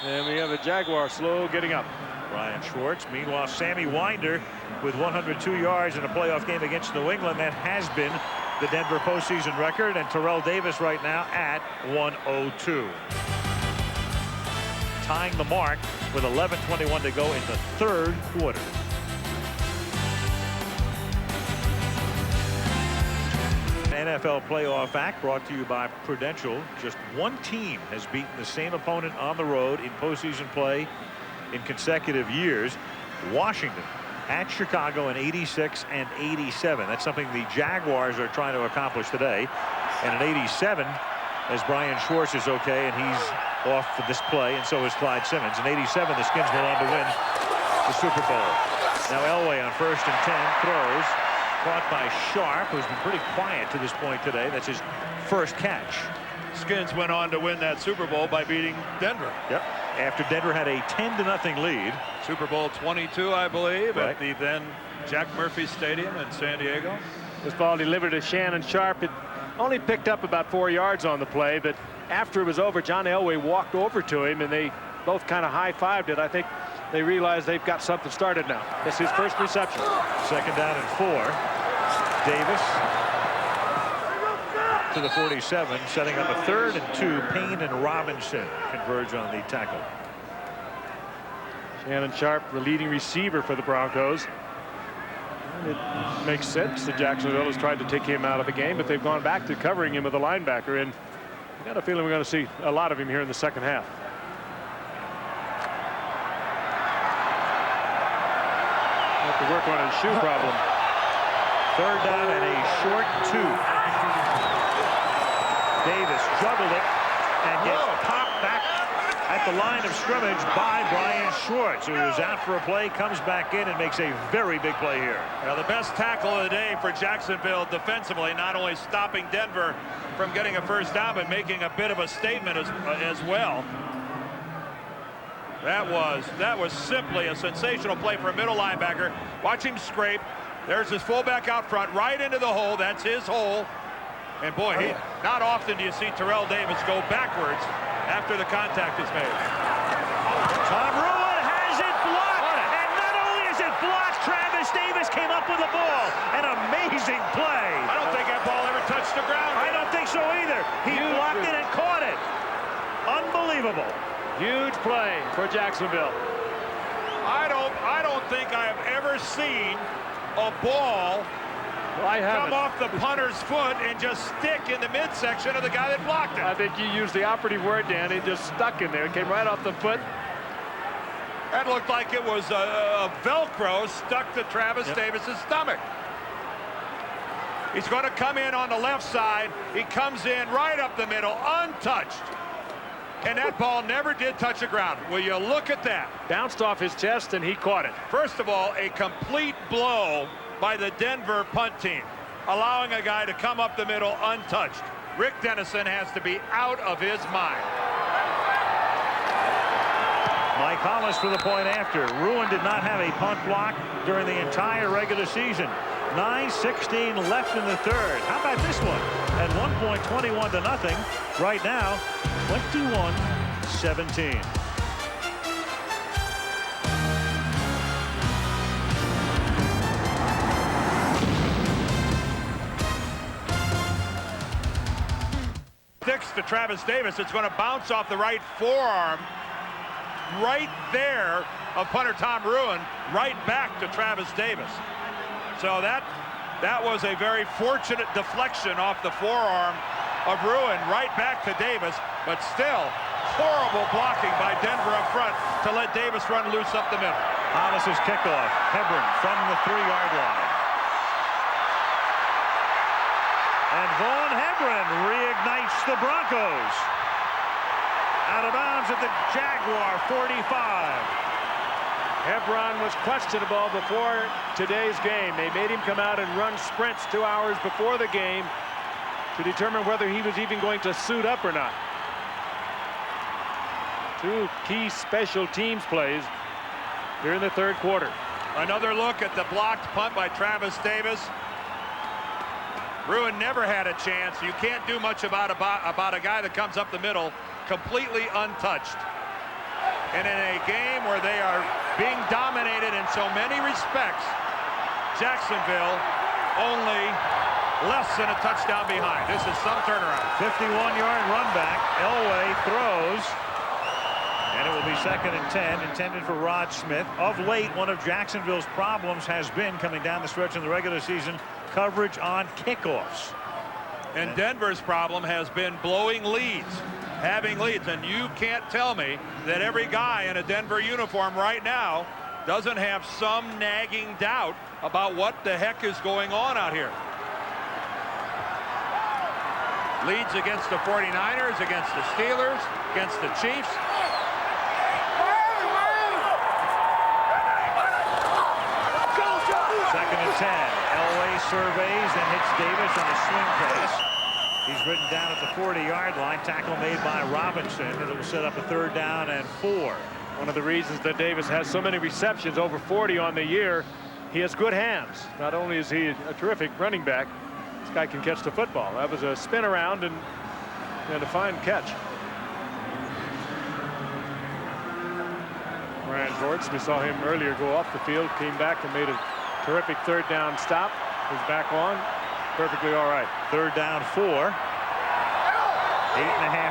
And we have a Jaguar slow getting up. Brian Schwartz. Meanwhile, Sammy Winder with 102 yards in a playoff game against New England. That has been the Denver postseason record. And Terrell Davis right now at 102. Tying the mark with 11:21 to go in the third quarter. NFL Playoff Act brought to you by Prudential. Just one team has beaten the same opponent on the road in postseason play in consecutive years. Washington at Chicago in '86 and '87. That's something the Jaguars are trying to accomplish today. And in '87, as Brian Schwartz is okay, and he's off for this play, and so is Clyde Simmons. In '87, the Skins went on to win the Super Bowl. Now Elway on 1st and 10 throws. Caught by Sharp, who's been pretty quiet to this point today. That's his first catch. Skins went on to win that Super Bowl by beating Denver. Yep. After Denver had a 10-0 lead. Super Bowl 22, I believe, right at the then Jack Murphy Stadium in San Diego. This ball delivered to Shannon Sharp. It only picked up about 4 yards on the play, but after it was over, John Elway walked over to him, and they both kind of high-fived it. I think they realize they've got something started now. That's his first reception. 2nd down and 4. Davis to the 47, setting up a 3rd and 2. Payne and Robinson converge on the tackle. Shannon Sharp, the leading receiver for the Broncos. And it makes sense that Jacksonville has tried to take him out of the game, but they've gone back to covering him with a linebacker, and I got a feeling we're going to see a lot of him here in the second half. Have to work on his shoe problem. 3rd down and a short 2. Davis juggled it and gets popped back at the line of scrimmage by Brian Schwartz, who was out for a play, comes back in and makes a very big play here. Now, the best tackle of the day for Jacksonville defensively, not only stopping Denver from getting a first down, but making a bit of a statement as well. That was simply a sensational play for a middle linebacker. Watch him scrape. There's his fullback out front, right into the hole. That's his hole. And boy, not often do you see Terrell Davis go backwards after the contact is made. Tom Ruin has it blocked. And not only is it blocked, Travis Davis came up with the ball. An amazing play. I don't think that ball ever touched the ground. I don't think so either. He blocked it and caught it. Unbelievable. Huge play for Jacksonville. I don't think I have ever seen a ball come off the punter's foot and just stick in the midsection of the guy that blocked it. I think you used the operative word, Dan. It just stuck in there. It came right off the foot. That looked like it was a Velcro stuck to Travis Davis's stomach. He's going to come in on the left side. He comes in right up the middle, untouched. And that ball never did touch the ground. Will you look at that? Bounced off his chest, and he caught it. First of all, a complete blow by the Denver punt team, allowing a guy to come up the middle untouched. Rick Dennison has to be out of his mind. Mike Hollis for the point after. Ruin did not have a punt block during the entire regular season. 9:16 left in the third. How about this one? At one point, 21-0. Right now, 21-17. Sticks to Travis Davis. It's going to bounce off the right forearm right there of punter Tom Ruin, right back to Travis Davis. So that was a very fortunate deflection off the forearm of Ruin right back to Davis, but still horrible blocking by Denver up front to let Davis run loose up the middle. Hollis's kickoff. Hebron from the 3-yard line. And Vaughn Hebron reignites the Broncos. Out of bounds at the Jaguar 45. Hebron was questionable before today's game. They made him come out and run sprints 2 hours before the game to determine whether he was even going to suit up or not. Two key special teams plays here in the third quarter. Another look at the blocked punt by Travis Davis. Bruin never had a chance. You can't do much about a guy that comes up the middle completely untouched. And in a game where they are being dominated in so many respects, Jacksonville only less than a touchdown behind. This is some turnaround. 51-yard run back. Elway throws. And it will be 2nd and 10, intended for Rod Smith. Of late, one of Jacksonville's problems has been, coming down the stretch in the regular season, coverage on kickoffs. And Denver's problem has been blowing leads, having leads. And you can't tell me that every guy in a Denver uniform right now doesn't have some nagging doubt about what the heck is going on out here. Leads against the 49ers, against the Steelers, against the Chiefs. Second and 10. Elway surveys and hits Davis on a swing pass. He's ridden down at the 40-yard line. Tackle made by Robinson. It will set up a 3rd down and 4. One of the reasons that Davis has so many receptions, over 40 on the year, he has good hands. Not only is he a terrific running back, this guy can catch the football. That was a spin around and a fine catch. Ryan Hortz, we saw him earlier go off the field, came back and made a terrific 3rd down stop. He's back on. Perfectly all right. 3rd down 4. 8.5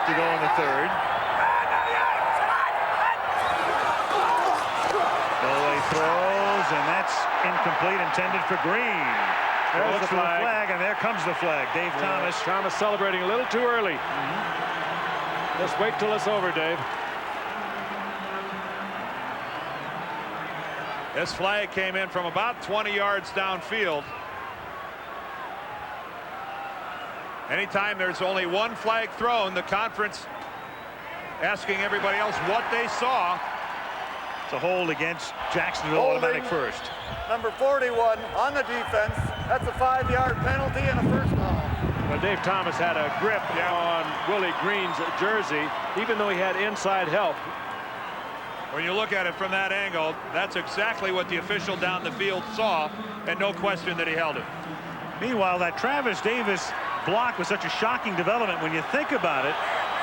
to go in the 3rd. Elway throws, and that's incomplete, intended for Green. There's the flag, and there comes the flag. Dave Thomas. Thomas celebrating a little too early. Just wait till it's over, Dave. This flag came in from about 20 yards downfield. Anytime there's only one flag thrown, the conference asking everybody else what they saw. It's a hold against Jacksonville, automatic first. Number 41 on the defense. That's a 5-yard penalty and a first down. Well, Dave Thomas had a grip on Willie Green's jersey, even though he had inside help. When you look at it from that angle, that's exactly what the official down the field saw, and no question that he held it. Meanwhile, that Travis Davis block was such a shocking development when you think about it.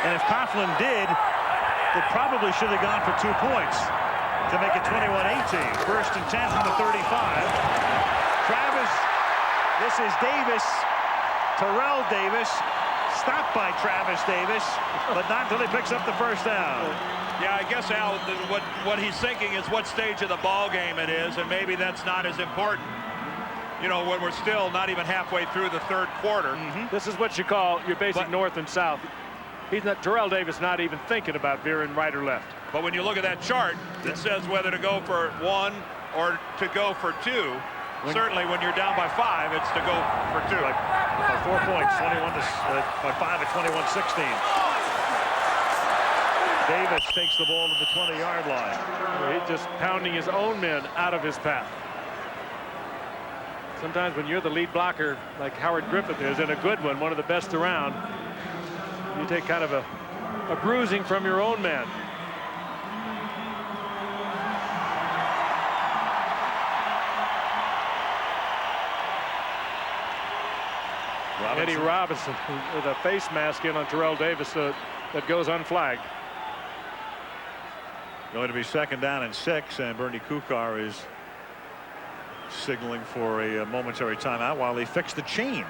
And if Coughlin did, it probably should have gone for 2 points to make it 21-18. 1st and 10 from the 35. Travis, this is Davis, Terrell Davis, stopped by Travis Davis, but not until he picks up the first down. Yeah, I guess, Al, what he's thinking is what stage of the ball game it is, and maybe that's not as important. You know, when we're still not even halfway through the 3rd quarter. This is what you call your basic north and south. He's not, Terrell Davis not even thinking about veering right or left. But when you look at that chart, it says whether to go for 1 or to go for 2. Certainly when you're down by 5, it's to go for 2. By 4 points, 21 to by 5 at 21-16. Davis takes the ball to the 20-yard line. He's just pounding his own men out of his path. Sometimes when you're the lead blocker, like Howard Griffith is, and a good one of the best around, you take kind of a bruising from your own man. Eddie Robinson with a face mask in on Terrell Davis that goes unflagged. Going to be 2nd down and 6, and Bernie Kukar is signaling for a momentary timeout while they fix the chain.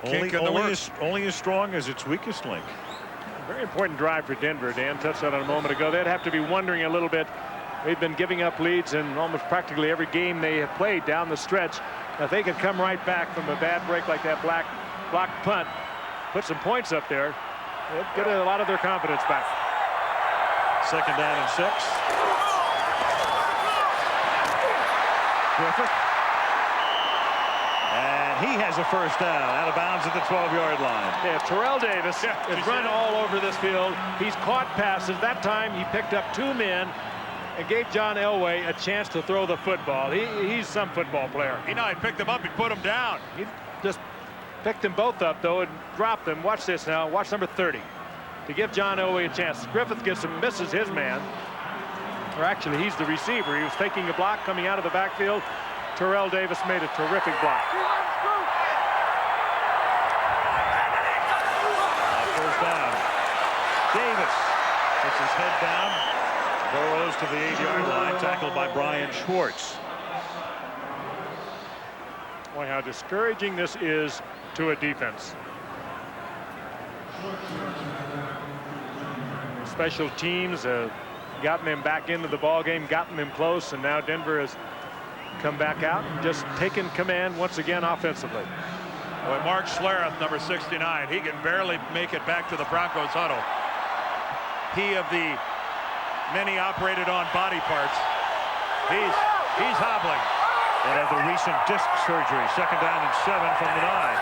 Only as strong as its weakest link. Very important drive for Denver. Dan touched on it a moment ago. They'd have to be wondering a little bit. They've been giving up leads in almost practically every game they have played down the stretch. If they could come right back from a bad break like that blocked punt, put some points up there, they'd get a lot of their confidence back. 2nd down and 6. Griffith. And he has a first down out of bounds at the 12-yard line. Yeah, Terrell Davis has run all over this field. He's caught passes. That time he picked up 2 men and gave John Elway a chance to throw the football. He's some football player. He picked him up, he put him down. He just Picked them both up, though, and dropped them. Watch this now. Watch number 30. To give John Elway a chance. Griffith gets him, misses his man. Or actually, he's the receiver. He was taking a block coming out of the backfield. Terrell Davis made a terrific block. First down. Davis puts his head down. Burrows to the 8-yard line, tackled by Brian Schwartz. Boy, how discouraging this is to a defense. Special teams gotten them back into the ball game, gotten them close, and now Denver has come back out and just taken command once again offensively. Boy, Mark Schlereth, number 69, he can barely make it back to the Broncos huddle. He of the many operated on body parts. He's hobbling. And of the recent disc surgery, 2nd down and 7 from the 9.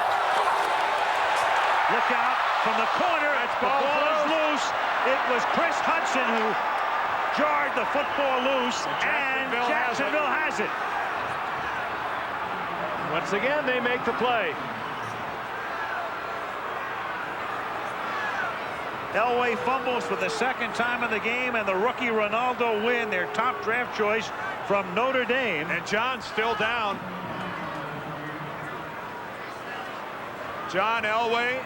Look out from the corner. The ball is loose. It was Chris Hudson who jarred the football loose, and Jacksonville has it. Once again, they make the play. Elway fumbles for the 2nd time in the game, and the rookie Ronaldo Wynn, their top draft choice from Notre Dame. And John's still down. John Elway.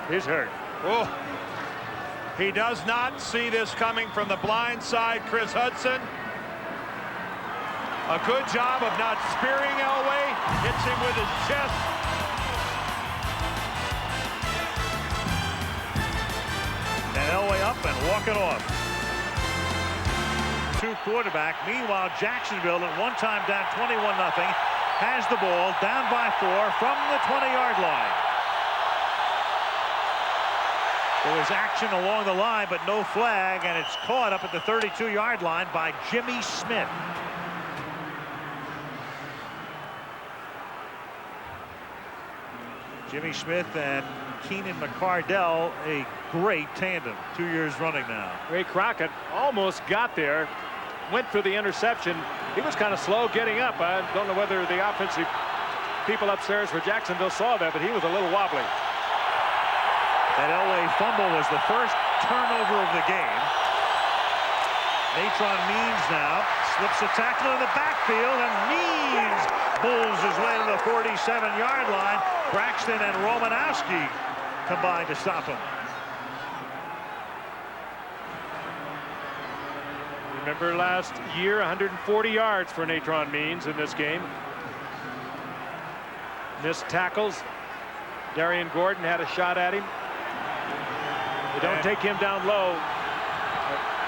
He's hurt. Oh, he does not see this coming from the blind side. Chris Hudson. A good job of not spearing Elway. Hits him with his chest. And Elway up and walking off. 2 quarterback. Meanwhile, Jacksonville at one time down 21-0 has the ball down by 4 from the 20-yard line. There was action along the line, but no flag, and it's caught up at the 32-yard line by Jimmy Smith. Jimmy Smith and Keenan McCardell, a great tandem, 2 years running now. Ray Crockett almost got there, went for the interception. He was kind of slow getting up. I don't know whether the offensive people upstairs for Jacksonville saw that, but he was a little wobbly. That Elway fumble was the first turnover of the game. Natron Means now slips a tackle in the backfield, and Means bulls his way to the 47-yard line. Braxton and Romanowski combined to stop him. Remember last year, 140 yards for Natron Means in this game. Missed tackles. Darian Gordon had a shot at him. You don't take him down low.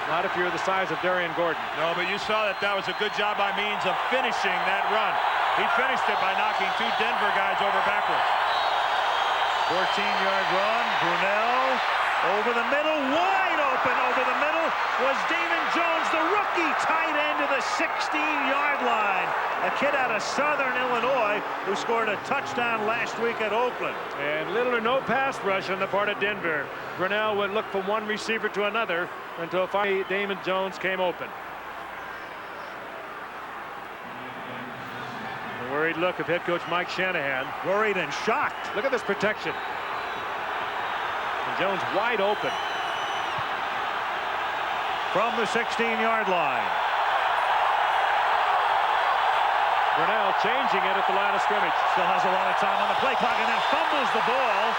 Not if you're the size of Darian Gordon. No, but you saw that was a good job by Means of finishing that run. He finished it by knocking 2 Denver guys over backwards. 14-yard run. Brunell over the middle, wide open over the middle was Damon Jones, the rookie tight end to the 16-yard line. A kid out of Southern Illinois who scored a touchdown last week at Oakland. And little or no pass rush on the part of Denver. Brunell would look from one receiver to another until finally Damon Jones came open. A worried look of head coach Mike Shanahan. Worried and shocked. Look at this protection. And Jones wide open. From the 16-yard line. Brunell changing it at the line of scrimmage. Still has a lot of time on the play clock and then fumbles the ball.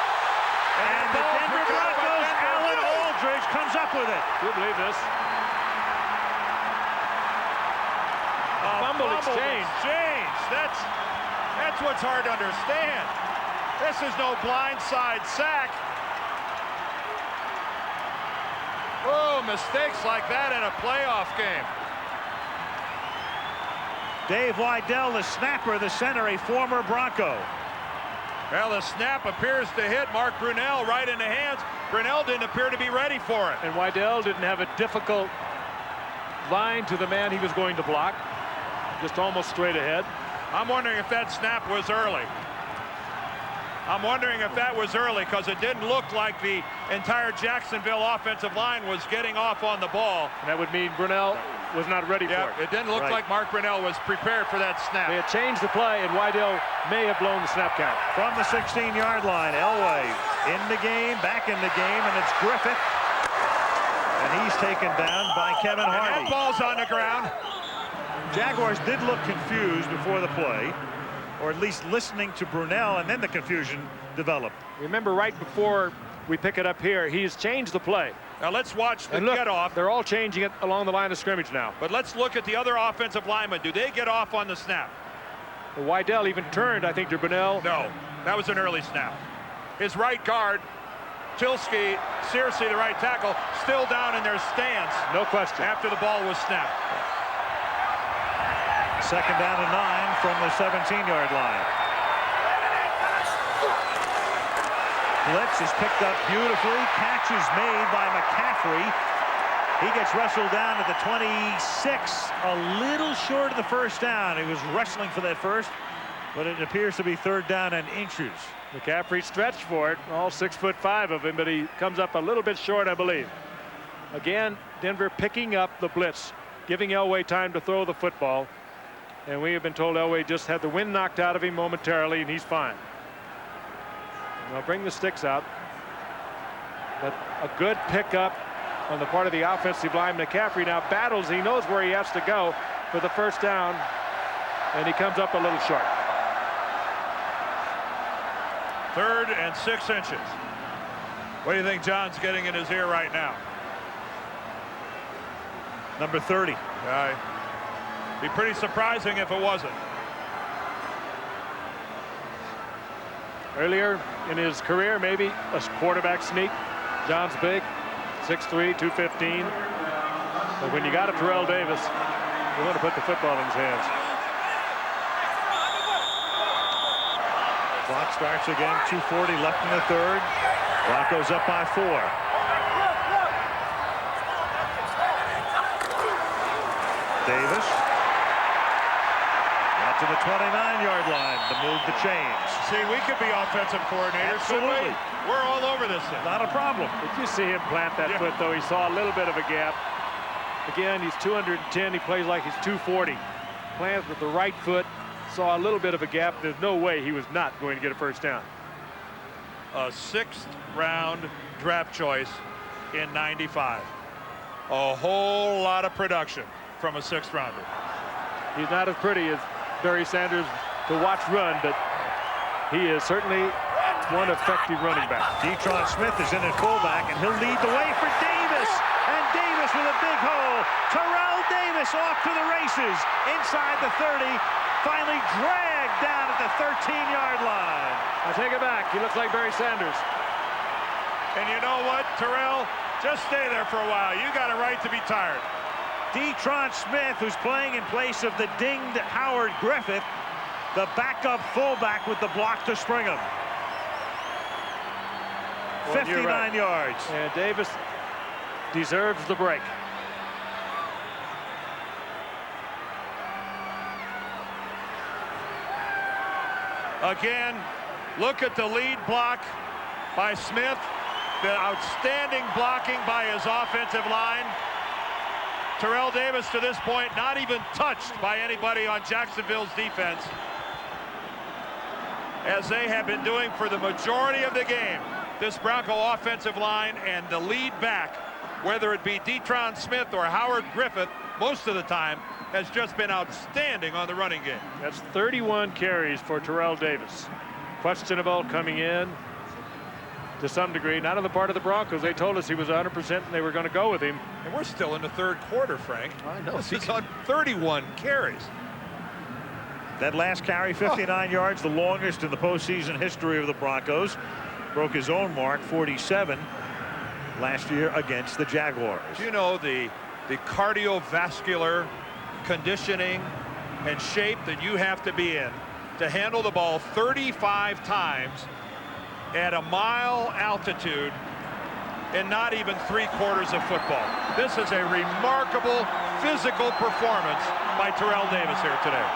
And the Denver Broncos, Alan Aldridge comes up with it. Do you believe this? Fumble exchange. That's what's hard to understand. This is no blindside sack. Oh, mistakes like that in a playoff game. Dave Weidel, the snapper, the center, a former Bronco. Well, the snap appears to hit Mark Brunell right in the hands. Brunell didn't appear to be ready for it. And Weidel didn't have a difficult line to the man he was going to block. Just almost straight ahead. I'm wondering if that snap was early. I'm wondering if that was early because it didn't look like the entire Jacksonville offensive line was getting off on the ball. And that would mean Brunell was not ready for it. It didn't look like Mark Brunell was prepared for that snap. They had changed the play, and Wydell may have blown the snap count. From the 16-yard line, Elway in the game, back in the game, and it's Griffith. And he's taken down by Kevin Hardy. And that ball's on the ground. Jaguars did look confused before the play, or at least listening to Brunell, and then the confusion developed. Remember, right before we pick it up here, he's changed the play. Now let's watch the look, get off. They're all changing it along the line of scrimmage now. But let's look at the other offensive linemen. Do they get off on the snap? Well, Wydell even turned, I think, to Brunell. No, that was an early snap. His right guard, Tilsky, Searcy, the right tackle, still down in their stance. No question. After the ball was snapped. Second down and 9 from the 17-yard line. Blitz is picked up beautifully. Catch is made by McCaffrey. He gets wrestled down at the 26, a little short of the first down. He was wrestling for that first, but it appears to be third down and inches. McCaffrey stretched for it, all 6'5" of him, but he comes up a little bit short, I believe. Again, Denver picking up the blitz, giving Elway time to throw the football. And we have been told Elway just had the wind knocked out of him momentarily, and he's fine. They'll bring the sticks out. But a good pickup on the part of the offensive line. McCaffrey now battles. He knows where he has to go for the first down, and he comes up a little short. 3rd and 6 inches. What do you think John's getting in his ear right now? Number 30. Be pretty surprising if it wasn't. Earlier in his career, maybe a quarterback sneak. John's big, 6'3", 215. But when you got a Terrell Davis, you want to put the football in his hands. Clock starts again, 2:40 left in the 3rd. Broncos up by 4. Davis. Out to the 29-yard line to move the chains. See, we could be offensive coordinators. Absolutely. We're all over this thing. Not a problem. Did you see him plant that foot, though? He saw a little bit of a gap. Again, he's 210. He plays like he's 240. Plants with the right foot. Saw a little bit of a gap. There's no way he was not going to get a first down. A 6th-round draft choice in '95. A whole lot of production from a 6th-rounder. He's not as pretty as Barry Sanders to watch run, but he is certainly one effective running back. Detron Smith is in at fullback, and he'll lead the way for Davis. And Davis with a big hole. Terrell Davis off to the races inside the 30. Finally dragged down at the 13-yard line. I take it back. He looks like Barry Sanders. And you know what, Terrell? Just stay there for a while. You got a right to be tired. Detron Smith, who's playing in place of the dinged Howard Griffith, the backup fullback with the block to spring him. 59 yards. And Davis deserves the break. Again, look at the lead block by Smith. The outstanding blocking by his offensive line. Terrell Davis to this point not even touched by anybody on Jacksonville's defense, as they have been doing for the majority of the game. This Bronco offensive line and the lead back, whether it be Detron Smith or Howard Griffith, most of the time has just been outstanding on the running game. That's 31 carries for Terrell Davis. Questionable coming in to some degree, not on the part of the Broncos. They told us he was 100% and they were going to go with him. And we're still in the 3rd quarter, Frank. I know. This is on 31 carries. That last carry, 59 yards, the longest in the postseason history of the Broncos. Broke his own mark, 47, last year against the Jaguars. You know, the cardiovascular conditioning and shape that you have to be in to handle the ball 35 times at a mile altitude in not even 3/4 of football. This is a remarkable physical performance by Terrell Davis here today.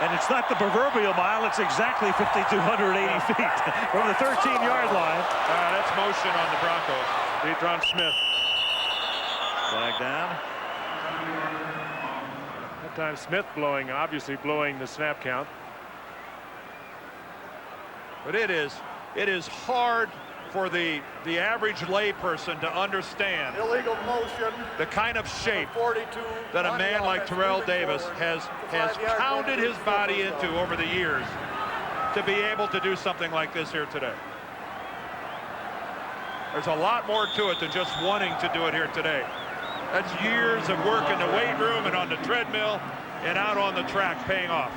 And it's not the proverbial mile, it's exactly 5,280 feet from the 13-yard line. That's motion on the Broncos. Detron Smith. Flag down. That time Smith obviously blowing the snap count. But it is hard for the average layperson to understand Illegal motion. the kind of shape 42 that a man like Terrell Davis has pounded his body into over the years to be able to do something like this here today. There's a lot more to it than just wanting to do it here today. That's years of work in the weight room and on the treadmill and out on the track paying off.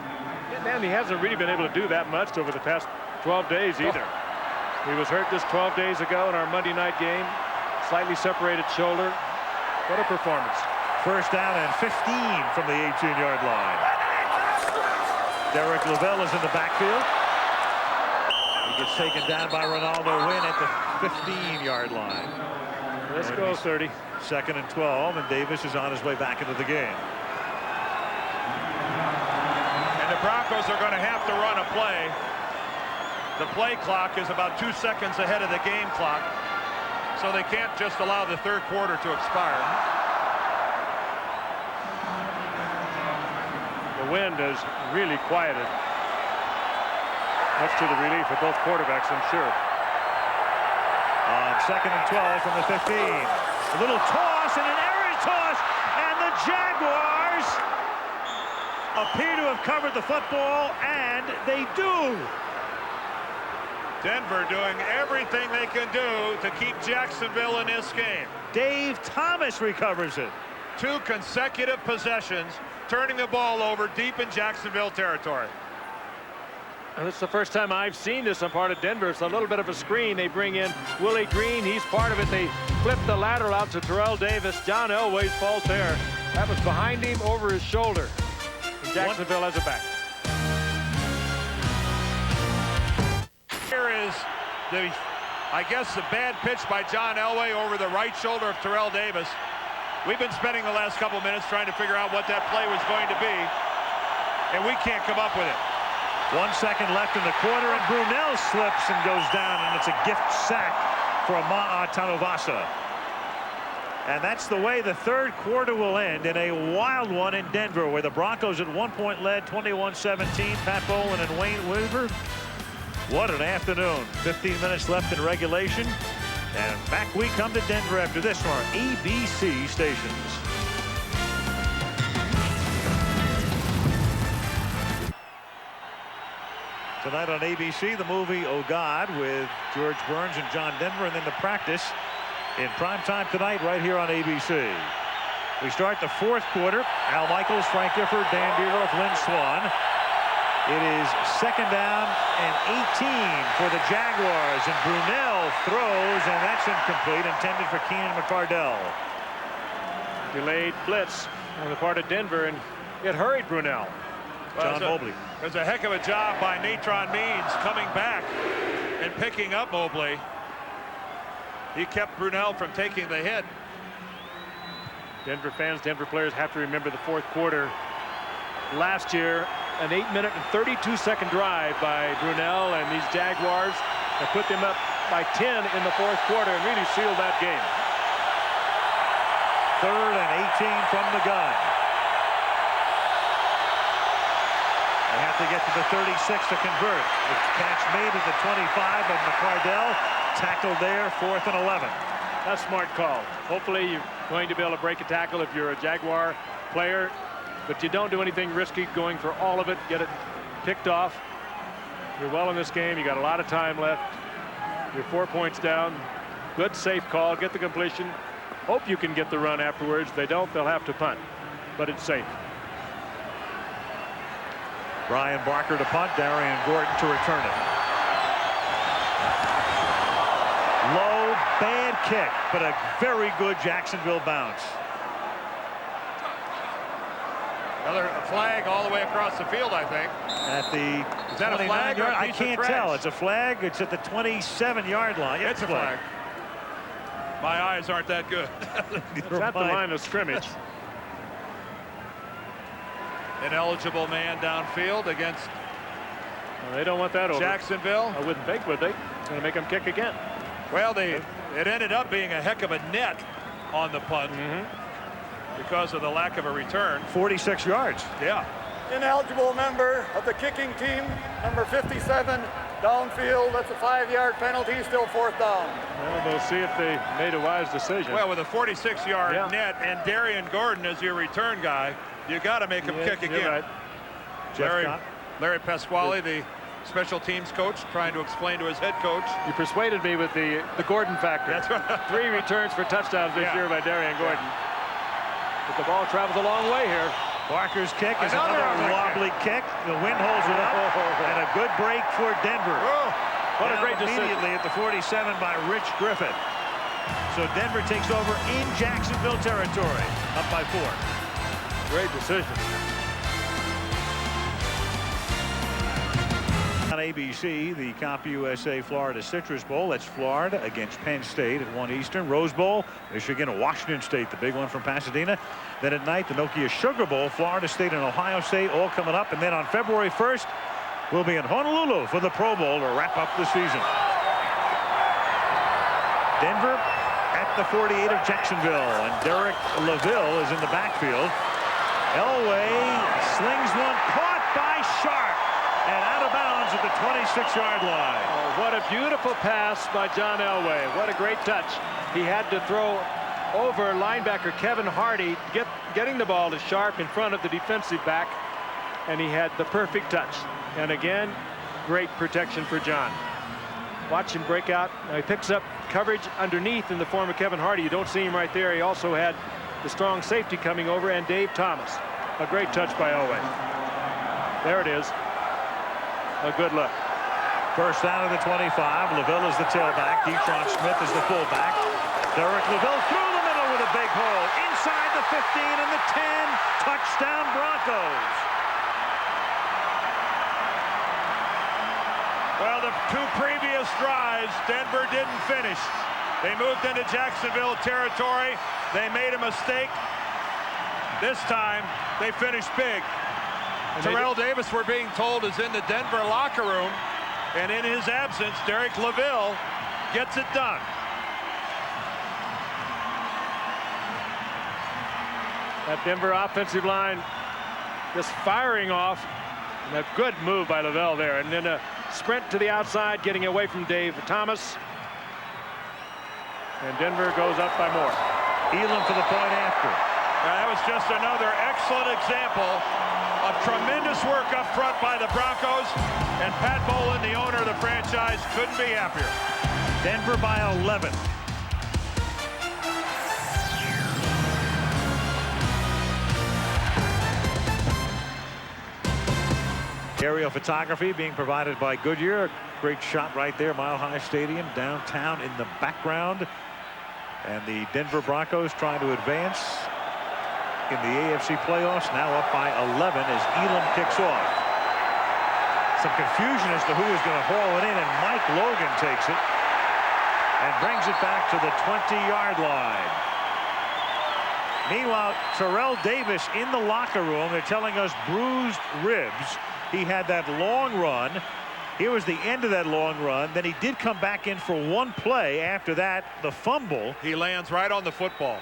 And he hasn't really been able to do that much over the past 12 days either. He was hurt just 12 days ago in our Monday night game. Slightly separated shoulder. What a performance. First down and 15 from the 18-yard line. Derek Lavelle is in the backfield. He gets taken down by Ronaldo Wynn at the 15-yard line. Let's go 30. Second and 12, and Davis is on his way back into the game. And the Broncos are going to have to run a play. The play clock is about 2 seconds ahead of the game clock, so they can't just allow the third quarter to expire. The wind has really quieted, much to the relief of both quarterbacks, I'm sure. On second and 12 from the 15. A little toss and an errant toss, and the Jaguars appear to have covered the football, and they do. Denver doing everything they can do to keep Jacksonville in this game. Dave Thomas recovers it. 2 consecutive possessions, turning the ball over deep in Jacksonville territory. And it's the first time I've seen this on part of Denver. It's a little bit of a screen. They bring in Willie Green. He's part of it. They flip the lateral out to Terrell Davis. John Elway's fault there. That was behind him over his shoulder. And Jacksonville has it back. Here is I guess the bad pitch by John Elway over the right shoulder of Terrell Davis. We've been spending the last couple minutes trying to figure out what that play was going to be, and we can't come up with it. 1 second left in the quarter, and Brunell slips and goes down, and it's a gift sack for Ma'a Tanuvasa. And that's the way the third quarter will end, in a wild one in Denver, where the Broncos at 1 point led 21-17. Pat Bowlen and Wayne Weaver. What an afternoon. 15 minutes left in regulation. And back we come to Denver after this from our ABC stations. Tonight on ABC, the movie Oh God with George Burns and John Denver, and then the practice in prime time tonight right here on ABC. We start the fourth quarter. Al Michaels, Frank Gifford, Dan Deeroff, Lynn Swan. It is second down and 18 for the Jaguars, and Brunell throws, and that's incomplete, intended for Keenan McCardell. Delayed blitz on the part of Denver, and it hurried Brunell. John Mobley. There's a heck of a job by Natron Means coming back and picking up Mobley. He kept Brunell from taking the hit. Denver fans, Denver players have to remember the fourth quarter last year. An 8-minute and 32-second drive by Brunell and these Jaguars that put them up by 10 in the fourth quarter and really sealed that game. Third and 18 from the gun. They have to get to the 36 to convert. The catch made at the 25 of McCardell. Tackled there, 4th and 11. That's a smart call. Hopefully you're going to be able to break a tackle if you're a Jaguar player. But you don't do anything risky going for all of it. Get it picked off. You're well in this game. You got a lot of time left. You're 4 points down. Good safe call. Get the completion. Hope you can get the run afterwards. If they don't, they'll have to punt. But it's safe. Brian Barker to punt. Darian Gordon to return it. Low, bad kick, but a very good Jacksonville bounce. Another flag all the way across the field, I think. At the Is that a flag? yard, I can't tell. It's a flag. It's at the 27-yard line. It's a flag. My eyes aren't that good. It's at the line of scrimmage. Ineligible man downfield against well, they don't want that over. Jacksonville. I wouldn't think, would they? It's going to make them kick again. Well, it ended up being a heck of a net on the punt. because of the lack of a return. 46 yards. Yeah. Ineligible member of the kicking team, number 57, downfield. That's a 5-yard penalty, still 4th down. Well, they'll see if they made a wise decision. Well, with a 46-yard net and Darian Gordon as your return guy, you got to make him kick again. Right. Larry Pasquale, the special teams coach, trying to explain to his head coach. You persuaded me with the Gordon factor. That's right. 3 returns for touchdowns this year by Darian Gordon. But the ball travels a long way here. Barker's kick is another wobbly kick. The wind holds it up, and a good break for Denver. What a great decision. Immediately at the 47 by Rich Griffith. So Denver takes over in Jacksonville territory, up by 4. Great decision. On ABC, the CompUSA Florida Citrus Bowl. That's Florida against Penn State at 1 Eastern. Rose Bowl, Michigan and Washington State, the big one from Pasadena. Then at night, the Nokia Sugar Bowl, Florida State and Ohio State, all coming up. And then on February 1st, we'll be in Honolulu for the Pro Bowl to wrap up the season. Denver at the 48 of Jacksonville, and Derek LaVille is in the backfield. Elway slings one, caught by Sharp, and out of bounds at the 26-yard line. Oh, what a beautiful pass by John Elway. What a great touch. He had to throw over linebacker Kevin Hardy, getting the ball to Sharp in front of the defensive back, and he had the perfect touch. And again, great protection for John. Watch him break out. Now he picks up coverage underneath in the form of Kevin Hardy. You don't see him right there. He also had the strong safety coming over, and Dave Thomas. A great touch by Elway. There it is. A good look. First down of the 25. LaVille is the tailback. Detron Smith is the fullback. Derek LaVille through the middle with a big hole. Inside the 15 and the 10. Touchdown Broncos. Well, the 2 previous drives, Denver didn't finish. They moved into Jacksonville territory. They made a mistake. This time, they finished big. Terrell Davis, we're being told, is in the Denver locker room. And in his absence, Derek LaVille gets it done. That Denver offensive line just firing off. And a good move by LaVelle there. And then a sprint to the outside, getting away from Dave Thomas. And Denver goes up by more. Elam for the point after. That was just another excellent example of tremendous work up front by the Broncos. And Pat Bowlen, the owner of the franchise, couldn't be happier. Denver by 11. Aerial photography being provided by Goodyear. Great shot right there, Mile High Stadium downtown in the background. And the Denver Broncos trying to advance in the AFC playoffs, now up by 11 as Elam kicks off. Some confusion as to who is going to haul it in, and Mike Logan takes it and brings it back to the 20-yard line. Meanwhile, Terrell Davis in the locker room. They're telling us bruised ribs. He had that long run. Here was the end of that long run. Then he did come back in for one play. After that, the fumble. He lands right on the football.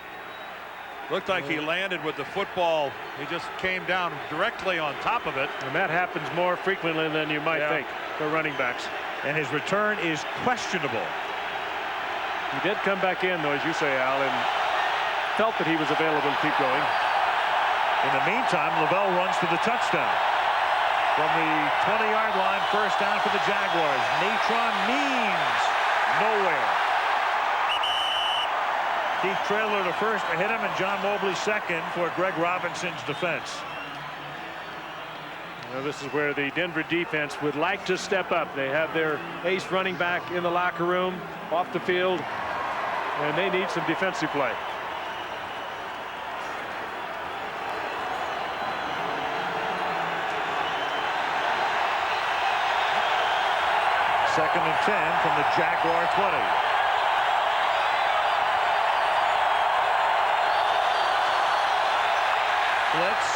Looked like he landed with the football. He just came down directly on top of it. And that happens more frequently than you might think for running backs. And his return is questionable. He did come back in, though, as you say, Al, and felt that he was available to keep going. In the meantime, LaVelle runs for the touchdown. From the 20-yard line, first down for the Jaguars. Natron Means nowhere. Keith Traylor the first to hit him, and John Mobley second for Greg Robinson's defense. Well, this is where the Denver defense would like to step up. They have their ace running back in the locker room, off the field, and they need some defensive play. Second and 10 from the Jaguar 20. Blitz,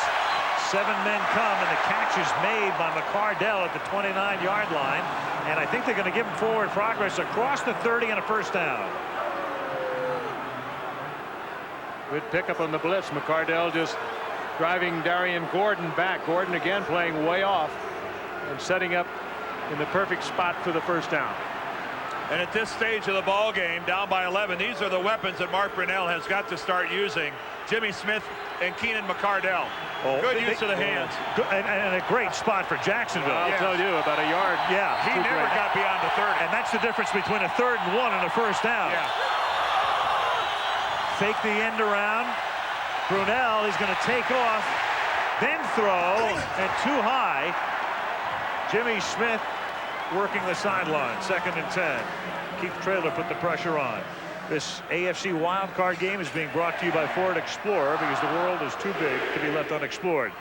7 men come, and the catch is made by McCardell at the 29-yard line. And I think they're going to give him forward progress across the 30 and a first down. Good pickup on the blitz. McCardell just driving Darian Gordon back. Gordon again playing way off and setting up in the perfect spot for the first down. And at this stage of the ball game, down by 11, these are the weapons that Mark Brunell has got to start using. Jimmy Smith and Keenan McCardell. Good use of the hands. And a great spot for Jacksonville. I'll tell you, about a yard. Yeah. He never got beyond the 30. And that's the difference between a 3rd and 1 and a first down. Yeah. Fake the end around. Brunell is going to take off, then throw, and too high. Jimmy Smith working the sideline. 2nd and 10. Keith Traylor put the pressure on. This AFC wildcard game is being brought to you by Ford Explorer, because the world is too big to be left unexplored.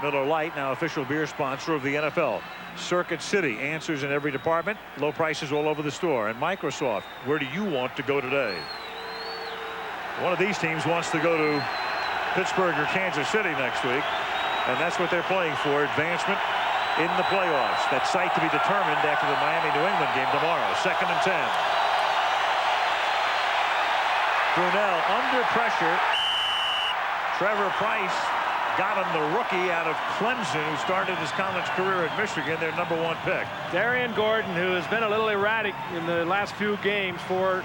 Miller Lite, now official beer sponsor of the NFL. Circuit City, answers in every department, low prices all over the store. And Microsoft, where do you want to go today? One of these teams wants to go to Pittsburgh or Kansas City next week, and that's what they're playing for, advancement in the playoffs. That site to be determined after the Miami-New England game tomorrow. 2nd and 10. Brunell under pressure. Trevor Price got him, the rookie out of Clemson, who started his college career at Michigan, their #1 pick. Darian Gordon, who has been a little erratic in the last few games for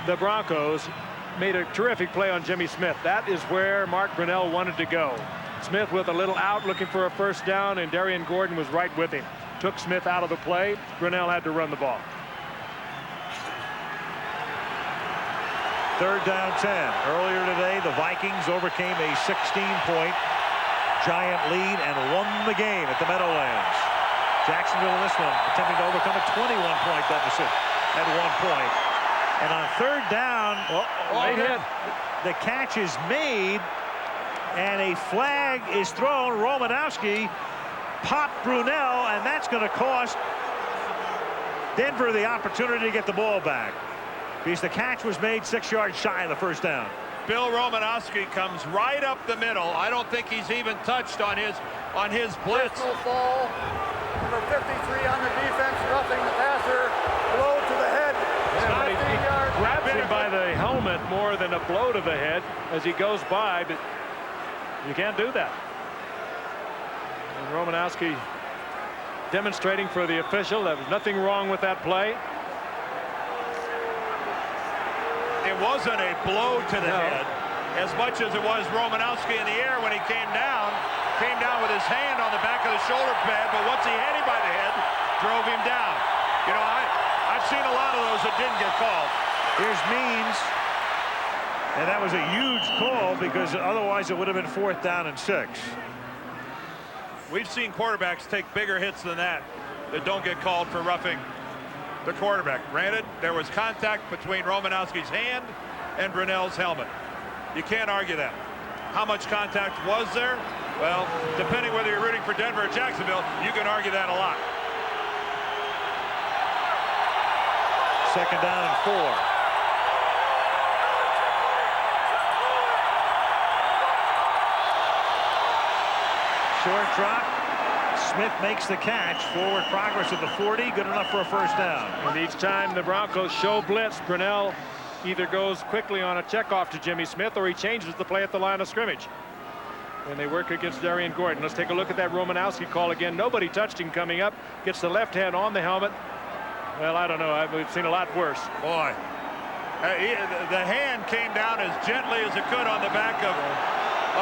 the Broncos, made a terrific play on Jimmy Smith. That is where Mark Brunell wanted to go. Smith with a little out looking for a first down, and Darian Gordon was right with him. Took Smith out of the play. Brunell had to run the ball. 3rd down 10. Earlier today, the Vikings overcame a 16-point giant lead and won the game at the Meadowlands. Jacksonville in this one attempting to overcome a 21-point deficit at one point. And on 3rd down, the catch is made, and a flag is thrown. Romanowski popped Brunell, and that's going to cost Denver the opportunity to get the ball back, because the catch was made 6 yards shy of the first down. Bill Romanowski comes right up the middle. I don't think he's even touched on his blitz. Personal fall. Number 53 on the defense, roughing the passer. Blow to the head. He grabs him by the helmet more than a blow to the head as he goes by, but you can't do that. And Romanowski demonstrating for the official there was nothing wrong with that play. It wasn't a blow to the head as much as it was Romanowski in the air when he came down with his hand on the back of the shoulder pad, but once he had him by the head, drove him down. You know, I've seen a lot of those that didn't get called. Here's Means, and that was a huge call, because otherwise it would have been 4th down and 6. We've seen quarterbacks take bigger hits than that don't get called for roughing the quarterback. Granted, there was contact between Romanowski's hand and Brunell's helmet. You can't argue that. How much contact was there? Well, depending whether you're rooting for Denver or Jacksonville, you can argue that a lot. 2nd down and 4. Short drop. Smith makes the catch. Forward progress at the 40. Good enough for a first down. And each time the Broncos show blitz, Brunell either goes quickly on a checkoff to Jimmy Smith, or he changes the play at the line of scrimmage. And they work against Darian Gordon. Let's take a look at that Romanowski call again. Nobody touched him coming up. Gets the left hand on the helmet. Well, I don't know. We've seen a lot worse. Boy, the hand came down as gently as it could on the back of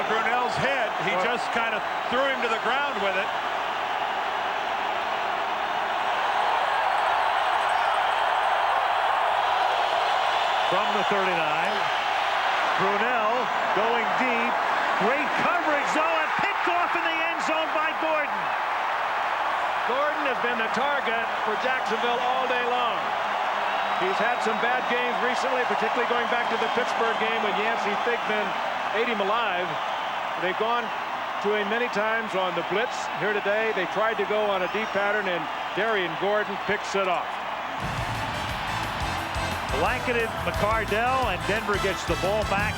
Brunell's head. He just kind of threw him to the ground with it. From the 39, Brunell going deep. Great coverage, though, and picked off in the end zone by Gordon. Gordon has been the target for Jacksonville all day long. He's had some bad games recently, particularly going back to the Pittsburgh game when Yancey Thigpen ate him alive. They've gone to him many times on the blitz. Here today, they tried to go on a deep pattern, and Darian Gordon picks it off. Blanketed McCardell, and Denver gets the ball back,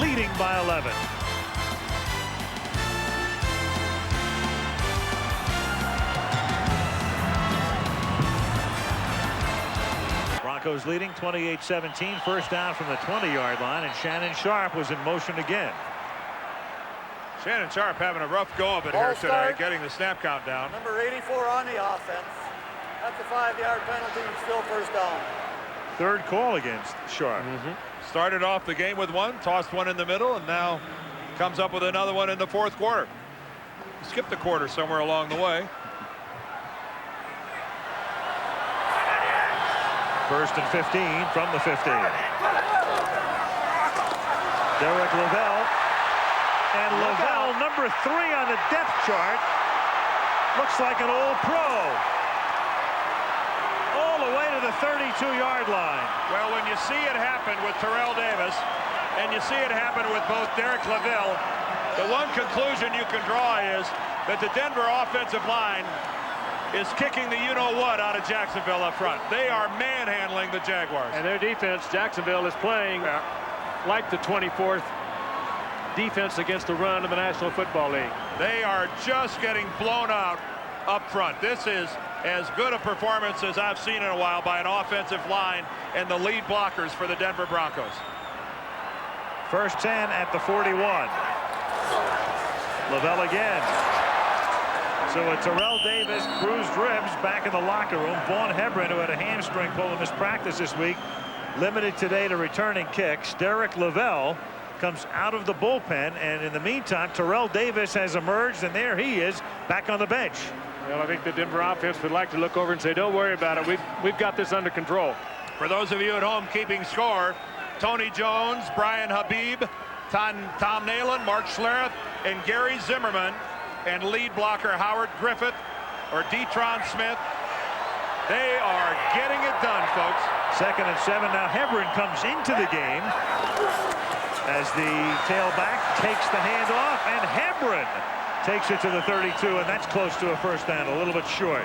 leading by 11. Broncos leading 28-17. First down from the 20-yard line, and Shannon Sharp was in motion again. Shannon Sharp having a rough go of it here today, getting the snap count down. Number 84 on the offense. That's a 5-yard penalty and still first down. Third call against Sharp. Started off the game with one, tossed one in the middle, and now comes up with another one in the fourth quarter. Skipped a quarter somewhere along the way. First and 15 from the 15. Derek Lavelle. And Lavelle, number 3 on the depth chart. Looks like an old pro. All the way to the 32-yard line. Well, when you see it happen with Terrell Davis, and you see it happen with both Derek Lavelle, the one conclusion you can draw is that the Denver offensive line is kicking the you-know-what out of Jacksonville up front. They are manhandling the Jaguars. And their defense, Jacksonville, is playing like the 24th defense against the run of the National Football League. They are just getting blown out up front. This is as good a performance as I've seen in a while by an offensive line and the lead blockers for the Denver Broncos. First 10 at the 41. Lavelle again. So a Terrell Davis bruised ribs back in the locker room. Vaughn Hebron, who had a hamstring pull in his practice this week, limited today to returning kicks. Derek Lavelle comes out of the bullpen, and in the meantime, Terrell Davis has emerged, and there he is back on the bench. Well, I think the Denver offense would like to look over and say, don't worry about it. We've got this under control. For those of you at home keeping score, Tony Jones, Brian Habib, Tom Nalen, Mark Schlereth, and Gary Zimmerman, and lead blocker Howard Griffith or Detron Smith. They are getting it done, folks. Second and 7. Now Hebron comes into the game as the tailback takes the handoff, and Hebron takes it to the 32, and that's close to a first down, a little bit short.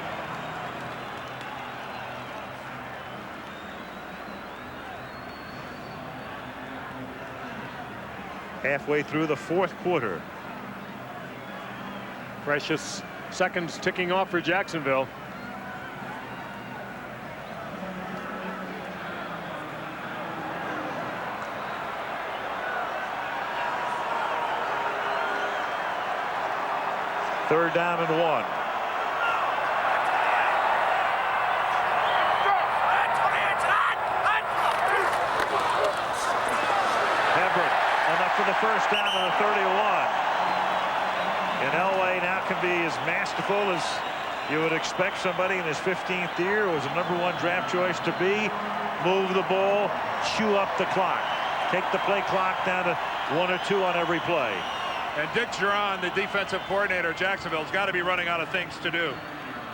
Halfway through the fourth quarter. Precious seconds ticking off for Jacksonville. Third down and 1. Hebron enough for the first down on the 31. And Elway now can be as masterful as you would expect somebody in his 15th year. Was a #1 draft choice to be. Move the ball, chew up the clock. Take the play clock down to 1 or 2 on every play. And Dick Geron, the defensive coordinator of Jacksonville, has got to be running out of things to do.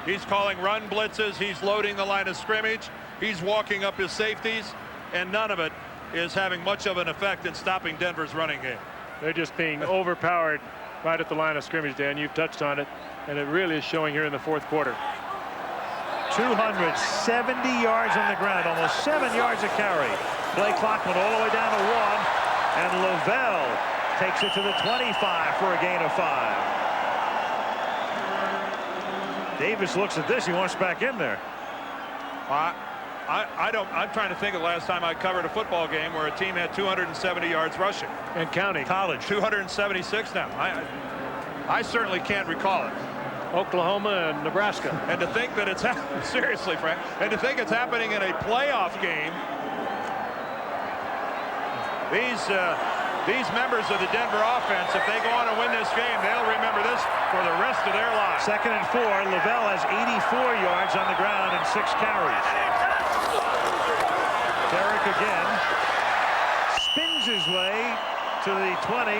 He's calling run blitzes. He's loading the line of scrimmage. He's walking up his safeties. And none of it is having much of an effect in stopping Denver's running game. They're just being overpowered right at the line of scrimmage, Dan. You've touched on it, and it really is showing here in the fourth quarter. 270 yards on the ground, almost 7 yards a carry. Play clock went all the way down to 1, and Lavelle takes it to the 25 for a gain of 5. Davis looks at this. He wants back in there. I'm trying to think of the last time I covered a football game where a team had 270 yards rushing. And counting. College. 276 now. I certainly can't recall it. Oklahoma and Nebraska. And to think that it's seriously, Frank, and to think it's happening in a playoff game. These members of the Denver offense, if they go on and win this game, they'll remember this for the rest of their lives. Second and 4. Lavelle has 84 yards on the ground and 6 carries. Derek again spins his way to the 20,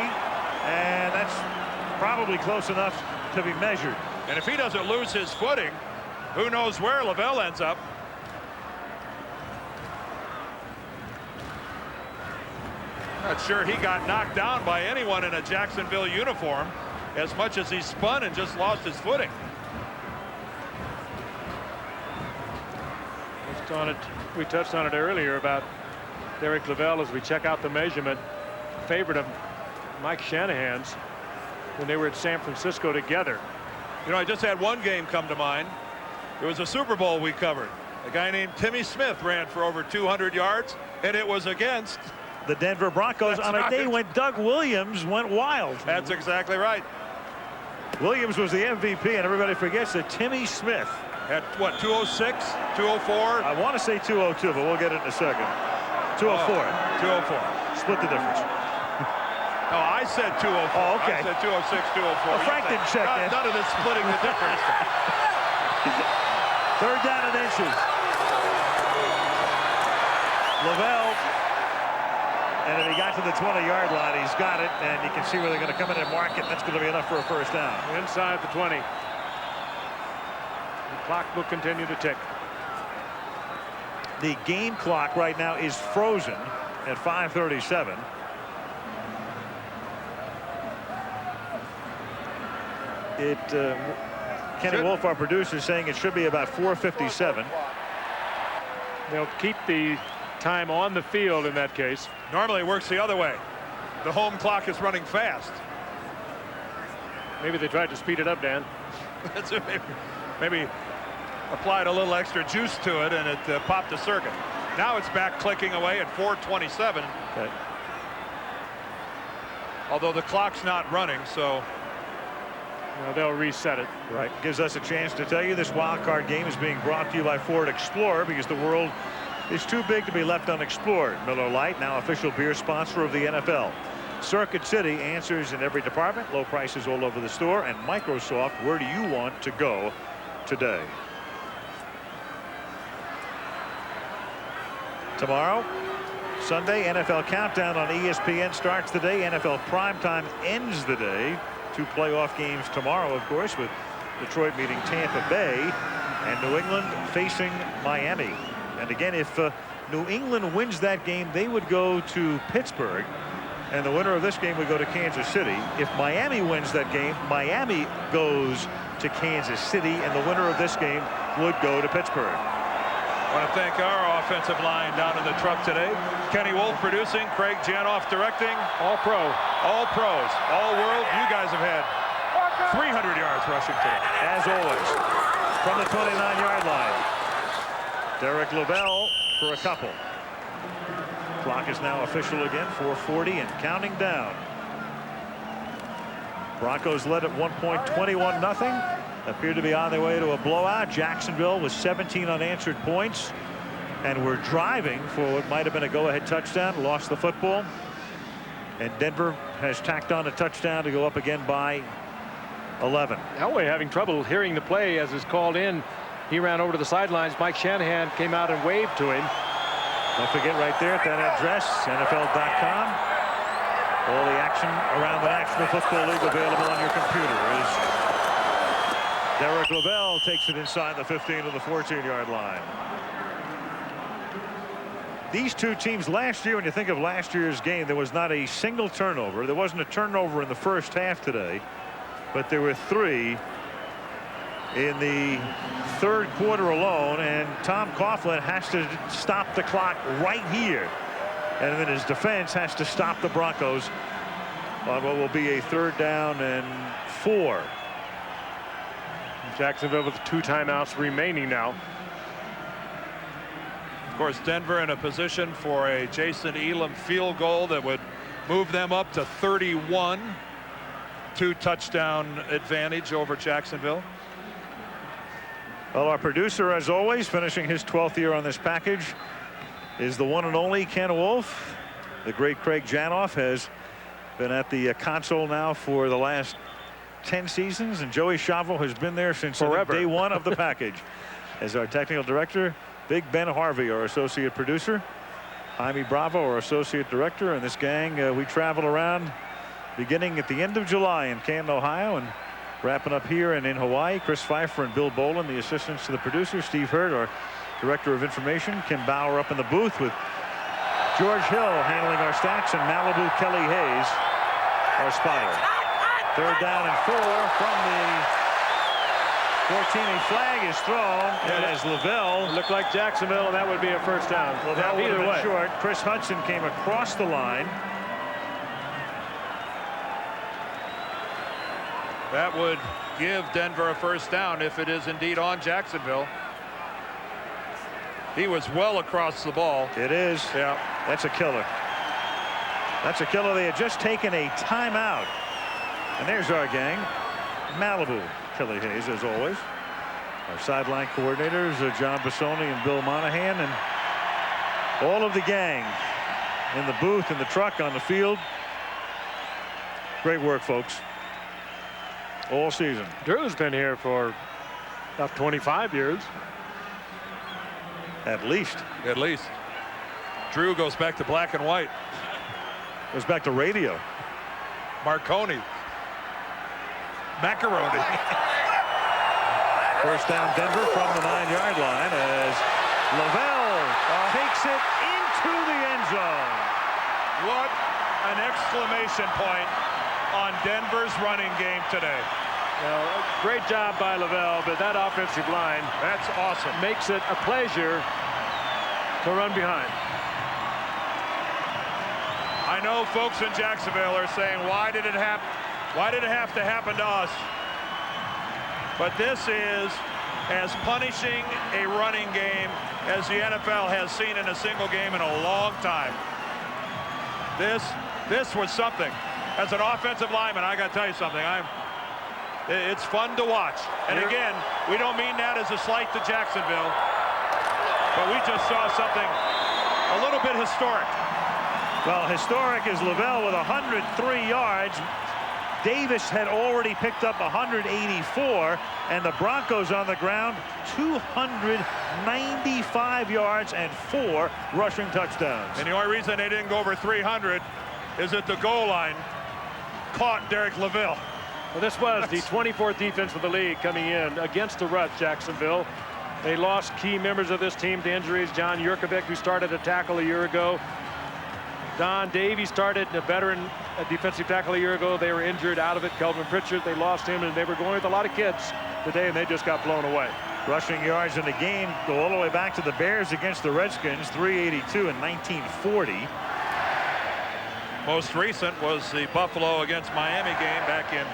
and that's probably close enough to be measured. And if he doesn't lose his footing, who knows where Lavelle ends up. Not sure he got knocked down by anyone in a Jacksonville uniform as much as he spun and just lost his footing. We touched on it earlier about Derek Lavelle as we check out the measurement. Favorite of Mike Shanahan's when they were at San Francisco together. You know, I just had one game come to mind. It was a Super Bowl we covered. A guy named Timmy Smith ran for over 200 yards, and it was against the Denver Broncos on a day when Doug Williams went wild. That's exactly right. Williams was the MVP, and everybody forgets that Timmy Smith had, what, 206, 204? I want to say 202, but we'll get it in a second. 204. 204. Split the difference. No, I said 204. Oh, okay. I said 206, 204. Well, Frank didn't check in. None of this splitting the difference. Third down and inches. Lavelle. And if he got to the 20-yard line, he's got it. And you can see where they're going to come in and mark it. That's going to be enough for a first down. Inside the 20. The clock will continue to tick. The game clock right now is frozen at 5:37. Kenny Wolf, our producer, is saying it should be about 4:57. They'll keep the time on the field in that case. Normally it works the other way. The home clock is running fast. Maybe they tried to speed it up, Dan. That's it. Maybe applied a little extra juice to it, and it popped the circuit. Now it's back clicking away at 4:27. Okay. Although the clock's not running, so they'll reset it. Right. Gives us a chance to tell you this wild card game is being brought to you by Ford Explorer, because the world is too big to be left unexplored. Miller Lite, now official beer sponsor of the NFL. Circuit City, answers in every department, low prices all over the store, and Microsoft, where do you want to go today? Tomorrow, Sunday, NFL Countdown on ESPN starts the day. NFL Primetime ends the day. 2 playoff games tomorrow, of course, with Detroit meeting Tampa Bay and New England facing Miami. And again, if New England wins that game, they would go to Pittsburgh, and the winner of this game would go to Kansas City. If Miami wins that game, Miami goes to Kansas City, and the winner of this game would go to Pittsburgh. I want to thank our offensive line down in the truck today. Kenny Wolf producing, Craig Janoff directing. All pro. All pros. All world. You guys have had 300 yards rushing today. As always, from the 29-yard line. Derek Lavelle for a couple. Clock is now official again, 4:40 and counting down. Broncos led at one point 21-0. Appeared to be on their way to a blowout. Jacksonville with 17 unanswered points, and were driving for what might have been a go-ahead touchdown. Lost the football, and Denver has tacked on a touchdown to go up again by 11. Elway having trouble hearing the play as is called in. He ran over to the sidelines. Mike Shanahan came out and waved to him. Don't forget right there at that address, NFL.com. All the action around the National Football League available on your computer. Derek Lavelle takes it inside the 15 to the 14-yard line. These two teams last year, when you think of last year's game, there was not a single turnover. There wasn't a turnover in the first half today, but there were 3 in the third quarter alone, and Tom Coughlin has to stop the clock right here, and then his defense has to stop the Broncos on what will be a 3rd down and 4. Jacksonville with 2 timeouts remaining now. Of course, Denver in a position for a Jason Elam field goal that would move them up to 31. 2 touchdown advantage over Jacksonville. Well, our producer, as always, finishing his 12th year on this package, is the one and only Ken Wolf. The great Craig Janoff has been at the console now for the last 10 seasons, and Joey Chavo has been there since day 1 of the package. As our technical director, Big Ben Harvey, our associate producer, Jaime Bravo, our associate director, and this gang, we travel around beginning at the end of July in Canton, Ohio, and wrapping up here and in Hawaii. Chris Pfeiffer and Bill Boland, the assistants to the producer. Steve Hurd, our director of information. Kim Bauer up in the booth with George Hill handling our stats, and Malibu Kelly Hayes, our spotter. 3rd down and 4 from the 14. A flag is thrown, and as Lavelle. It looked like Jacksonville, and that would be a first down. Lavelle would have either been way. short. Chris Hudson came across the line. That would give Denver a first down if it is indeed on Jacksonville. He was well across the ball. It is. Yeah. That's a killer. That's a killer. They had just taken a timeout. And there's our gang. Malibu. Kelly Hayes, as always. Our sideline coordinators are John Bassoni and Bill Monahan. And all of the gang in the booth, in the truck, on the field. Great work, folks. All season. Drew's been here for about 25 years. At least. At least. Drew goes back to black and white. Goes back to radio. Marconi. Macaroni. First down Denver from the 9-yard line as Lavelle takes it into the end zone. What an exclamation point on Denver's running game today. Well, great job by Lavelle, but that offensive line, that's awesome. Makes it a pleasure to run behind. I know folks in Jacksonville are saying, why did it happen? Why did it have to happen to us? But this is as punishing a running game as the NFL has seen in a single game in a long time. This was something. As an offensive lineman, I got to tell you something. It's fun to watch. And again, we don't mean that as a slight to Jacksonville, but we just saw something a little bit historic. Well, historic is Lavelle with 103 yards. Davis had already picked up 184, and the Broncos on the ground 295 yards and 4 rushing touchdowns. And the only reason they didn't go over 300 is at the goal line caught Derek Lavelle. Well, this was the 24th defense of the league coming in against the rush, Jacksonville. They lost key members of this team to injuries. John Yurkovich, who started a tackle a year ago. Don Davey started, a veteran defensive tackle a year ago. They were injured out of it. Kelvin Pritchard, they lost him, and they were going with a lot of kids today, and they just got blown away. Rushing yards in the game go all the way back to the Bears against the Redskins, 382 in 1940. Most recent was the Buffalo against Miami game back in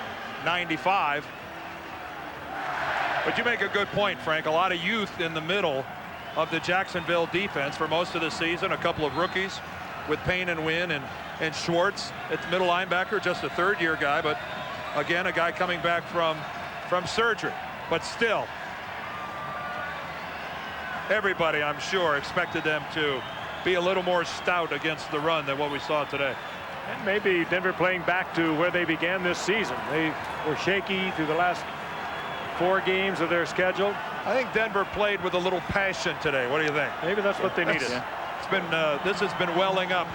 '95. But you make a good point, Frank. A lot of youth in the middle of the Jacksonville defense for most of the season. A couple of rookies with Payne and Wynn and Schwartz at the middle linebacker, just a third-year guy, but again, a guy coming back from surgery. But still, everybody, I'm sure, expected them to be a little more stout against the run than what we saw today. And maybe Denver playing back to where they began this season. They were shaky through the last 4 games of their schedule. I think Denver played with a little passion today. What do you think? Maybe that's what they needed. It's been this has been welling up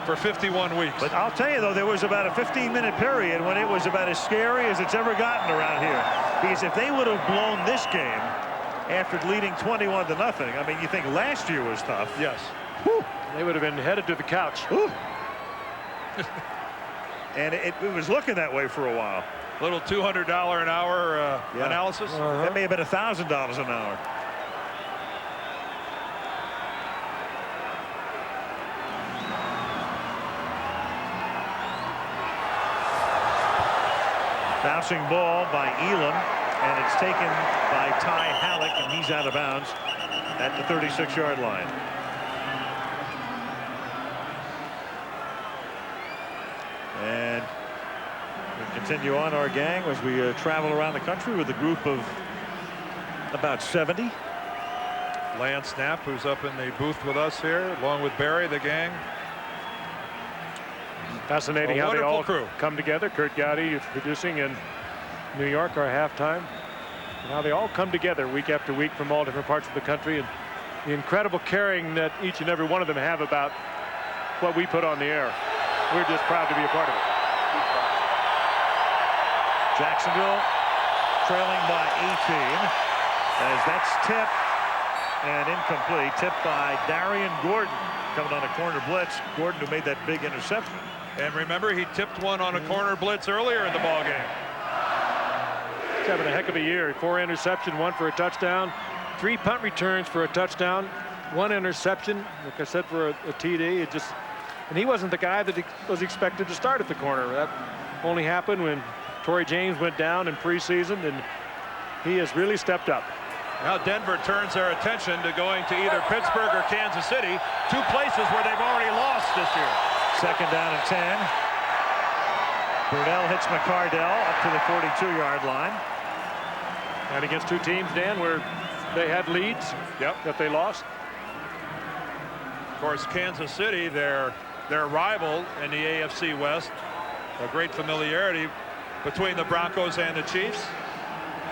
for 51 weeks. But I'll tell you, though, there was about a 15-minute period when it was about as scary as it's ever gotten around here. Because if they would have blown this game after leading 21-0, I mean, you think last year was tough. Yes. Whew. They would have been headed to the couch. And it was looking that way for a while. Little $200 an hour analysis. That may have been $1,000 an hour. Bouncing ball by Elam, and it's taken by Ty Halleck, and he's out of bounds at the 36-yard line. And we continue on our gang as we travel around the country with a group of about 70. Lance Knapp, who's up in the booth with us here, along with Barry, the gang. Fascinating how they all come together. Kurt Gowdy producing in New York, our halftime. And how they all come together week after week from all different parts of the country, and the incredible caring that each and every one of them have about what we put on the air. We're just proud to be a part of it. Jacksonville trailing by 18 as that's tipped and incomplete. Tipped by Darian Gordon coming on a corner blitz. Gordon, who made that big interception. And remember, he tipped one on a corner blitz earlier in the ball game. He's having a heck of a year. 4 interceptions, 1 for a touchdown, 3 punt returns for a touchdown, 1 interception, like I said, for a TD. And he wasn't the guy that was expected to start at the corner. That only happened when Torrey James went down in preseason, and he has really stepped up. Now Denver turns their attention to going to either Pittsburgh or Kansas City, two places where they've already lost this year. Second down and 10. Brunell hits McCardell up to the 42-yard line. And against two teams, Dan, where they had leads that they lost. Of course, Kansas City, their rival in the AFC West. A great familiarity between the Broncos and the Chiefs.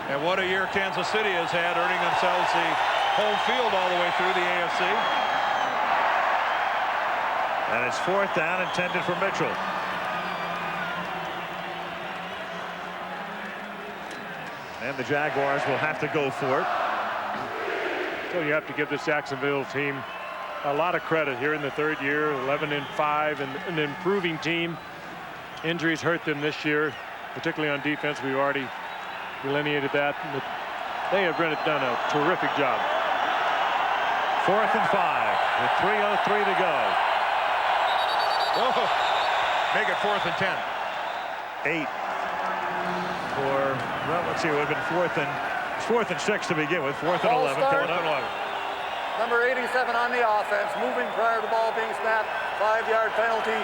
And what a year Kansas City has had, earning themselves the home field all the way through the AFC. And it's fourth down intended for Mitchell. And the Jaguars will have to go for it. So you have to give this Jacksonville team a lot of credit here in the third year, 11-5, and an improving team. Injuries hurt them this year, particularly on defense. We've already delineated that. They have done a terrific job. 4th and 5 with 3:03 to go. Whoa. Make it 4th and 10. 8 for, well, let's see, it would have been 4th and 6 to begin with. 4th and 11 coming up. Number 87 on the offense, moving prior to the ball being snapped. 5-yard penalty,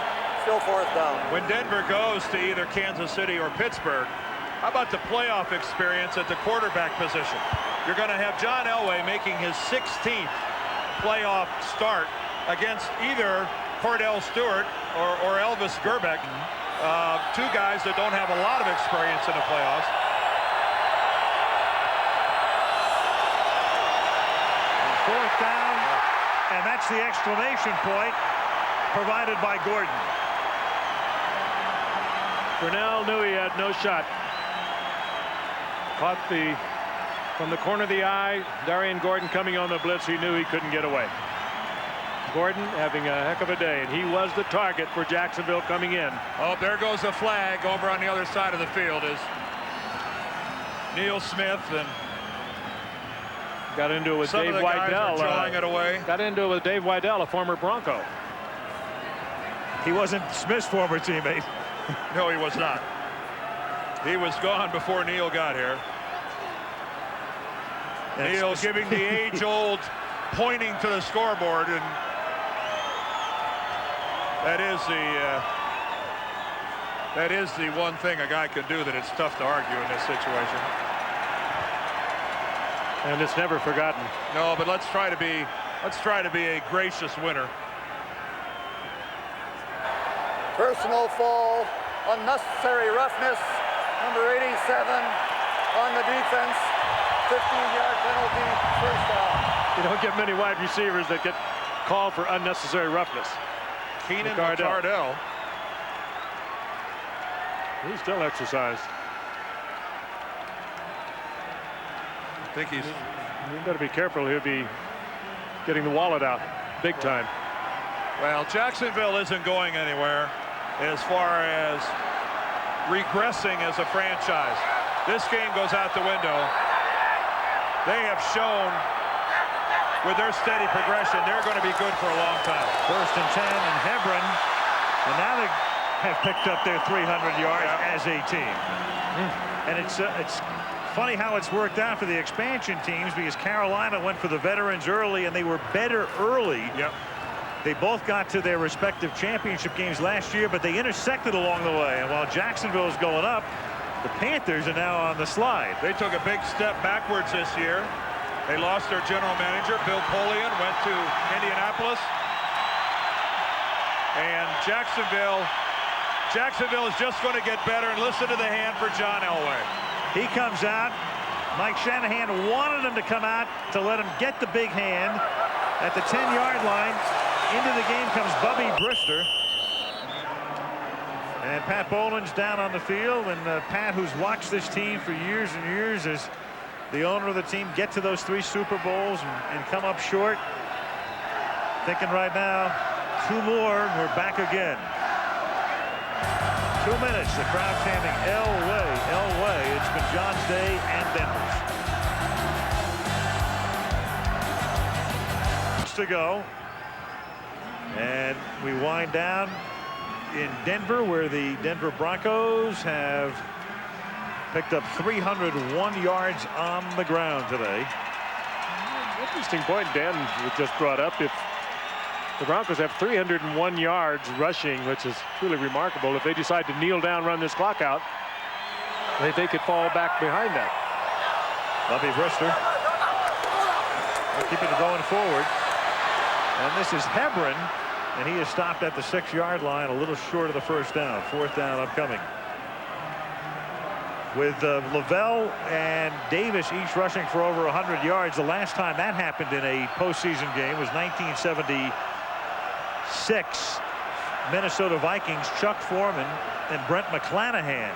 still 4th down. When Denver goes to either Kansas City or Pittsburgh, how about the playoff experience at the quarterback position? You're going to have John Elway making his 16th playoff start against either Cordell Stewart or Elvis Gerbeck, two guys that don't have a lot of experience in the playoffs. Fourth down, and that's the exclamation point provided by Gordon. Brunell knew he had no shot. Caught from the corner of the eye, Darian Gordon coming on the blitz. He knew he couldn't get away. Gordon having a heck of a day, and he was the target for Jacksonville coming in. Oh, there goes a flag over on the other side of the field is Neil Smith, and got into it with Dave Weidel. Drawing it away. Got into it with Dave Weidel, a former Bronco. He wasn't Smith's former teammate. No, he was not. He was gone before Neil got here. Neil giving the age-old pointing to the scoreboard, and that is the one thing a guy can do that it's tough to argue in this situation. And it's never forgotten. No, but let's try to be a gracious winner. Personal foul, unnecessary roughness, number 87 on the defense, 15-yard penalty, 1st down. You don't get many wide receivers that get called for unnecessary roughness. Keenan McCardell. He's still exercised. I think he's... You better be careful. He'll be getting the wallet out big time. Well, Jacksonville isn't going anywhere as far as regressing as a franchise. This game goes out the window. They have shown with their steady progression they're going to be good for a long time. 1st and 10 in Hebron, and now they have picked up their 300 yards as a team. And it's funny how it's worked out for the expansion teams, because Carolina went for the veterans early and they were better early. Yep. They both got to their respective championship games last year, but they intersected along the way. And while Jacksonville is going up, the Panthers are now on the slide. They took a big step backwards this year. They lost their general manager, Bill Polian, went to Indianapolis. And Jacksonville is just going to get better, and listen to the hand for John Elway. He comes out. Mike Shanahan wanted him to come out to let him get the big hand. At the 10-yard line, into the game comes Bubby Brister. And Pat Boland's down on the field, and Pat, who's watched this team for years and years, is the owner of the team, get to those 3 Super Bowls and come up short. Thinking right now, 2 more, and we're back again. 2 minutes, the crowd chanting Elway, Elway. It's been John's day and Denver's. To go, and we wind down in Denver, where the Denver Broncos have picked up 301 yards on the ground today. Interesting point Dan just brought up. If the Broncos have 301 yards rushing, which is truly remarkable, if they decide to kneel down, run this clock out, they could fall back behind that. Lovey Brister. They're keeping it going forward. And this is Hebron, and he is stopped at the 6-yard line, a little short of the first down. 4th down upcoming. With Lavelle and Davis each rushing for over 100 yards. The last time that happened in a postseason game was 1976. Minnesota Vikings, Chuck Foreman and Brent McClanahan.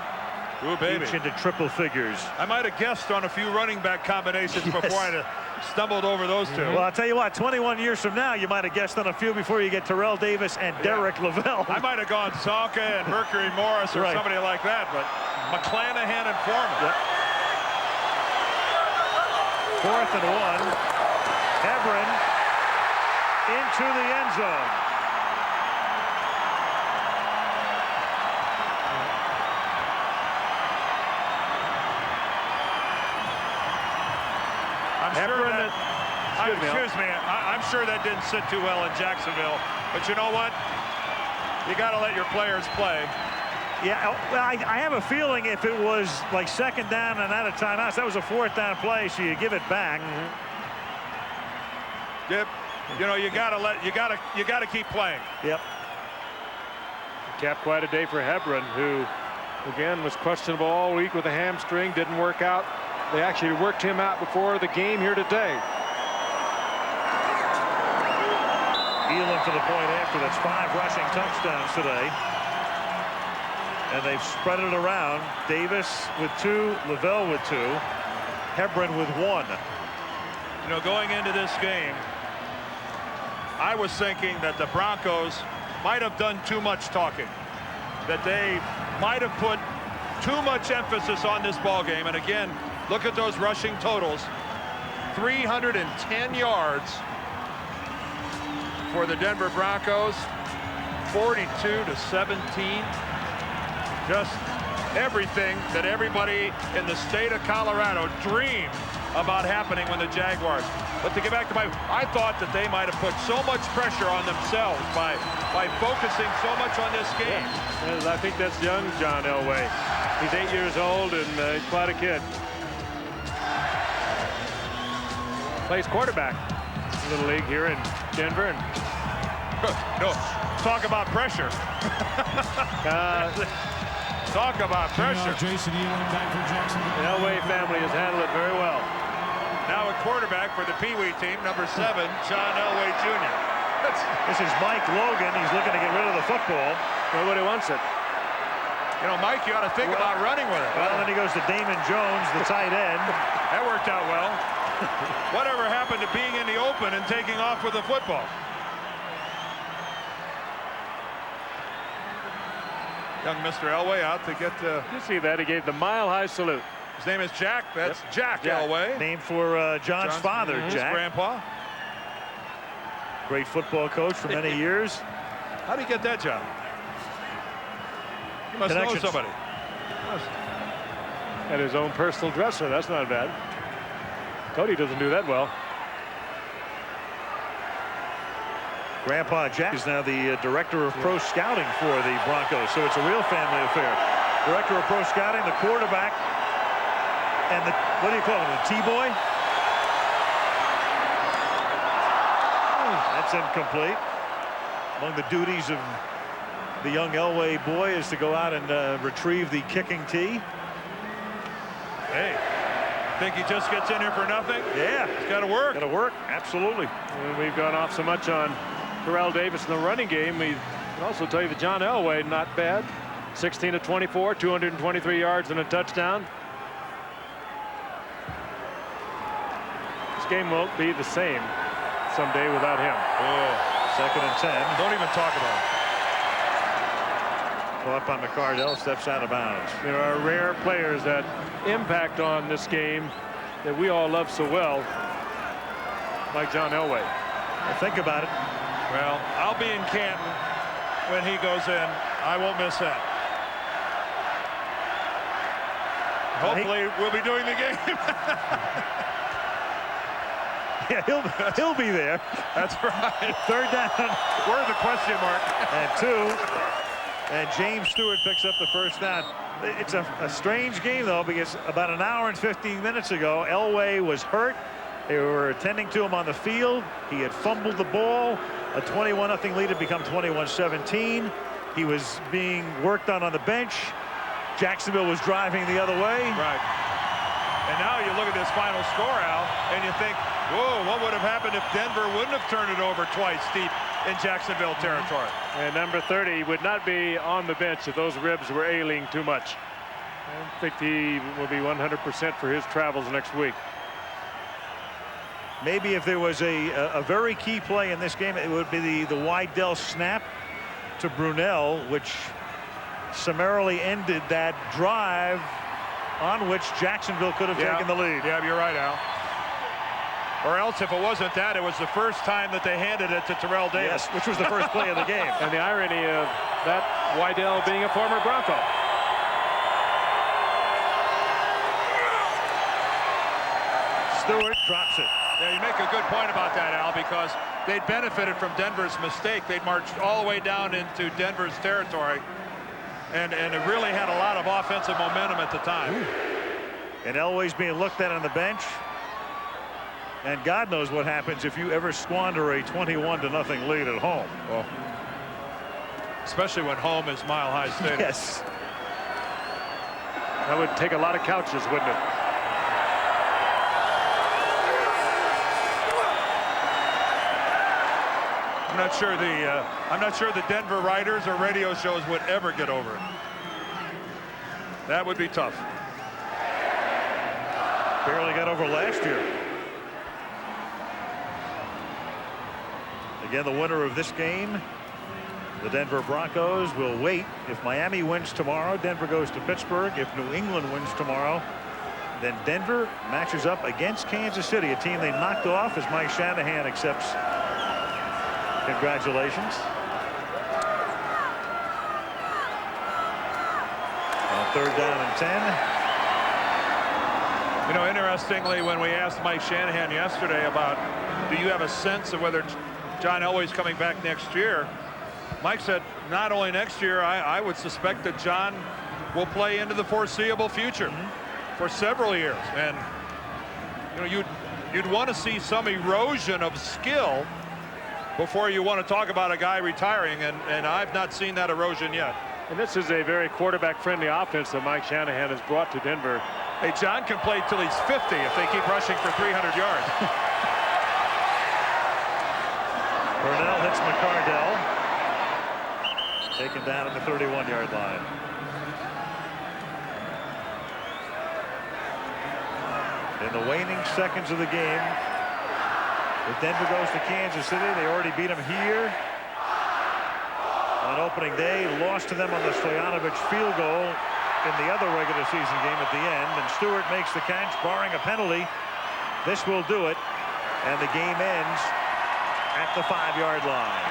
Ooh, baby. Each into triple figures. I might have guessed on a few running back combinations Yes. before I stumbled over those two. Well, I'll tell you what, 21 years from now, you might have guessed on a few before you get Terrell Davis and Derek Lavelle. I might have gone Salka and Mercury Morris or somebody like that, but McClanahan and Foreman. Yep. 4th and 1. Hebron into the end zone. I'm sure that didn't sit too well in Jacksonville, but you know what? You got to let your players play. Yeah, well, I have a feeling if it was like 2nd down and out of timeouts, that was a 4th down play, so you give it back. Yep. You know, you got to keep playing. Yep. Capped quite a day for Hebron, who again was questionable all week with a hamstring, didn't work out. They actually worked him out before the game here today. Elam for the point after. That's 5 rushing touchdowns today. And they've spread it around. Davis with 2, Lavelle with 2, Hebron with 1. You know, going into this game, I was thinking that the Broncos might have done too much talking, that they might have put too much emphasis on this ball game. And again, look at those rushing totals. 310 yards for the Denver Broncos, 42-17. Just everything that everybody in the state of Colorado dreamed about happening when the Jaguars. But to get back to I thought that they might have put so much pressure on themselves by focusing so much on this game. Yeah, I think that's young John Elway. He's 8 years old and he's quite a kid. Plays quarterback in Little League here in Denver. And no, talk about pressure. Talk about pressure. Jason Elam back for Jacksonville. The Elway family has handled it very well. Now a quarterback for the Pee Wee team, number 7, John Elway Jr. This is Mike Logan. He's looking to get rid of the football. Nobody wants it. You know, Mike, you ought to think about running with it. Well, then he goes to Damon Jones, the tight end. That worked out well. Whatever happened to being in the open and taking off with the football? Young Mr. Elway out to get the... You see that? He gave the mile-high salute. His name is Jack. That's Jack Elway. Named for John's father, Jack. His grandpa. Great football coach for many years. How did he get that job? He must know somebody. And his own personal dresser. That's not bad. Cody doesn't do that well. Grandpa Jack is now the director of pro scouting for the Broncos, so it's a real family affair. Director of pro scouting, the quarterback, and the, what do you call him, the T-boy? That's incomplete. Among the duties of the young Elway boy is to go out and retrieve the kicking tee. Hey, think he just gets in here for nothing? Yeah. It's got to work. Got to work, absolutely. And we've gone off so much on Terrell Davis in the running game. We can also tell you that John Elway, not bad. 16 of 24, 223 yards and a touchdown. This game won't be the same someday without him. Oh, 2nd and 10. Don't even talk about it. Caught by McCardell, steps out of bounds. There are rare players that impact on this game that we all love so well, like John Elway. Well, think about it. Well, I'll be in Canton when he goes in. I won't miss that. Hopefully, we'll be doing the game. Yeah, he'll be there. That's right. Third down. Where's the question mark? And 2. And James Stewart picks up the first down. It's a strange game, though, because about an hour and 15 minutes ago, Elway was hurt. They were attending to him on the field. He had fumbled the ball. A 21-0 lead had become 21-17. He was being worked on the bench. Jacksonville was driving the other way. Right. And now you look at this final score, Al, and you think, whoa, what would have happened if Denver wouldn't have turned it over twice deep in Jacksonville territory? And number 30 would not be on the bench if those ribs were ailing too much. I think he will be 100% for his travels next week. Maybe if there was a very key play in this game, it would be the Wydell snap to Brunell, which summarily ended that drive on which Jacksonville could have taken the lead. Yeah, you're right, Al. Or else, if it wasn't that, it was the first time that they handed it to Terrell Davis. Yes, which was the first play of the game. And the irony of that, Wydell being a former Bronco. Stewart drops it. Yeah, you make a good point about that, Al, because they benefited from Denver's mistake. They'd marched all the way down into Denver's territory, and it really had a lot of offensive momentum at the time. And Elway's being looked at on the bench. And God knows what happens if you ever squander a 21-0 lead at home. Well, especially when home is Mile High Stadium. Yes. That would take a lot of couches, wouldn't it? I'm not sure the Denver writers or radio shows would ever get over it. That would be tough. Barely got over last year. Again, the winner of this game, the Denver Broncos, will wait. If Miami wins tomorrow, Denver goes to Pittsburgh. If New England wins tomorrow, then Denver matches up against Kansas City, a team they knocked off as Mike Shanahan accepts congratulations. On 3rd down and 10. You know, interestingly, when we asked Mike Shanahan yesterday about, do you have a sense of whether John Elway's coming back next year, Mike said not only next year, I would suspect that John will play into the foreseeable future for several years. And you know, you'd want to see some erosion of skill before you want to talk about a guy retiring, and I've not seen that erosion yet. And this is a very quarterback-friendly offense that Mike Shanahan has brought to Denver. Hey, John can play till he's 50 if they keep rushing for 300 yards. Burnell hits McCardell. Taken down at the 31-yard line. In the waning seconds of the game, if Denver goes to Kansas City, they already beat them here on opening day, lost to them on the Stoyanovich field goal in the other regular season game at the end, and Stewart makes the catch, barring a penalty. This will do it, and the game ends at the 5-yard line.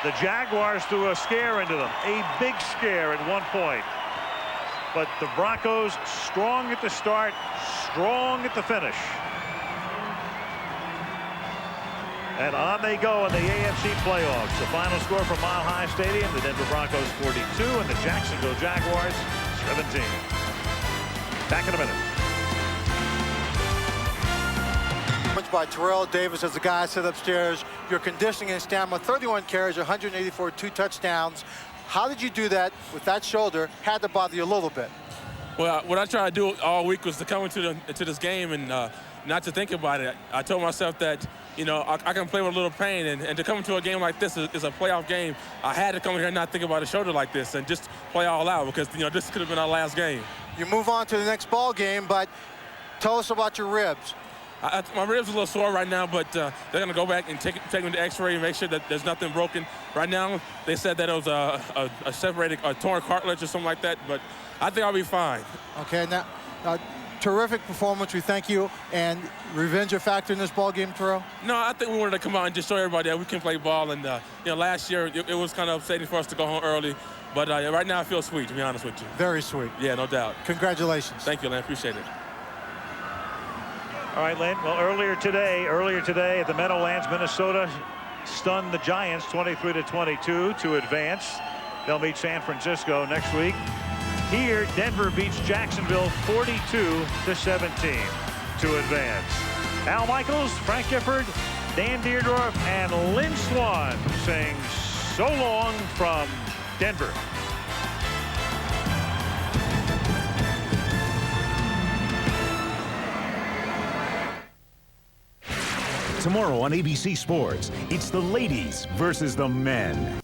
The Jaguars threw a scare into them, a big scare at one point. But the Broncos strong at the start, strong at the finish. And on they go in the AFC playoffs. The final score from Mile High Stadium, the Denver Broncos 42 and the Jacksonville Jaguars 17. Back in a minute. By Terrell Davis as the guy sit upstairs. Your conditioning and stamina, 31 carries, 184, 2 touchdowns. How did you do that with that shoulder? Had to bother you a little bit. Well, what I tried to do all week was to come into this game and not to think about it. I told myself that, you know, I can play with a little pain, and to come into a game like this is a playoff game. I had to come here and not think about a shoulder like this and just play all out because, you know, this could have been our last game. You move on to the next ball game, but tell us about your ribs. My ribs are a little sore right now, but they're going to go back and take them to X-ray and make sure that there's nothing broken. Right now, they said that it was a torn cartilage or something like that, but I think I'll be fine. Okay, now, terrific performance. We thank you. And revenge a factor in this ball game, Terrell? No, I think we wanted to come out and just show everybody that we can play ball. And, you know, last year it was kind of upsetting for us to go home early. But right now I feel sweet, to be honest with you. Very sweet. Yeah, no doubt. Congratulations. Thank you, Len. Appreciate it. All right, Lynn. Well, earlier today at the Meadowlands, Minnesota stunned the Giants 23-22 to advance. They'll meet San Francisco next week. Here, Denver beats Jacksonville 42-17 to advance. Al Michaels, Frank Gifford, Dan Deerdorf, and Lynn Swan saying so long from Denver. Tomorrow on ABC Sports, it's the ladies versus the men.